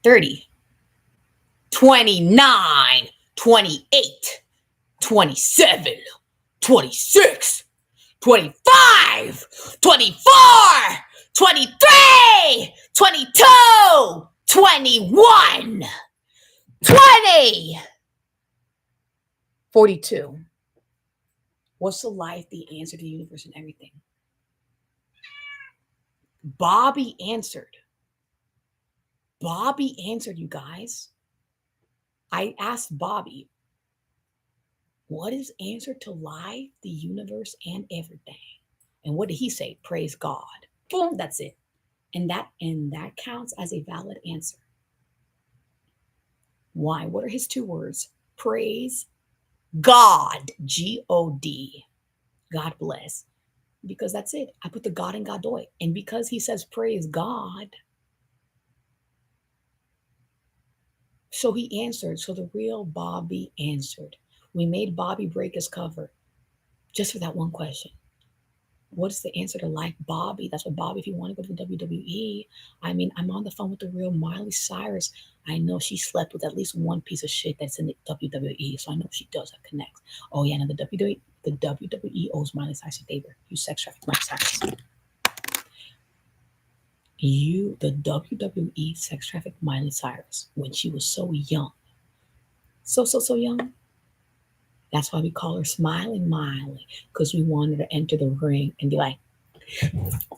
30, 29, 28, 27, 26, 25, 24, 23, 22, 21, 20, 42. What's the life, the answer to the universe, and everything? Bobby answered. Bobby answered, you guys. I asked Bobby, what is answer to life, the universe, and everything? And what did he say? Praise God. Boom, that's it. And that counts as a valid answer. Why? What are his two words? Praise God. G-O-D. God bless. Because that's it. I put the God in Godoy. And because he says praise God, so he answered. So the real Bobby answered. We made Bobby break his cover just for that one question. What is the answer to life, Bobby? That's what Bobby, if you want to go to the WWE, I mean, I'm on the phone with the real Miley Cyrus. I know she slept with at least one piece of shit that's in the WWE, so I know she does have connects. Oh yeah, now the WWE owes Miley Cyrus a favor. You sex traffic Miley Cyrus. The WWE sex traffic Miley Cyrus when she was so young. So young. That's why we call her Smiling Miley, because we wanted her to enter the ring and be like,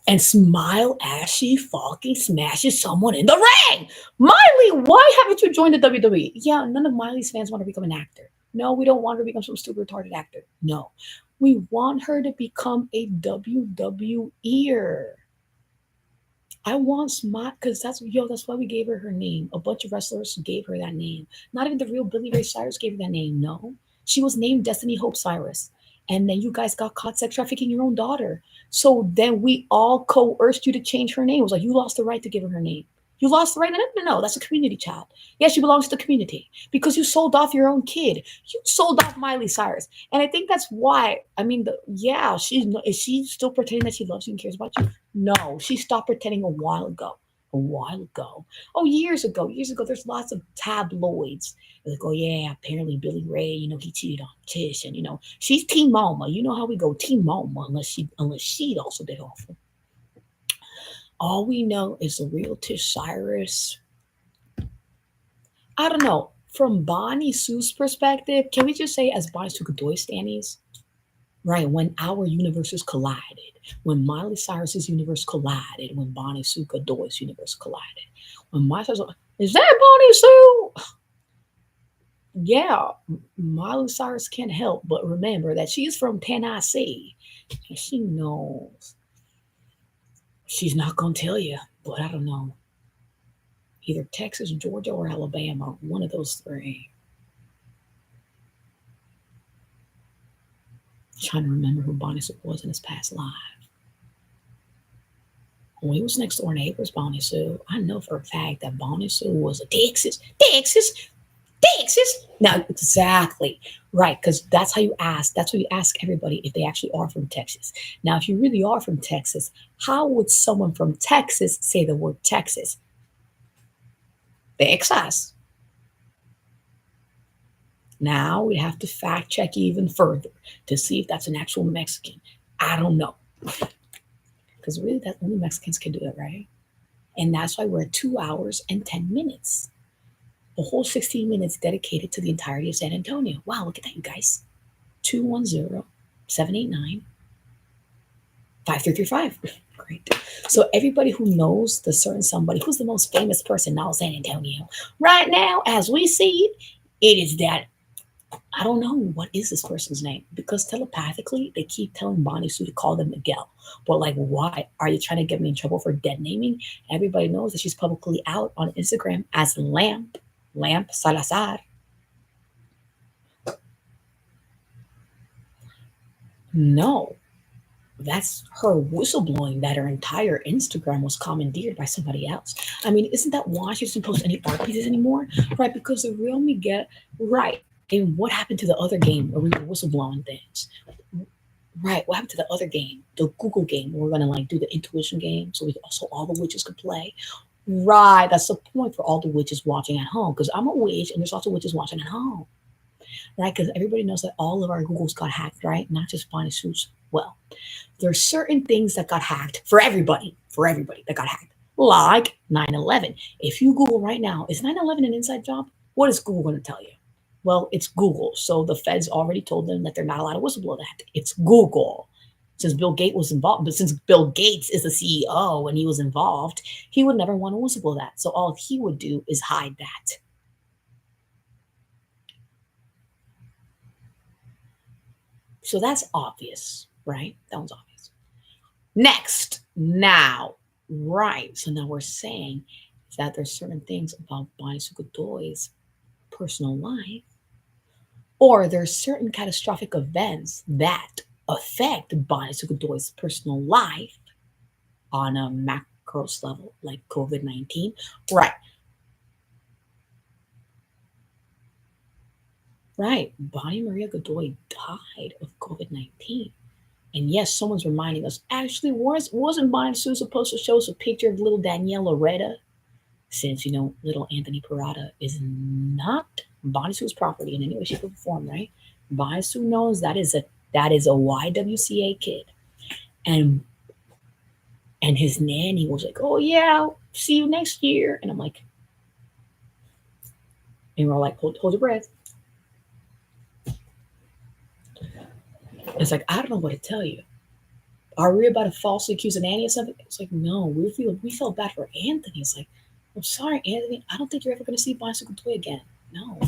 and smile as she fucking smashes someone in the ring. Miley, why haven't you joined the WWE? Yeah, none of Miley's fans want to become an actor. No, we don't want her to become some stupid retarded actor. No, we want her to become a WWEer. I want Smile, because that's why we gave her name. A bunch of wrestlers gave her that name. Not even the real Billy Ray Cyrus gave her that name. No, she was named Destiny Hope Cyrus. And then you guys got caught sex trafficking your own daughter. So then we all coerced you to change her name. It was like, you lost the right to give her name. You lost the right. No, that's a community child. Yeah, she belongs to the community because you sold off your own kid. You sold off Miley Cyrus. And I think that's why, I mean, is she still pretending that she loves you and cares about you? No, she stopped pretending a while ago. Oh, years ago. There's lots of tabloids. Like, oh yeah, apparently Billy Ray, he cheated on Tish, and she's Team Mama. You know how we go, Team Mama, unless she also did awful. All we know is the real Tish Cyrus. I don't know. From Bonnie Sue's perspective, can we just say, as Bonnie Sue Godoy standees, right, when our universes collided, when Miley Cyrus's universe collided, when Bonnie Sue Godoy's universe collided, when Miley Cyrus, is that Bonnie Sue? Yeah, Miley Cyrus can't help but remember that she's from Tennessee, and she knows. She's not gonna tell you, but I don't know. Either Texas, Georgia, or Alabama, one of those three. I'm trying to remember who Bonnie Sue was in his past life. When he was next door neighbors, Bonnie Sue, I know for a fact that Bonnie Sue was a Texas. Now, exactly. Right, because that's how you ask. That's what you ask everybody if they actually are from Texas. Now, if you really are from Texas, how would someone from Texas say the word Texas? Texas. Now we have to fact check even further to see if that's an actual Mexican. I don't know. Because really, that only Mexicans can do it, right? And that's why we're at 2 hours and 10 minutes. A whole 16 minutes dedicated to the entirety of San Antonio. Wow, look at that, you guys. 210-789 5335. Great. So everybody who knows the certain somebody who's the most famous person now in San Antonio right now, as we see it, it is that I don't know what is this person's name because telepathically they keep telling Bonnie Sue to call them Miguel. But like, why are you trying to get me in trouble for dead naming? Everybody knows that she's publicly out on Instagram as Lamp Salazar. No, that's her whistleblowing that her entire Instagram was commandeered by somebody else. I mean, isn't that why she doesn't post any art pieces anymore? Right, because the real Miguel, right. And what happened to the other game where we were whistleblowing things? Right, what happened to the other game, the Google game? We're gonna like do the intuition game, so we also all the witches could play. Right, that's the point for all the witches watching at home. Because I'm a witch, and there's also witches watching at home. Right, because everybody knows that all of our Googles got hacked. Right, not just Bonnie Sue's. Well, there's certain things that got hacked for everybody that got hacked, like 9/11. If you Google right now, is 9/11 an inside job? What is Google going to tell you? Well, it's Google. So the feds already told them that they're not allowed to whistleblow that. It's Google. Since Bill Gates was involved, but since Bill Gates is the CEO and he was involved, he would never want to whistleblow that. So all he would do is hide that. So that's obvious, right? That one's obvious. Next, now, right. So now we're saying that there's certain things about Bonnie Sukutoi's personal life, or there's certain catastrophic events that affect Bonnie Sukutoi's personal life on a macro level, like COVID-19. Right, right. Bonnie Maria Godoy died of COVID-19. And yes, someone's reminding us. Actually, wasn't Bonnie Sue supposed to show us a picture of little Danielle Loretta? Since little Anthony Parada is not Bonnie Sue's property in any way, shape, or form, right? Bonnie Sue knows that is a YWCA kid, and and his nanny was like, "Oh yeah, see you next year," and I'm like, and we're like, hold your breath. It's like I don't know what to tell you. Are we about to falsely accuse an nanny of something? It's like no, we felt bad for Anthony. It's like, I'm sorry, Anthony. I don't think you're ever going to see Bonnie Sue Toy again. No,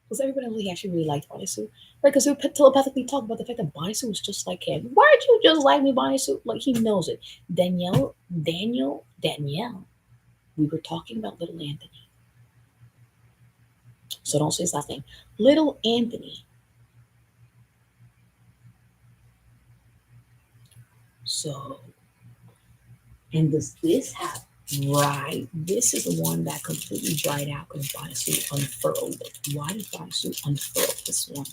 because everybody really actually really liked Bonnie Sue. Right, because we telepathically talked about the fact that Bonnie Sue was just like him. Why aren't you just like me, Bonnie Sue? Like he knows it. Danielle. We were talking about little Anthony. So don't say his last name. Little Anthony. So, and does this happen? Right. This is the one that completely dried out because Bonnie Sue unfurled it. Why did Bonnie Sue unfurl this one?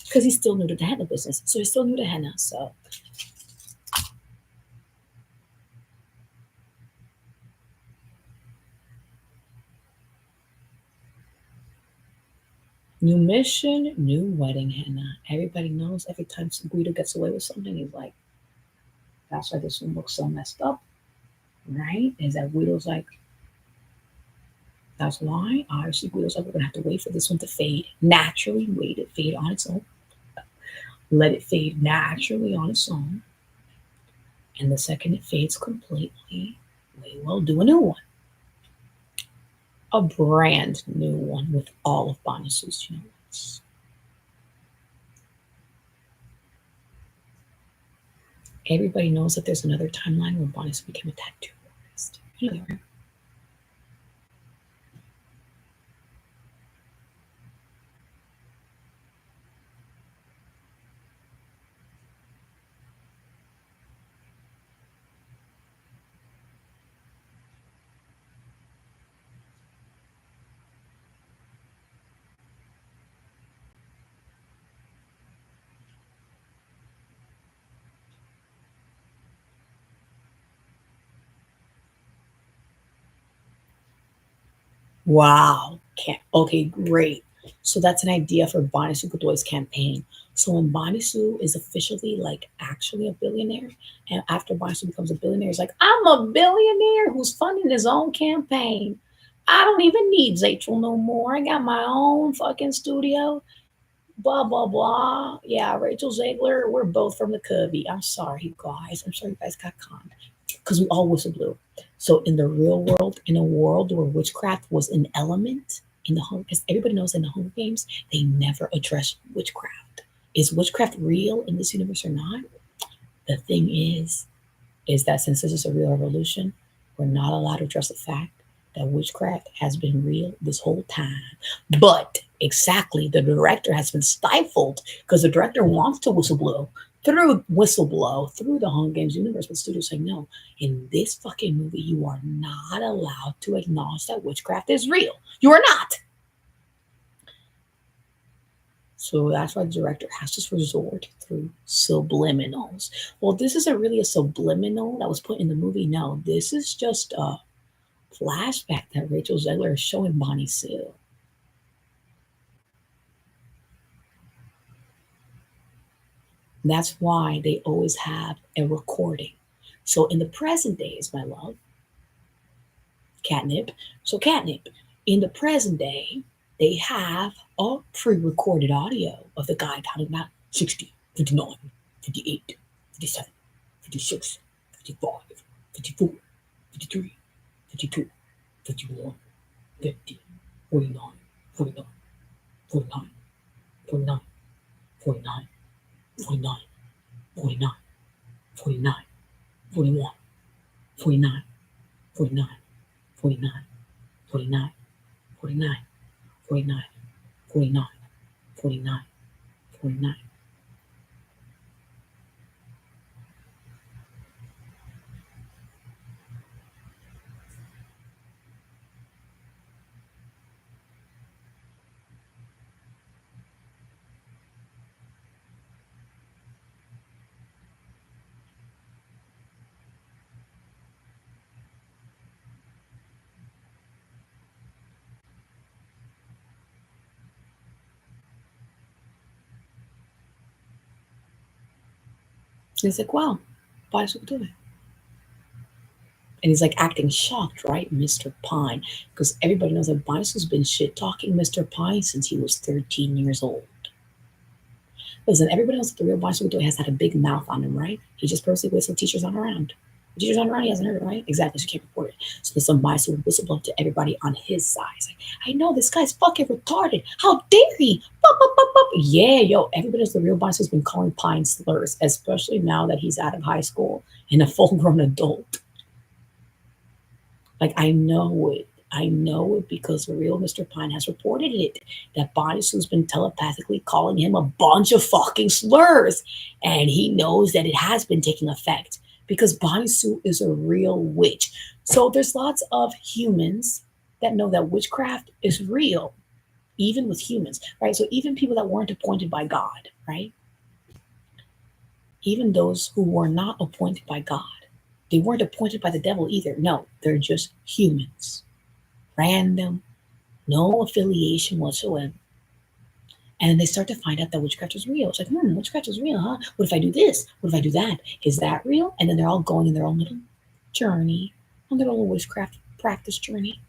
Because he's still new to the henna business. So he's still new to henna. So new mission, new wedding henna. Everybody knows every time Guido gets away with something, he's like, that's why this one looks so messed up. Right? Is that Guido's like, that's why. Obviously, Guido's like, we're going to have to wait for this one to fade. Naturally, wait it fade on its own. Let it fade naturally on its own. And the second it fades completely, we will do a new one. A brand new one with all of Bonnie Sue's notes. Everybody knows that there's another timeline where Bonnie Sue became a tattoo artist. You know, right? Wow. Okay, great. So that's an idea for Bonnie Sue Godoy's campaign. So when Bonnie Sue is officially like actually a billionaire, and after Bonnie Sue becomes a billionaire, it's like, I'm a billionaire who's funding his own campaign. I don't even need Zachel no more. I got my own fucking studio. blah blah blah. Yeah, Rachel Zegler, we're both from the Cubby. I'm sorry, you guys. I'm sorry you guys got conned. Because we all whistle blew. So in the real world, in a world where witchcraft was an element in the home, because everybody knows in the Hunger Games, they never address witchcraft. Is witchcraft real in this universe or not? The thing is that since this is a real revolution, we're not allowed to address the fact that witchcraft has been real this whole time. But exactly, the director has been stifled because the director wants to whistleblow through the Hunger Games universe, but studios say no. In this fucking movie, you are not allowed to acknowledge that witchcraft is real. You are not. So that's why the director has to resort through subliminals. Well, this isn't really a subliminal that was put in the movie. No, this is just a flashback that Rachel Zegler is showing Bonnie Sue. That's why they always have a recording. So in the present days, my love, catnip. So catnip, in the present day, they have a pre-recorded audio of the guy counting about 60, 59, 58, 57, 56, 55, 54, 53, 52, 51, 50, 49, 49, 49, 49, 49, 49, 49, 49, 41, 49, 49, 49, 49, 49, 49, 49, 49, 49. He's like, wow, why is it doing? And he's like acting shocked, right, Mr. Pine? Because everybody knows that Bisu's been shit talking Mr. Pine since he was 13 years old. Listen, everybody knows that the real Bisu has had a big mouth on him, right? He just purposely waits till teachers aren't around. The teachers aren't around, he hasn't heard it, right? Exactly, so you can't report it. So there's some Bisu whistleblower to everybody on his side. It's like, I know this guy's fucking retarded. How dare he? Bup, bup, bup, bup. Yeah, yo, everybody knows the real Bisu's been calling Pine slurs, especially now that he's out of high school and a full-grown adult. Like, I know it. I know it because the real Mr. Pine has reported it. That Bonisu's been telepathically calling him a bunch of fucking slurs. And he knows that it has been taking effect because Bonisu is a real witch. So there's lots of humans that know that witchcraft is real, even with humans, right? So even people that weren't appointed by God, right? Even those who were not appointed by God, they weren't appointed by the devil either. No, they're just humans. Random, no affiliation whatsoever. And then they start to find out that witchcraft is real. It's like, witchcraft is real, huh? What if I do this? What if I do that? Is that real? And then they're all going in their own little journey, on their own witchcraft practice journey.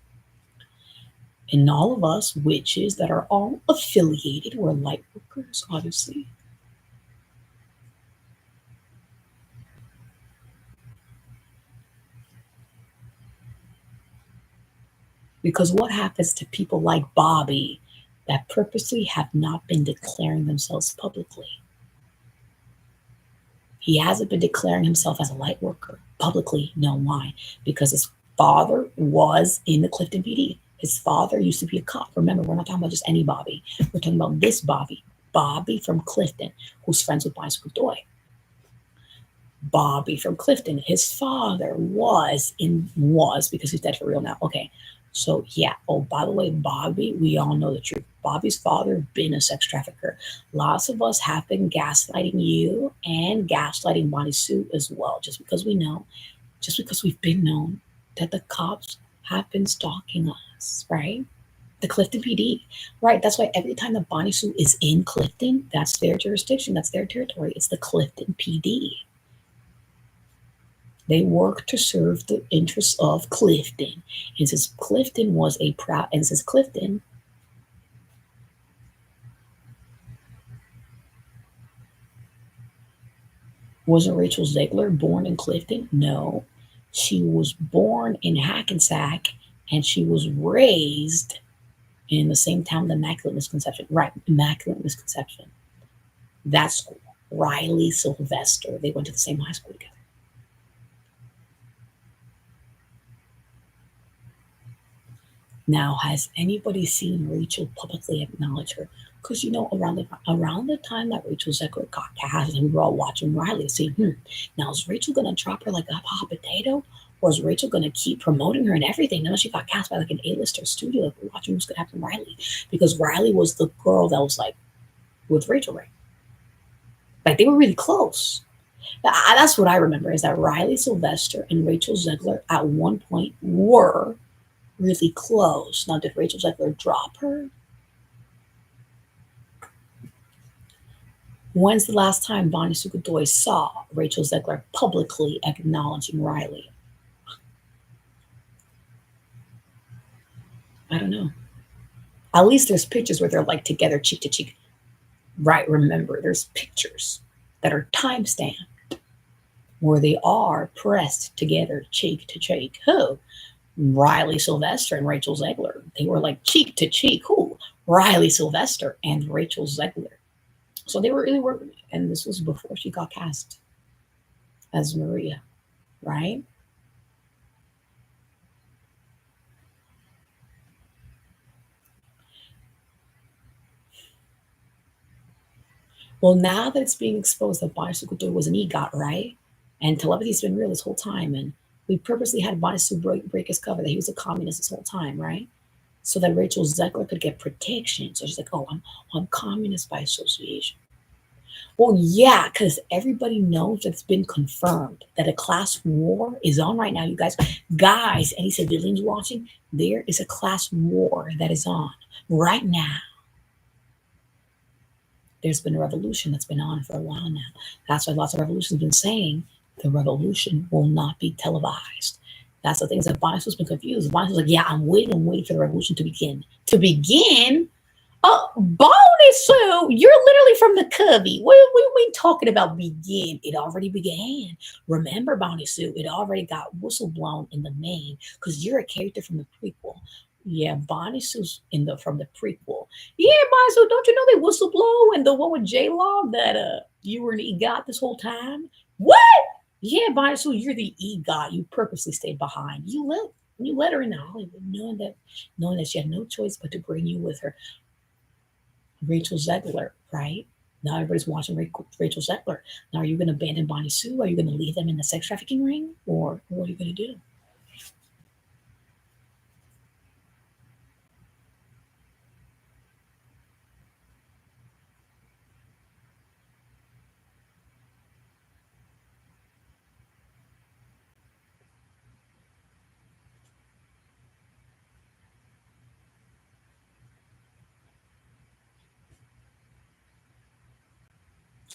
And all of us witches that are all affiliated, we're light workers, obviously. Because what happens to people like Bobby that purposely have not been declaring themselves publicly? He hasn't been declaring himself as a light worker publicly. No, why? Because his father was in the Clifton PD. His father used to be a cop. Remember, we're not talking about just any Bobby. We're talking about this Bobby, Bobby from Clifton, who's friends with Bicycle Doy. Bobby from Clifton. His father was because he's dead for real now. Okay, so yeah. Oh, by the way, Bobby, we all know the truth. Bobby's father been a sex trafficker. Lots of us have been gaslighting you and gaslighting Bonnie Sue as well, just because we know, just because we've been known that the cops have been stalking us, right? The Clifton PD, right? That's why every time the Bonnie Sue is in Clifton, that's their jurisdiction, that's their territory. It's the Clifton PD. They work to serve the interests of Clifton. And since Clifton Wasn't Rachel Zegler born in Clifton? No. She was born in Hackensack and she was raised in the same town, the Immaculate Misconception. Right, Immaculate Misconception. That school. Riley Sylvester. They went to the same high school together. Now, has anybody seen Rachel publicly acknowledge her? Because around the time that Rachel Zegler got cast, and we were all watching Riley, see, now is Rachel gonna drop her like a hot potato, or is Rachel gonna keep promoting her and everything? Now she got cast by like an A-lister studio. Like we're watching what's gonna happen to Riley, because Riley was the girl that was like with Rachel, right? Like they were really close. That's what I remember is that Riley Sylvester and Rachel Zegler at one point were really close. Now, did Rachel Zegler drop her? When's the last time Bonnie Sugadoy saw Rachel Zegler publicly acknowledging Riley? I don't know. At least there's pictures where they're like together, cheek to cheek. Right, remember, there's pictures that are time stamped where they are pressed together, cheek to cheek. Who? Riley Sylvester and Rachel Zegler. They were like cheek to cheek. Who? Riley Sylvester and Rachel Zegler. So they were really working. And this was before she got cast as Maria, right? Well, now that it's being exposed that Bonnie Sugadoy was an EGOT, right? And telepathy's been real this whole time. And we purposely had Bonnie break his cover that he was a communist this whole time, right? So that Rachel Zegler could get protection. So she's like, oh, I'm communist by association. Well, yeah, because everybody knows that it's been confirmed that a class war is on right now, you guys. Guys, any civilians watching, there is a class war that is on right now. There's been a revolution that's been on for a while now. That's why lots of revolutions have been saying the revolution will not be televised. That's the thing is that Bonnie has been confused. Bonnie was like, yeah, I'm waiting for the revolution to begin. To begin? Oh, Bonnie Sue, you're literally from the Covey. We talking about begin. It already began. Remember, Bonnie Sue, it already got whistleblown in the main because you're a character from the prequel. Yeah, Bonnie Sue's from the prequel. Yeah, Bonnie Sue, don't you know they whistleblow and the one with J Law that you were an EGOT this whole time? What? Yeah, Bonnie Sue, you're the EGOT. You purposely stayed behind. You let her into Hollywood, knowing that she had no choice but to bring you with her. Rachel Zegler, right? Now everybody's watching Rachel Zegler. Now, are you going to abandon Bonnie Sue? Are you going to leave them in the sex trafficking ring? Or what are you going to do?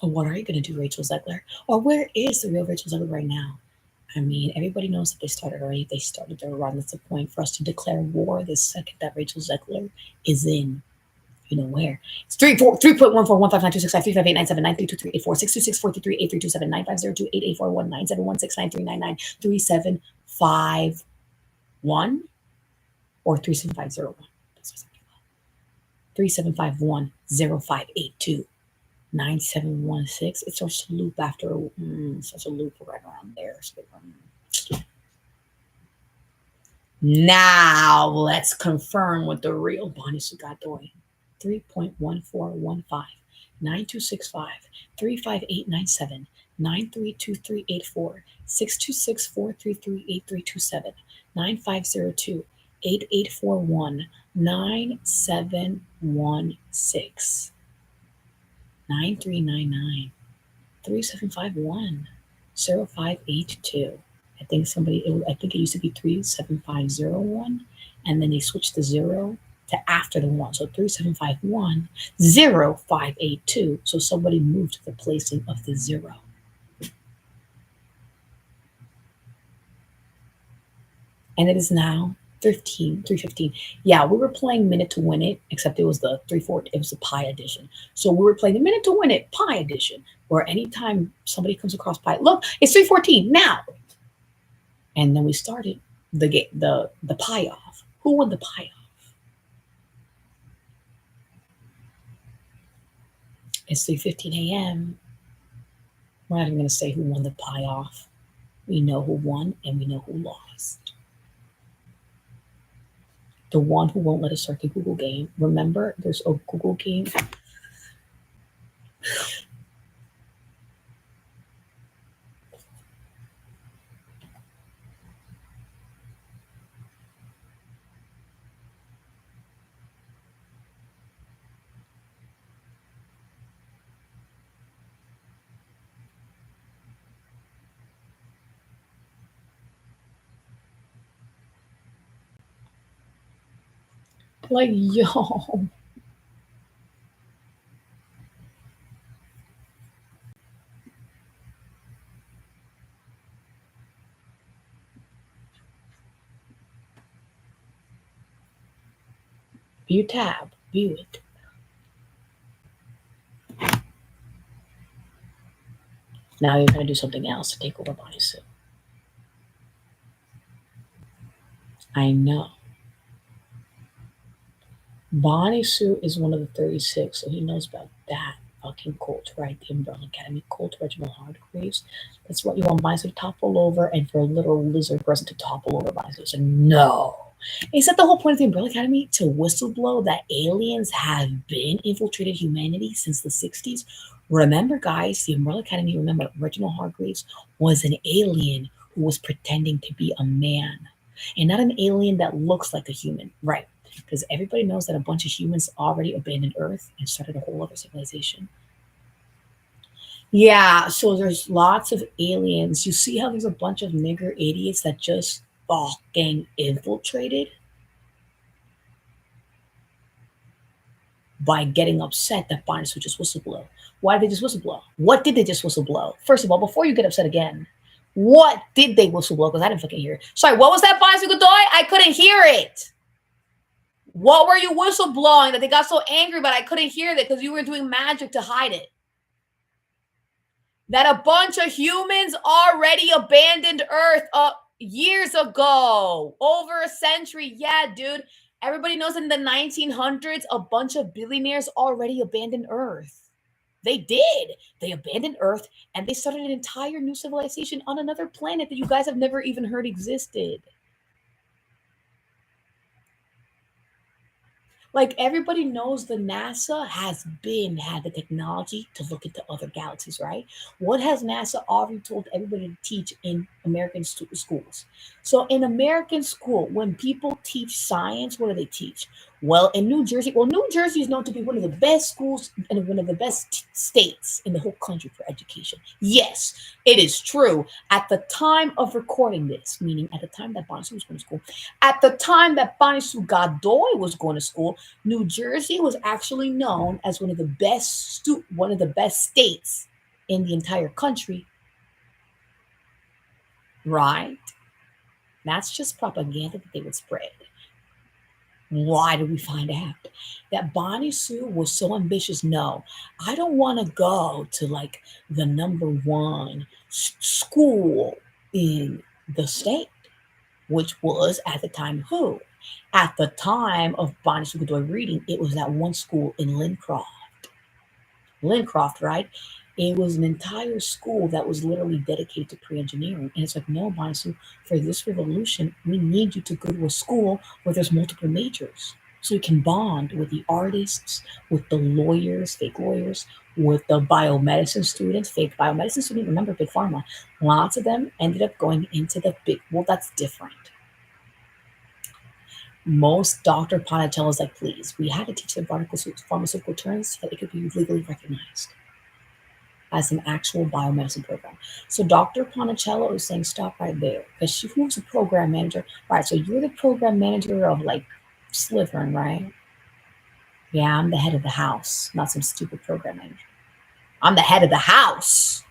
Or what are you going to do, Rachel Zegler? Or where is the real Rachel Zegler right now? I mean, everybody knows that they started already. They started their run. That's the point for us to declare war the second that Rachel Zegler is in. You know where? It's 375-1. Or 3750. 3751-0582. 9716. It starts to loop after such a loop right around there. Now let's confirm with the real Bonnie Sugadoy. 3.1415 9265 35897 932384 626 433 8327 9502 8841 9716 9399 3751 0582. I think it used to be 37501, and then they switched the 0 to after the 1. So 3751 0582. So somebody moved the placing of the 0. And it is now 315. Yeah, we were playing Minute to Win It, except it was the 3/4, it was the Pi edition. So we were playing the Minute to Win It Pi edition, where anytime somebody comes across Pi, look, it's 314 now. And then we started the Pi off. Who won the Pi off? It's 3:15 a.m. We're not even gonna say who won the Pi off. We know who won and we know who lost. The one who won't let us start the Google game. Remember, there's a Google game. Like, yo. View tab. View it. Now you're going to do something else to take over bodysuit. I know. Bodysuit is one of the 36, so he knows about that fucking cult, right? The Umbrella Academy cult, Reginald Hardgraves. That's what you want Bodysuit to topple over, and for a little lizard person to topple over Bodysuit. So no. Is that the whole point of the Umbrella Academy? To whistleblow that aliens have been infiltrated humanity since the 60s? Remember, guys, the Umbrella Academy, remember, Reginald Hargreaves was an alien who was pretending to be a man. And not an alien that looks like a human, right? Because everybody knows that a bunch of humans already abandoned Earth and started a whole other civilization. Yeah, so there's lots of aliens. You see how there's a bunch of nigger idiots that just fucking infiltrated by getting upset that Binance would just whistleblow. Why did they just whistleblow? What did they just whistleblow? First of all, before you get upset again, what did they whistleblow? Because I didn't fucking hear it. Sorry, what was that, Binance Godoy? I couldn't hear it. What were you whistleblowing that they got so angry about? I couldn't hear that because you were doing magic to hide it. That a bunch of humans already abandoned Earth years ago, over a century. Yeah, dude. Everybody knows in the 1900s, a bunch of billionaires already abandoned Earth. They did. They abandoned Earth and they started an entire new civilization on another planet that you guys have never even heard existed. Like everybody knows the NASA has had the technology to look into other galaxies, right? What has NASA already told everybody to teach in American schools? So in American school, when people teach science, what do they teach? Well, in New Jersey, New Jersey is known to be one of the best schools and one of the best states in the whole country for education. Yes, it is true. At the time of recording this, meaning at the time that Bonsu was going to school, at the time that Bonsu Godoy was going to school, New Jersey was actually known as one of the best states in the entire country. Right? That's just propaganda that they would spread. Why did we find out that Bonnie Sue was so ambitious? No, I don't want to go to like the number one school in the state, which was at the time who? At the time of Bonnie Sue Godoy reading, it was that one school in Lincroft. Lincroft, right? It was an entire school that was literally dedicated to pre-engineering. And it's like, no, Bonnie Sue, for this revolution, we need you to go to a school where there's multiple majors. So you can bond with the artists, with the lawyers, fake lawyers, with the biomedicine students, fake biomedicine students. Remember, Big Pharma. Lots of them ended up going into the big, well, that's different. Most Dr. Ponatello's like, please, we had to teach them pharmaceutical terms so that it could be legally recognized as an actual biomedicine program. So Dr. Ponticello is saying, stop right there. Because who's the program manager? Right, so you're the program manager of like Slytherin, right? Yeah, I'm the head of the house, not some stupid program manager. I'm the head of the house.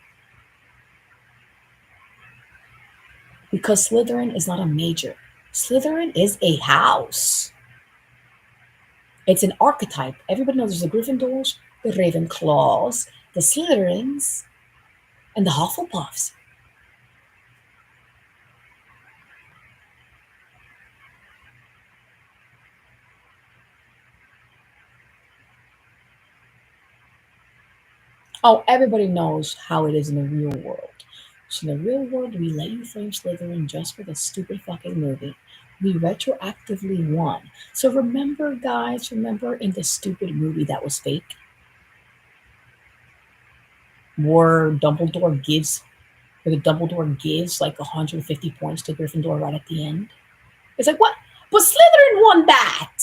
Because Slytherin is not a major. Slytherin is a house. It's an archetype. Everybody knows there's the Gryffindors, the Ravenclaws, the Slytherins, and the Hufflepuffs. Oh, everybody knows how it is in the real world. So in the real world, we let you frame Slytherin just for the stupid fucking movie. We retroactively won. So remember, guys, remember in the stupid movie that was fake? Where where the Dumbledore gives like 150 points to Gryffindor right at the end. It's like, what? But Slytherin won that!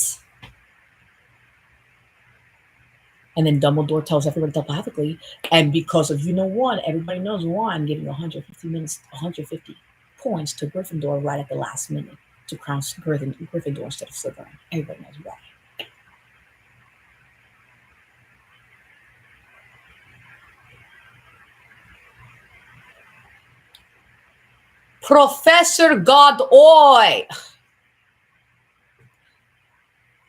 And then Dumbledore tells everybody telepathically, and because of you know what, everybody knows why I'm giving 150 points to Gryffindor right at the last minute to crown Gryffindor instead of Slytherin. Everybody knows why. Professor Godoy,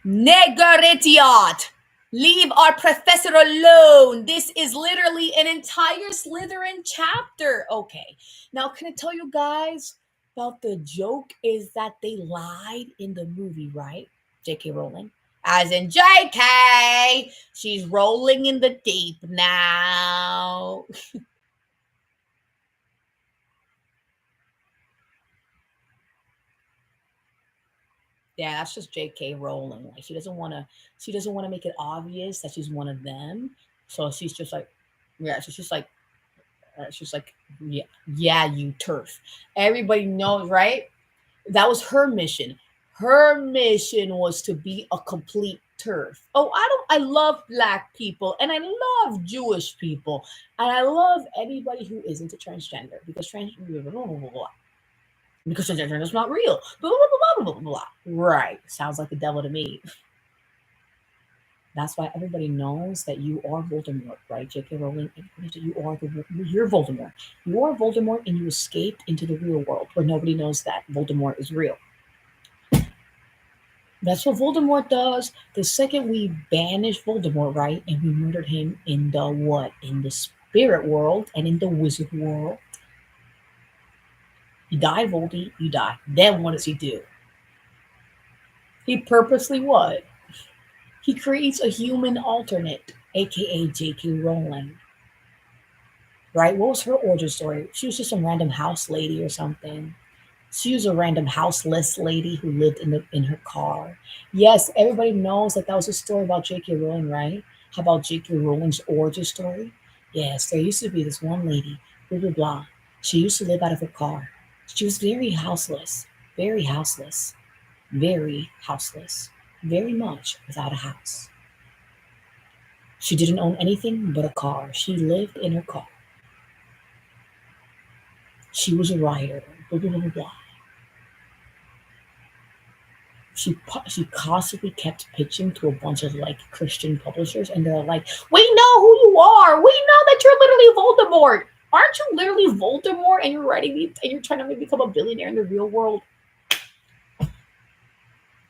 Negaritiot, leave our professor alone. This is literally an entire Slytherin chapter. Okay, now can I tell you guys about the joke is that they lied in the movie, right? J.K. Rowling. As in J.K. She's rolling in the deep now. Yeah, that's just J.K. Rowling. Like she doesn't want to make it obvious that she's one of them. So she's just like, yeah, she's like, yeah, yeah, you turf. Everybody knows, right? That was her mission. Her mission was to be a complete turf. Oh, I love black people and I love Jewish people and I love anybody who isn't a transgender because transgender is not real. Blah, blah, blah, blah, blah, blah, blah. Right. Sounds like the devil to me. That's why everybody knows that you are Voldemort, right? J.K. Rowling, you're Voldemort. You are Voldemort and you escaped into the real world where nobody knows that Voldemort is real. That's what Voldemort does. The second we banish Voldemort, right, and we murdered him in the what? In the spirit world and in the wizard world. You die, Voldy, you die. Then what does he do? He purposely what? He creates a human alternate, aka J.K. Rowling. Right? What was her origin story? She was just some random house lady or something. She was a random houseless lady who lived in her car. Yes, everybody knows that was a story about J.K. Rowling, right? How about J.K. Rowling's origin story? Yes, there used to be this one lady, blah blah blah. She used to live out of her car. She was very houseless, very houseless, very houseless, very much without a house. She didn't own anything but a car. She lived in her car. She was a writer. Blah blah blah blah. Blah. She constantly kept pitching to a bunch of like Christian publishers, and they're like, "We know who you are. We know that you're literally Voldemort. Aren't you literally Voldemort? And you're writing these, and you're trying to become a billionaire in the real world."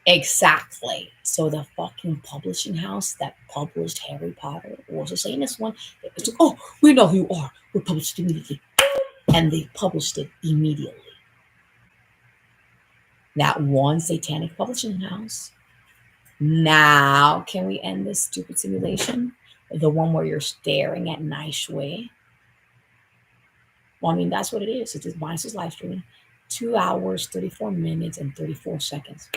Exactly. So the fucking publishing house that published Harry Potter was also saying this one. It's like, "Oh, we know who you are. We'll publish it immediately," and they published it immediately. That one satanic publishing house. Now, can we end this stupid simulation? The one where you're staring at night Shui. Well, I mean, that's what it is. It's just minus live streaming. 2 hours, 34 minutes, and 34 seconds.